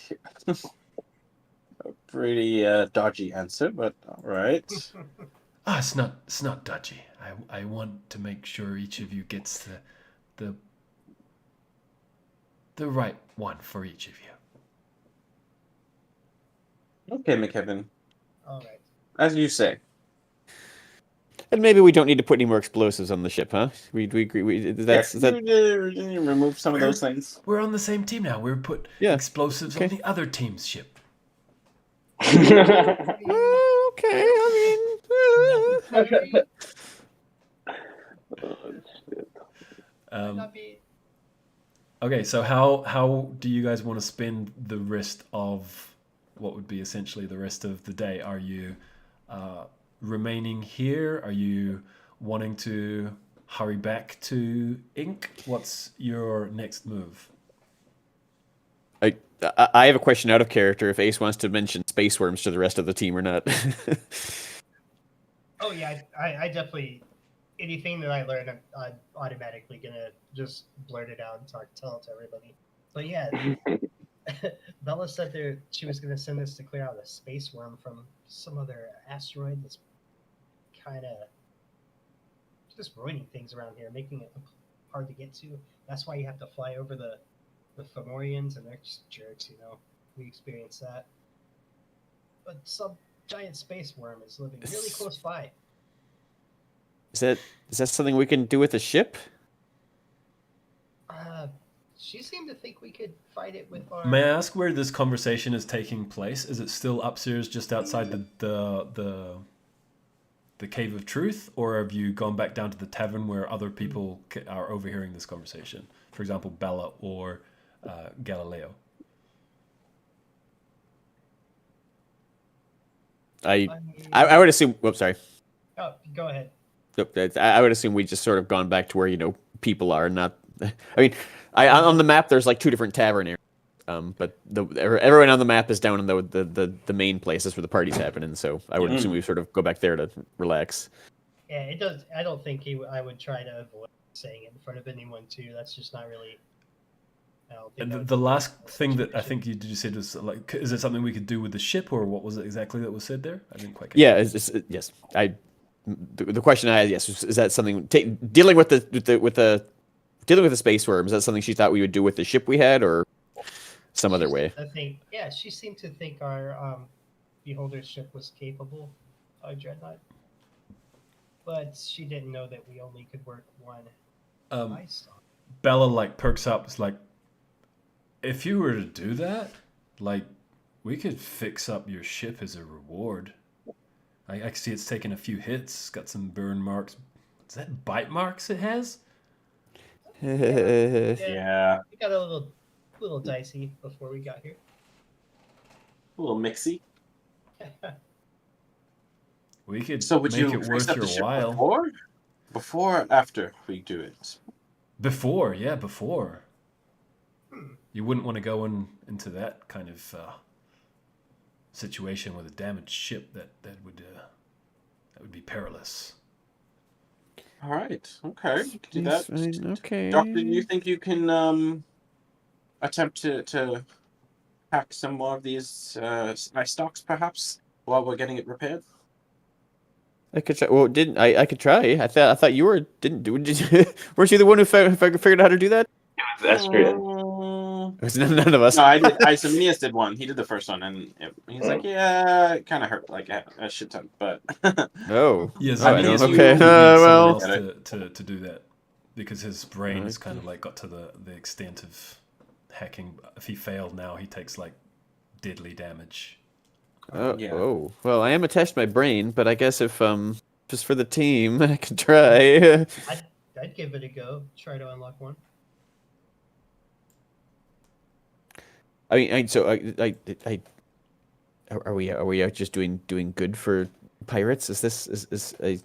dodgy answer, but all right. It's not dodgy. I want to make sure each of you gets the right one for each of you. Okay, McKevin. All right. As you say. And maybe we don't need to put any more explosives on the ship, huh? We agree. That's Yeah, you remove some of those things. We're on the same team now. We're put explosives on the other team's ship. okay. I mean, Okay, so how do you guys want to spend the rest of what would be essentially the rest of the day? Are you remaining here? Are you wanting to hurry back to Ink? What's your next move? I have a question out of character. If Ace wants to mention space worms to the rest of the team or not. Oh yeah, I definitely. Anything that I learn, I'm automatically gonna just blurt it out and tell it to everybody. But yeah, Bella said she was gonna send us to clear out a space worm from some other asteroid that's kind of just ruining things around here, making it hard to get to. That's why you have to fly over the Fomorians, and they're just jerks, you know. We experienced that. But some giant space worm is living really close by. Is that something we can do with a ship? She seemed to think we could fight it with our. May I ask where this conversation is taking place? Is it still upstairs, just outside the Cave of Truth, or have you gone back down to the tavern where other people are overhearing this conversation? For example, Bella or Galileo. I would assume. Whoops, sorry. Oh, go ahead. I would assume we just sort of gone back to where people are. Not. I mean, on the map there's like two different tavern areas, but everyone on the map is down in the main place. That's where the party's happening. So I would assume we sort of go back there to relax. Yeah, it does. I don't think I would try to avoid saying it in front of anyone too. That's just not really. don't think And that would the be last a thing that I situation. think you said was like, is it something we could do with the ship, or what was it exactly that was said there? I didn't quite. Yeah, yes. The question I had, yes, is that something dealing with the space worm? Is that something she thought we would do with the ship we had, or some other way? I think, yeah, she seemed to think our beholder ship was capable of dreadnought, but she didn't know that we only could work one ice on. Bella like perks up. It's like, if you were to do that, like, we could fix up your ship as a reward. I can see it's taken a few hits. It's got some burn marks. Is that bite marks it has? Yeah, We got a little dicey before we got here. a little mixy. We could So would make you it fix worth up your the ship while. before or after we do it? Before. You wouldn't want to go into that kind of situation with a damaged ship. That would be perilous. All right. Okay. You can do Yes, that. fine, okay. Doctor, do you think you can attempt to hack some more of these ice stocks, perhaps, while we're getting it repaired? I could try. Well, didn't I could try. I thought you didn't do it. Weren't you the one who figured out how to do that? That's great. It was none of us. No, I did. Isomenius did one. He did the first one, and he's like, "Yeah, it kind of hurt like a shit ton." But Oh. Yes, I mean, you it's would okay. need Well. someone else to do that, because his brain has kind of like got to the extent of hacking. If he failed now, he takes like deadly damage. yeah. Oh. Well, I am attached to my brain, but I guess if just for the team, I could try. I'd give it a go. Try to unlock one. I mean, are we out just doing good for pirates? Is I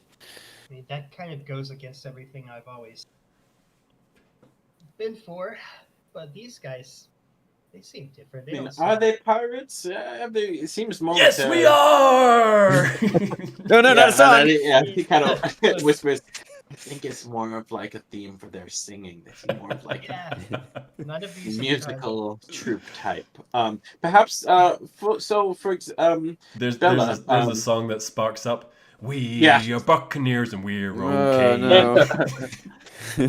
mean, that kind of goes against everything I've always been for. But these guys, they seem different. They I mean, don't are seem- they pirates? It seems more. Yes, like, we are. no, not a song. Yeah, he kind of whispers. I think it's more of like a theme for their singing. They seem more of like Yeah, none of these are musical troupe type. Perhaps. There's Bella, a song that sparks up. We Yeah. are buccaneers and we're okay. No.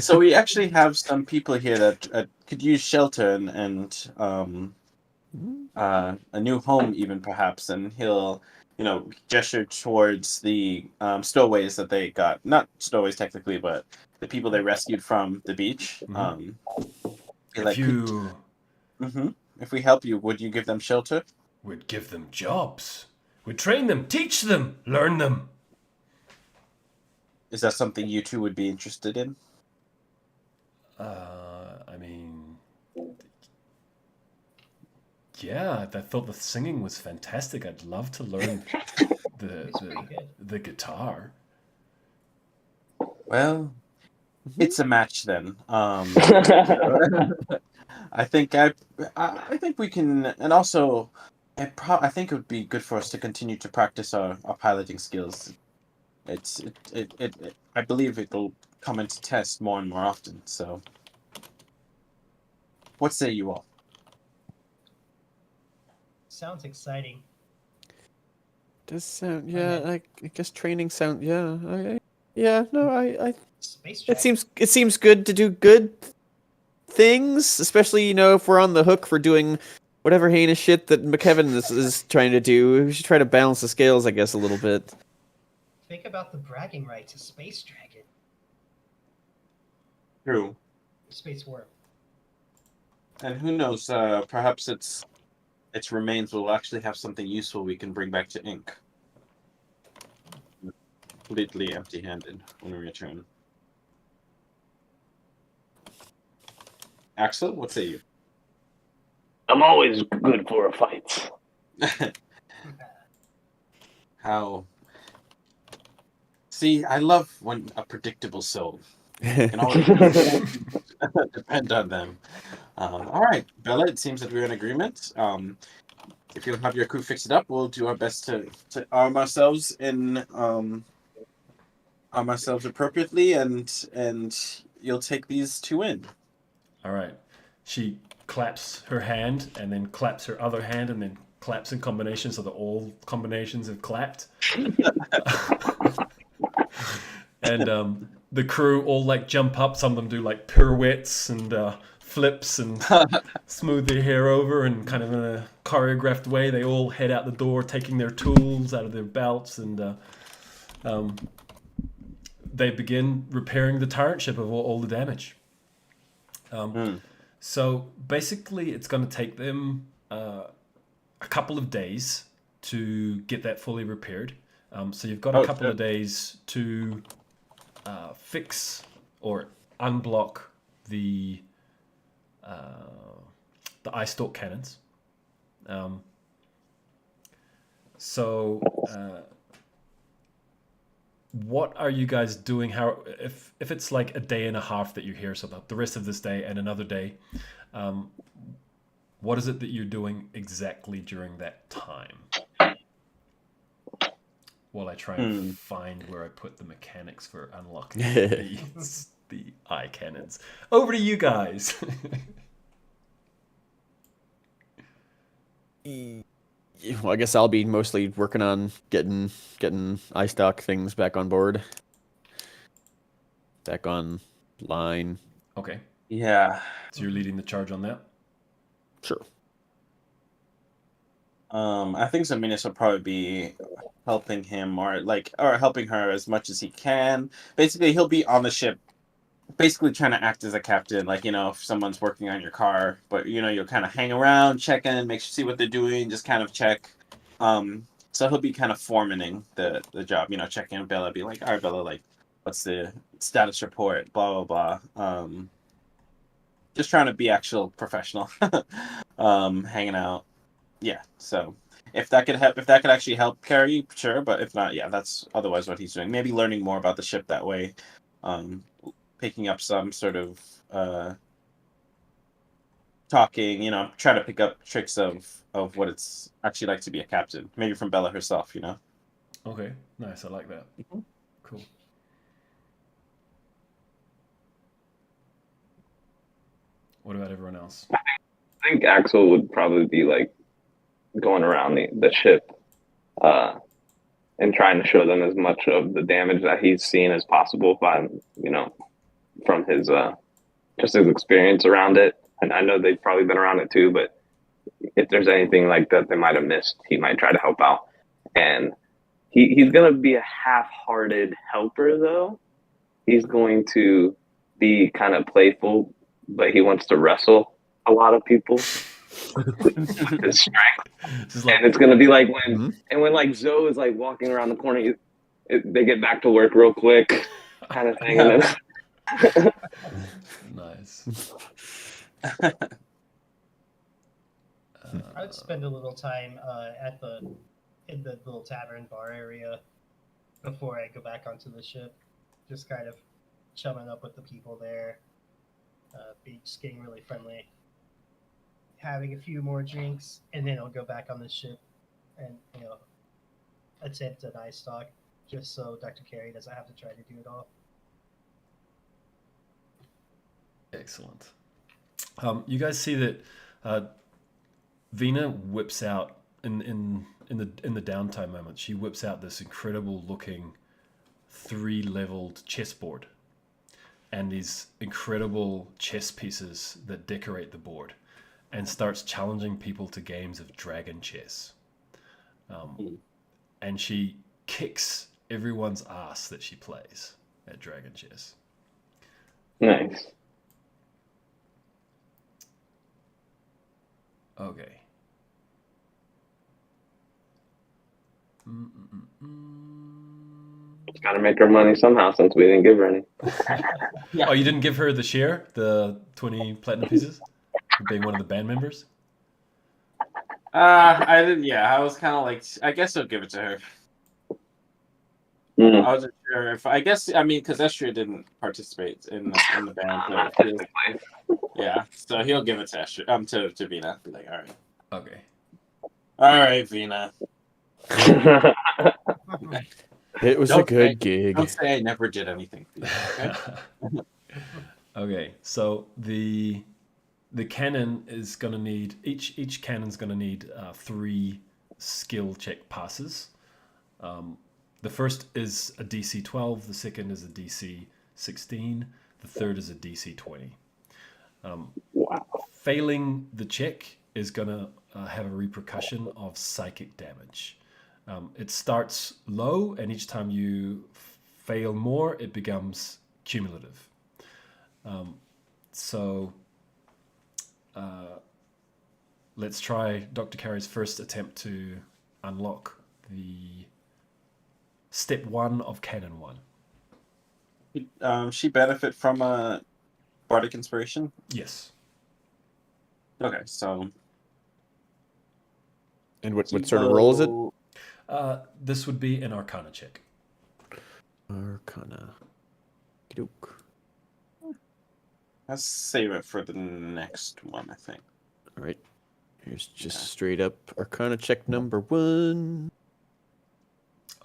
So we actually have some people here that could use shelter and a new home, even perhaps. And he'll, gesture towards the stowaways that they got. Not stowaways technically, but the people they rescued from the beach. If we help you, would you give them shelter? We'd give them jobs. We'd train them, teach them, learn them. Is that something you two would be interested in? I mean, yeah, I thought the singing was fantastic. I'd love to learn the guitar. Well, it's a match then. I think we can, and also, I think it would be good for us to continue to practice our piloting skills. I believe it'll come into test more and more often. So, what say you all? Sounds exciting. Does sound I guess training sound I Space it track. seems good to do good things, especially if we're on the hook for doing whatever heinous shit that McKevin is trying to do. We should try to balance the scales, I guess, a little bit. Think about the bragging rights of Space Dragon. True. Space Worm. And who knows? Perhaps its remains will actually have something useful we can bring back to Ink. Completely empty-handed when we return. Axel, what say you? I'm always good for a fight. How? See, I love when a predictable soul can always depend on them. All right, Bella, it seems that we're in agreement. If you'll have your crew fix it up, we'll do our best to arm ourselves appropriately, and you'll take these two in. All right. She claps her hand and then claps her other hand and then claps in combination, so that all combinations have clapped. And the crew all like jump up. Some of them do like pirouettes and flips and smooth their hair over, and kind of in a choreographed way they all head out the door, taking their tools out of their belts, and they begin repairing the turret ship of all the damage. So basically it's going to take them a couple of days to get that fully repaired. So you've got a couple of days to fix or unblock the ice stalk cannons. What are you guys doing? How if it's like a day and a half that you're here, so the rest of this day and another day, what is it that you're doing exactly during that time? While I try and find where I put the mechanics for unlocking the eye cannons. Over to you guys. Well, I guess I'll be mostly working on getting eye stock things back on board, back on line. Okay. Yeah. So you're leading the charge on that? Sure. I think Zaminis will probably be helping him or helping her as much as he can. Basically, he'll be on the ship, basically trying to act as a captain. Like, if someone's working on your car, but you'll kind of hang around, check in, see what they're doing, just kind of check. So he'll be kind of foremanning the job. Checking in Bella, be like, all right, Bella, like, what's the status report? Blah blah blah. Just trying to be actual professional. Hanging out. Yeah, so if that could actually help carry, sure. But if not, yeah, that's otherwise what he's doing. Maybe learning more about the ship that way, picking up some sort of talking. Trying to pick up tricks of what it's actually like to be a captain. Maybe from Bella herself. Okay, nice. I like that. Mm-hmm. Cool. What about everyone else? I think Axel would probably be like going around the ship and trying to show them as much of the damage that he's seen as possible by from his just his experience around it. And I know they've probably been around it too, but if there's anything like that they might have missed, he might try to help out. And he's going to be a half-hearted helper, though. He's going to be kind of playful, but he wants to wrestle a lot of people. His strength. And it's gonna be like when like Zoe is like walking around the corner, they get back to work real quick, kind of thing. And then... Nice. I would spend a little time in the little tavern bar area before I go back onto the ship, just kind of chumming up with the people there, just getting really friendly, having a few more drinks, and then I'll go back on the ship and attempt an eye stock, just so Dr. Carey doesn't have to try to do it all. Excellent. You guys see that Vina whips out in the downtime moment. She whips out this incredible looking 3-leveled chessboard and these incredible chess pieces that decorate the board, and starts challenging people to games of dragon chess. And she kicks everyone's ass that she plays at dragon chess. Nice. Okay. Just gotta make her money somehow since we didn't give her any. Oh, you didn't give her the share, the 20 platinum pieces, for being one of the band members? I didn't. Yeah, I was kind of like, I guess I'll give it to her. I wasn't sure if because Estria didn't participate in the band. Yeah, so he'll give it to Estria, to Vina. Be like, all right. Okay. All right, Vina. It was a good gig. Don't say I never did anything for you, okay? Okay, so the the cannon is going to need each cannon's going to need 3 skill check passes. The first is a DC 12, the second is a DC 16, the third is a DC 20. Wow. Failing the check is going to have a repercussion of psychic damage. It starts low, and each time you fail more, it becomes cumulative. Let's try Dr. Carey's first attempt to unlock the step 1 of Canon 1. She benefit from a bardic inspiration. Yes. Okay, so. And what sort of roll is it? This would be an Arcana check. Arcana. Okey-doke. Let's save it for the next one, I think. All right. Here's just straight up Arcana check number 1.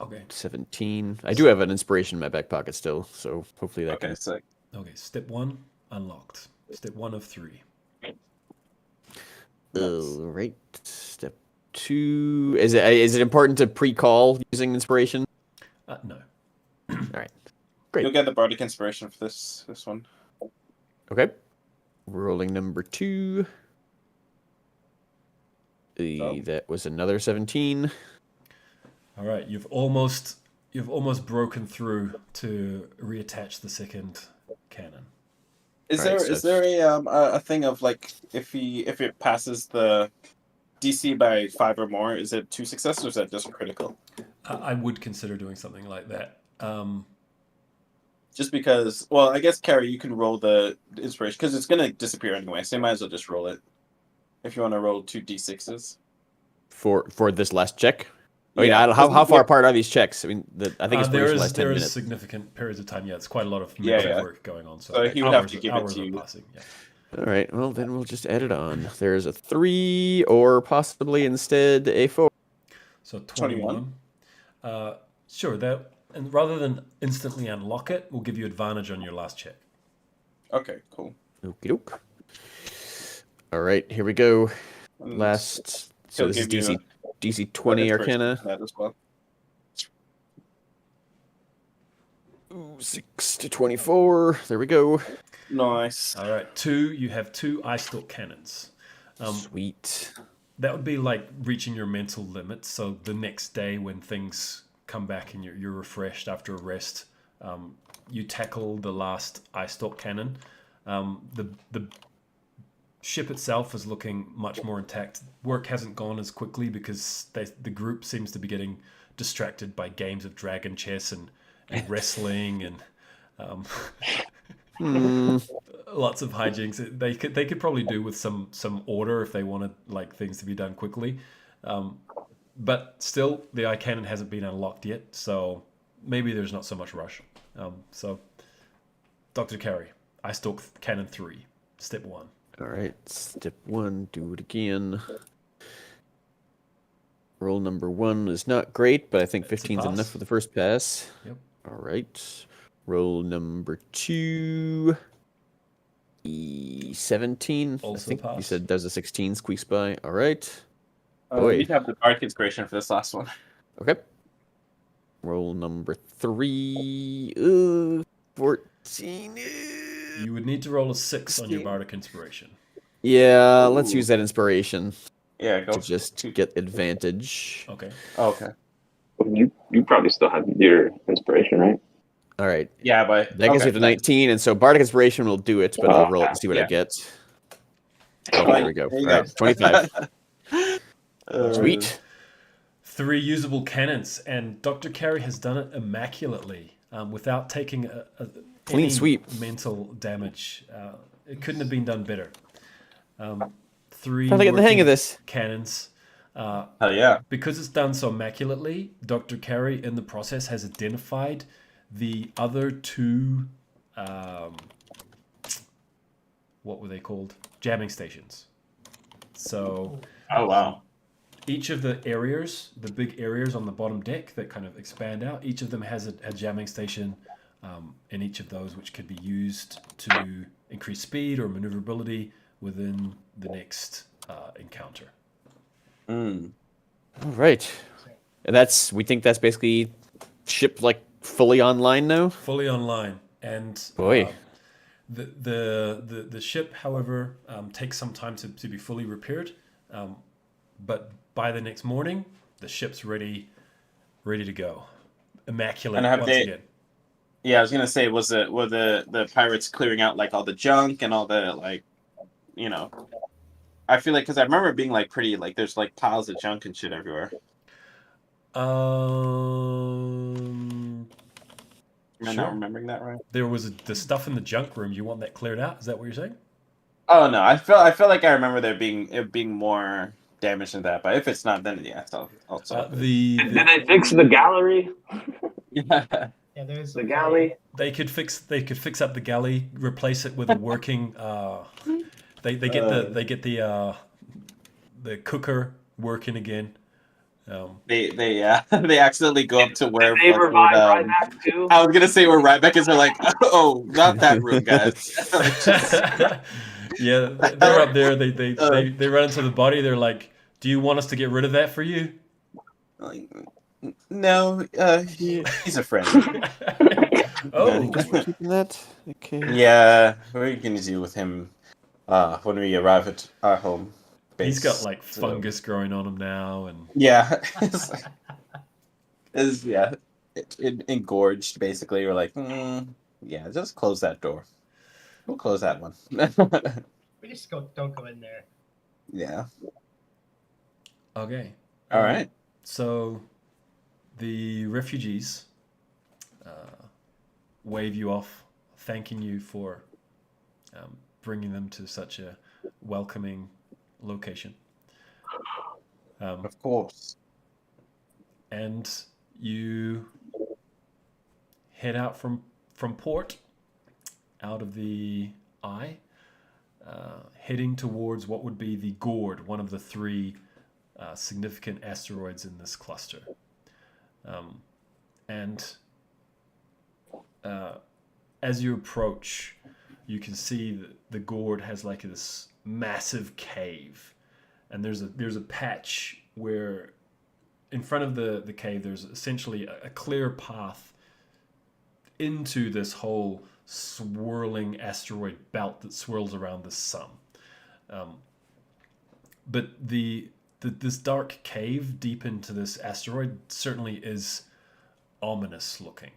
Okay. 17. I do have an inspiration in my back pocket still, so hopefully that Okay, can. so Okay, step 1 unlocked. Step 1 of 3. All right. Step 2. Is it important to pre-call using inspiration? No. All right. Great. you'll get the bardic inspiration for this one. Okay. Rolling number 2. Oh. That was another 17. All right, you've almost broken through to reattach the second cannon. Is Right, there so a thing of like if it passes the DC by 5 or more, is it 2 successes or is that just a critical? I would consider doing something like that. Just because, well, I guess Carrie, you can roll the inspiration because it's gonna disappear anyway, so you might as well just roll it. If you want to roll 2 d6s For this last check? I mean, Yeah, how far apart are these checks? I mean, I think it's there for is last 10 minutes. significant periods of time. Yeah, it's quite a lot of Yeah, mental yeah. work going on. So, So he would have to hours- give it hours to are you. passing, yeah. All right. Well, then we'll just add it on. There's a 3 or possibly instead a 4. So 21. Sure. That, and rather than instantly unlock it, we'll give you advantage on your last check. Okay, cool. Okie doke. All right. Here we go. And Last. So he'll this is give you DC 20 inspiration Arcana. for that as well. Ooh, 6 to 24. There we go. Nice. All right. You have 2 eye stalk cannons. Sweet. That would be like reaching your mental limit. So the next day when things come back and you're refreshed after a rest, you tackle the last eye stalk cannon. The ship itself is looking much more intact. Work hasn't gone as quickly because the group seems to be getting distracted by games of dragon chess and wrestling and lots of hijinks. They could probably do with some order if they wanted like things to be done quickly. But still, the eye cannon hasn't been unlocked yet, so maybe there's not so much rush. So, Dr. Carey, eye stalk cannon 3, step 1. All right. Step 1. Do it again. Roll number 1 is not great, but I think 15 is pass. enough for the first pass. Yep. All right. Roll number 2. 17. Also I think you pass. said there's a 16 squeaks by. All right. You Boy. need to have the bardic inspiration for this last one. Okay. Roll number 3. 14. You would need to roll a 6 on your bardic inspiration. Yeah, let's use that inspiration Yeah, go. to just get advantage. Okay. Oh, okay. You probably still have your inspiration, right? All right. Yeah, but That gets okay, you to 19, and so Bardic Inspiration will do it, but I'll roll it and see what I Yeah. get. Oh, there we go. There you All right, 25. Uh, Sweet. 3 usable cannons, and Dr. Carey has done it immaculately without taking Clean any sweep. mental damage. It couldn't have been done better. 3 Trying to get the hang of working this. cannons. Hell yeah. Because it's done so immaculately, Dr. Carey in the process has identified the other 2, what were they called? Jamming stations. So Oh wow. each of the areas, the big areas on the bottom deck that kind of expand out, each of them has a jamming station in each of those, which could be used to increase speed or maneuverability within the next encounter. Mm. All right. And we think that's basically ship like fully online now. Fully online, and Boy. the ship, however, takes some time to be fully repaired. But by the next morning, the ship's ready to go, immaculate And once again. Yeah, I was gonna say, were the pirates clearing out like all the junk and all the like, you know? I feel like because I remember it being like pretty like there's like piles of junk and shit everywhere. Um, Am I Sure. not remembering that right? there was the stuff in the junk room. You want that cleared out? Is that what you're saying? Oh no, I feel like I remember it being more damage than that. But if it's not, then yeah, I'll solve it. Did they fix the gallery? Yeah. Yeah, there's The galley? They could fix up the galley, replace it with a working. They get the cooker working again. They accidentally go up to where Did they revive Ryback too? I was gonna say where Ryback is. They're like, oh, not that room, guys. Yeah, they're up there. They run into the body. They're like, "Do you want us to get rid of that for you?" Like, no, he's a friend. Oh, Keeping that. Okay. Yeah, we're gonna deal with him when we arrive at our home base. he's got like fungus growing on him now, and Yeah. It engorged basically. We're like, yeah, just close that door. We'll close that one. we just don't go in there. Yeah. okay. All right. So, the refugees wave you off, thanking you for bringing them to such a welcoming location. Of course. And you head out from port, out of the eye, heading towards what would be the Gourd, one of the three significant asteroids in this cluster. And as you approach, you can see that the Gourd has like this massive cave, and there's a patch where in front of the cave there's essentially a clear path into this whole swirling asteroid belt that swirls around the sun. But this dark cave deep into this asteroid certainly is ominous looking.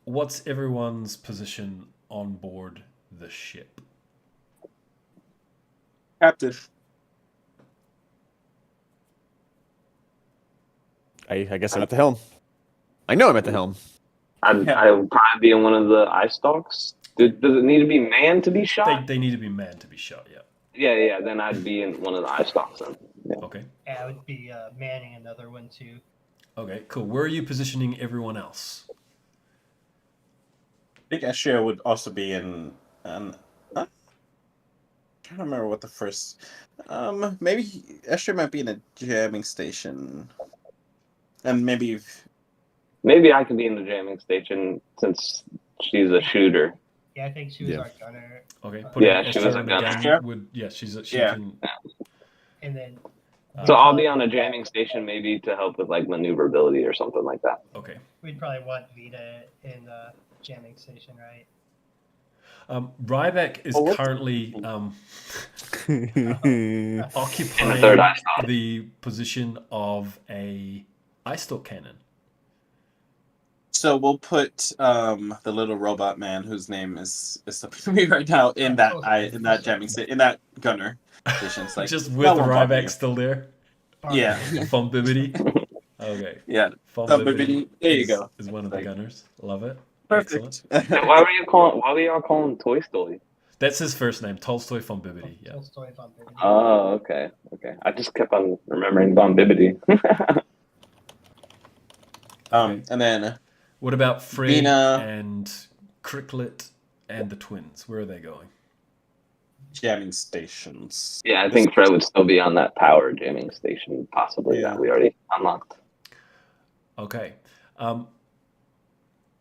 What's everyone's position on board the ship? Captain. I guess I'm at the helm. I know I'm at the helm. I would probably be in one of the eye stalks. Does it need to be manned to be shot? They need to be manned to be shot, yeah. Yeah. Then I'd be in one of the eye stalks then. Yeah. Okay. Yeah, I would be manning another one too. Okay, cool. Where are you positioning everyone else? I think Astral would also be in. I'm trying to remember what the first. Maybe Astral might be in a jamming station, and maybe I could be in the jamming station since she's a shooter. Yeah, I think she was our gunner. Okay. She was a gunner. She can. And then. So I'll be on a jamming station maybe to help with like maneuverability or something like that. Okay. We'd probably want Vita in the jamming station, right? Ryback is currently occupying third eye stalk. the position of a eye stalk cannon. So we'll put the little robot man whose name is slipping me right now in that jamming station, in that gunner station. It's like, just with that won't bother Ryback you. still there. Yeah. From Bibbidi. Okay. Yeah. From Bibbidi. There you go. Is one of the gunners. Love it. Perfect. Why were y'all calling Toy Story? That's his first name, Tolstoy von Bibbidi. Yeah. Tolstoy von Bibbidi. Oh, okay. I just kept on remembering Von Bibbidi. And then What about Fred Vina. and Cricklet and the twins? Where are they going? jamming stations. Yeah, I think Fred would still be on that power jamming station, possibly, that we already unlocked. Okay.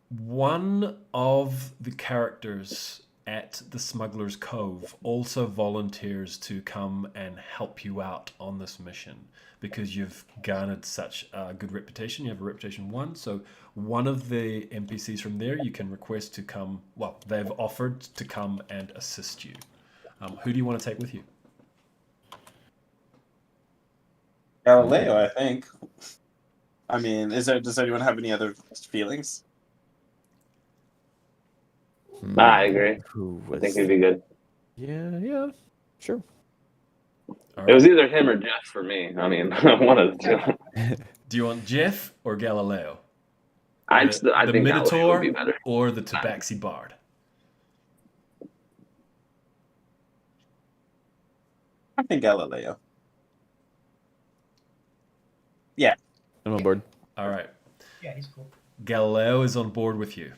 One of the characters at the Smuggler's Cove also volunteers to come and help you out on this mission because you've garnered such a good reputation. You have a reputation 1, so one of the NPCs from there you can request to come. Well, they've offered to come and assist you. Who do you want to take with you? Galileo, I think. I mean, does anyone have any other feelings? I agree. Who I was think it'd be good. Yeah, sure. All It was right. either him or Jeff for me. I mean, one of the two. Do you want Jeff or Galileo? I The think Galileo would Minotaur be better. or the Tabaxi Bard? I think Galileo. Yeah. I'm on board. All right. Yeah, he's cool. Galileo is on board with you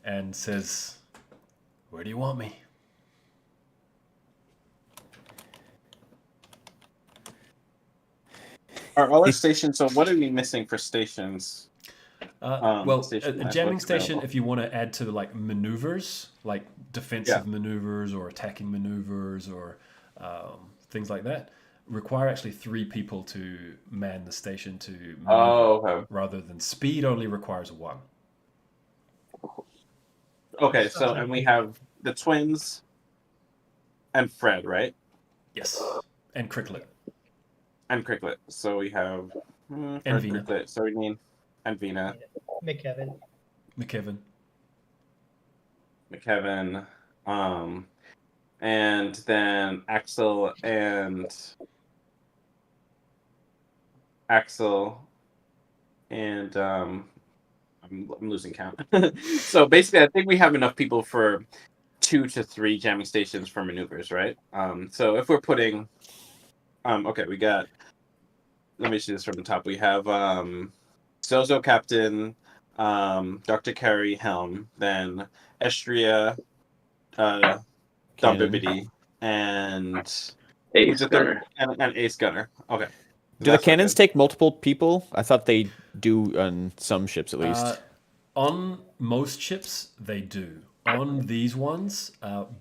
and says, "Where do you want me?" Are all our stations? So what are we missing for stations? Well, station a that's jamming what's station, available. if you want to add to like maneuvers, like defensive maneuvers or attacking maneuvers or things like that, require actually 3 people to man the station to maneuver, Okay. rather than speed only requires 1. Okay, so and we have the twins and Fred, right? Yes, and Cricklet. And Cricklet. So we have And Fred, Vina. Cricklet. So we need and Vina, McKevin. McKevin. McKevin, and then Axel and I'm losing count. So basically, I think we have enough people for 2 to 3 jamming stations for maneuvers, right? So if we're putting, okay, we got. Let me see this from the top. We have Sozo Captain, Dr. Carey Helm, then Estria, Don Cannon. Bibbidi, and Ace who's the third? Gunner. And Ace Gunner. Okay. Do the cannons take multiple people? I thought they do on some ships at least. On most ships, they do. On these ones,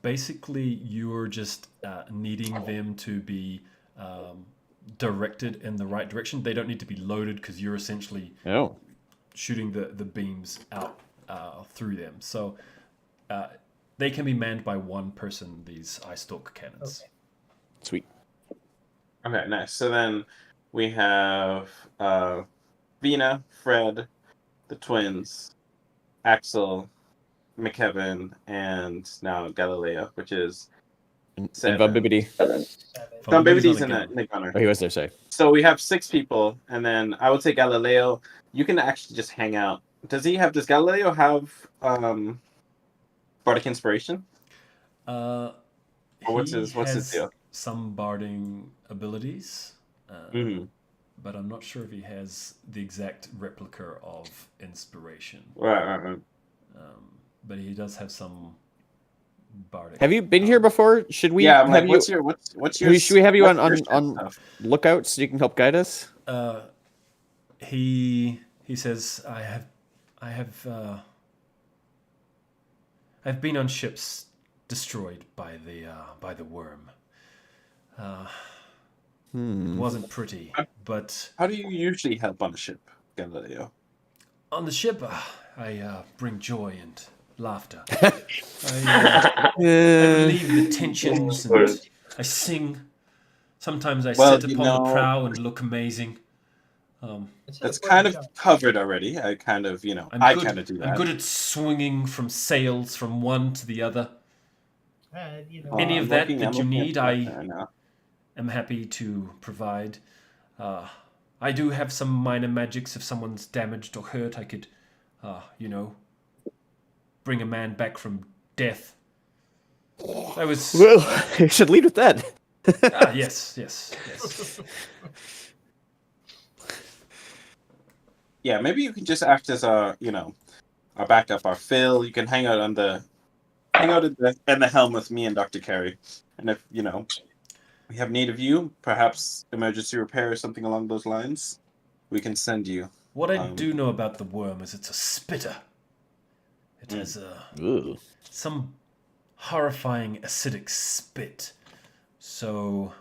basically, you're just needing them to be directed in the right direction. They don't need to be loaded because you're essentially shooting the beams out through them. So they can be manned by 1 person, these Eye Stalk cannons. Okay. Sweet. Okay, nice. So then we have Vina, Fred, the twins, Axel, McKevin, and now Galileo, which is And Seven. Von Bibbidi. 7. Don Bibbidi's on in the that gun. Nick Gunner. Oh, he was there, sorry. So we have 6 people, and then I would say Galileo. You can actually just hang out. Does Galileo have bardic inspiration? what's He his has deal? some barding abilities, Mm-hmm. but I'm not sure if he has the exact replica of inspiration. Right. But he does have some bardic. Have you been here before? Should we Yeah, I'm have like, you? what's your? Should we have you what's on your shit on stuff? lookout so you can help guide us? He says, I've been on ships destroyed by the worm. It wasn't pretty, but How do you usually help on a ship, Galileo? on the ship, I bring joy and laughter. I relieve the tensions and I sing. Sometimes I Well, sit you upon the know- prow and look amazing. That's kind of covered already. I kind of do that. I'm good at swinging from sails from one to the other. Any of that you need, I am happy to provide. I do have some minor magics. If someone's damaged or hurt, I could, bring a man back from death. I was... Well, you should lead with that. Yes. Yeah, maybe you can just act as our backup, our fill. You can hang out in the helm with me and Dr. Carey. And if we have need of you, perhaps emergency repair or something along those lines, we can send you. What I do know about the worm is it's a spitter. It has some horrifying acidic spit. So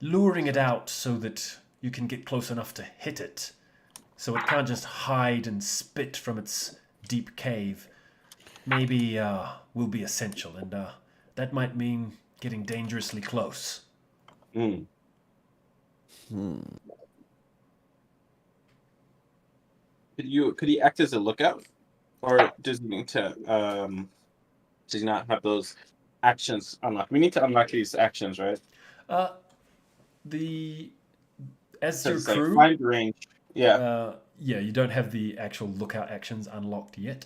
luring it out so that you can get close enough to hit it, so it can't just hide and spit from its deep cave, maybe will be essential, and that might mean getting dangerously close. Mm. Could he act as a lookout, or does he need to? Does he not have those actions unlocked? We need to unlock these actions, right? As So your it's like crew, find range. Yeah. yeah, you don't have the actual lookout actions unlocked yet.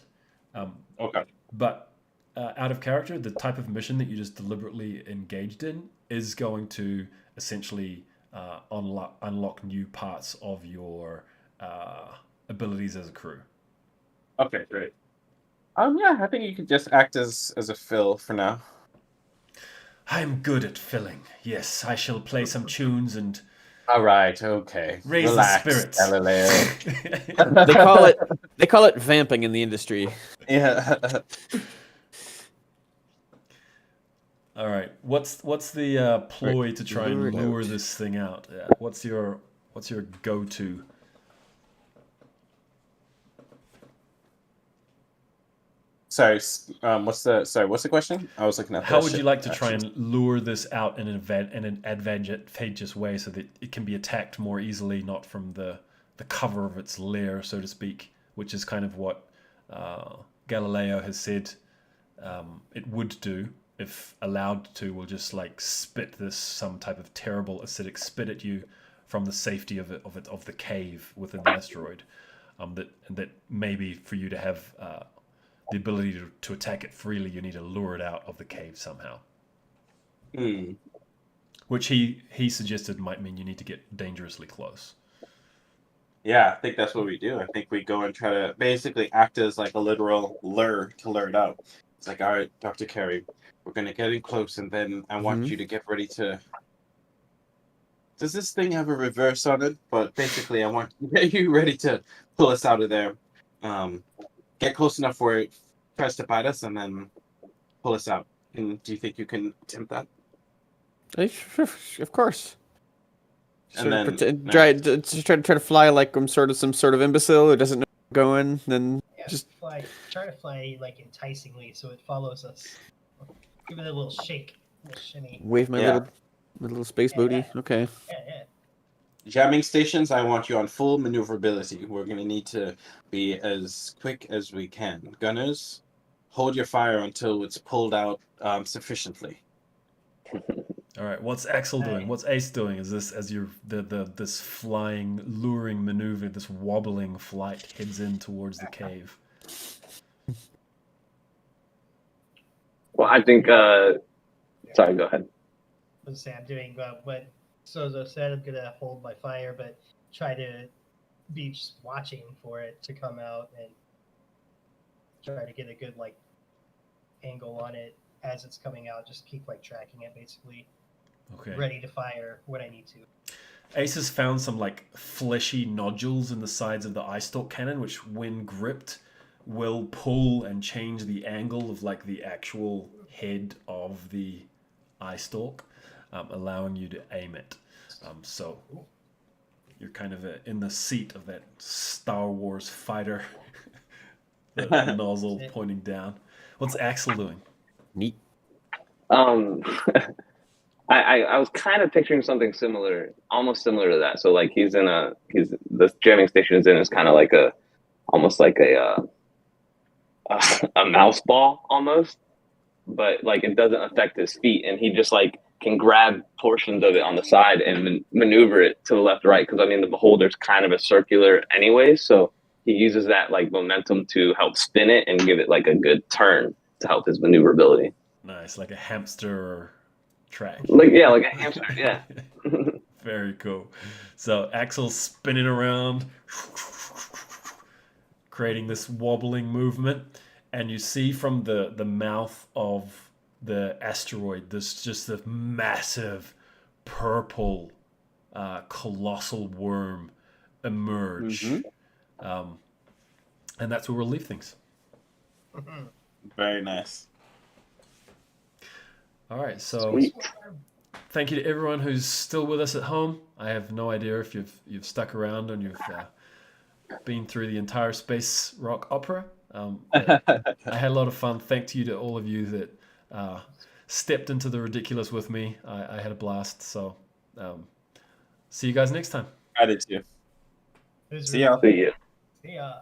Okay. But out of character, the type of mission that you just deliberately engaged in is going to essentially unlock new parts of your abilities as a crew. Okay, great. Yeah, I think you could just act as a fill for now. I'm good at filling. Yes, I shall play some tunes and All right. Okay. raise Relax, the spirits. Galileo. They call it vamping in the industry. Yeah. All right. What's the ploy to try Lure and it lure out. this thing out? Yeah. What's your go-to? Sorry. What's the question? I was looking at. How the would you ship like to try actions. and lure this out in an advantageous way, so that it can be attacked more easily, not from the cover of its lair, so to speak, which is kind of what Galileo has said it would do if allowed to. Will just like spit some type of terrible acidic spit at you from the safety of the cave within the asteroid. That maybe for you to have the ability to attack it freely, you need to lure it out of the cave somehow. Hmm. Which he suggested might mean you need to get dangerously close. Yeah, I think that's what we do. I think we go and try to basically act as like a literal lure to lure it out. It's like, all right, Dr. Carey, we're gonna get in close, and then I want you to get ready to. Does this thing have a reverse on it? But basically, I want you ready to pull us out of there. Get close enough where it tries to bite us, and then pull us out. Do you think you can attempt that? Of course. And then Try to fly like I'm some sort of imbecile who doesn't know where I'm going. Then Yeah, just try to fly like enticingly so it follows us. Give it a little shake, a little shimmy. wave my little space booty. Okay. Yeah. jamming stations, I want you on full maneuverability. We're going to need to be as quick as we can. Gunners, hold your fire until it's pulled out sufficiently. All right, what's Axel doing? What's Ace doing? Is this as you're this flying, luring maneuver, this wobbling flight heads in towards the cave? Well, I think. Sorry, go ahead. I was say I'm doing what Sozo said. I'm gonna hold my fire, but try to be just watching for it to come out and try to get a good like angle on it as it's coming out. Just keep like tracking it, basically. Okay. Ready to fire when I need to. Ace has found some like fleshy nodules in the sides of the eye stalk cannon, which, when gripped, will pull and change the angle of like the actual head of the eye stalk, allowing you to aim it. So you're kind of in the seat of that Star Wars fighter, the nozzle pointing down. What's Axel doing? Neat. I was kind of picturing something similar, almost similar to that. So like the jamming station is in is kind of like almost like a mouse ball almost, but like it doesn't affect his feet, and he just like can grab portions of it on the side and maneuver it to the left or right. Because I mean the beholder's kind of a circular anyway, so he uses that like momentum to help spin it and give it like a good turn to help his maneuverability. Nice, like a hamster track. Like a hamster, yeah. Very cool. So Axel's spinning around, creating this wobbling movement, and you see from the mouth of the asteroid this massive purple colossal worm emerge. And that's where we'll leave things. Very nice. All right, so Sweet. thank you to everyone who's still with us at home. I have no idea if you've stuck around and you've been through the entire space rock opera. But I had a lot of fun. Thank you to all of you that stepped into the ridiculous with me. I had a blast. So see you guys next time. Gratitude. It was See ya. See ya. See ya.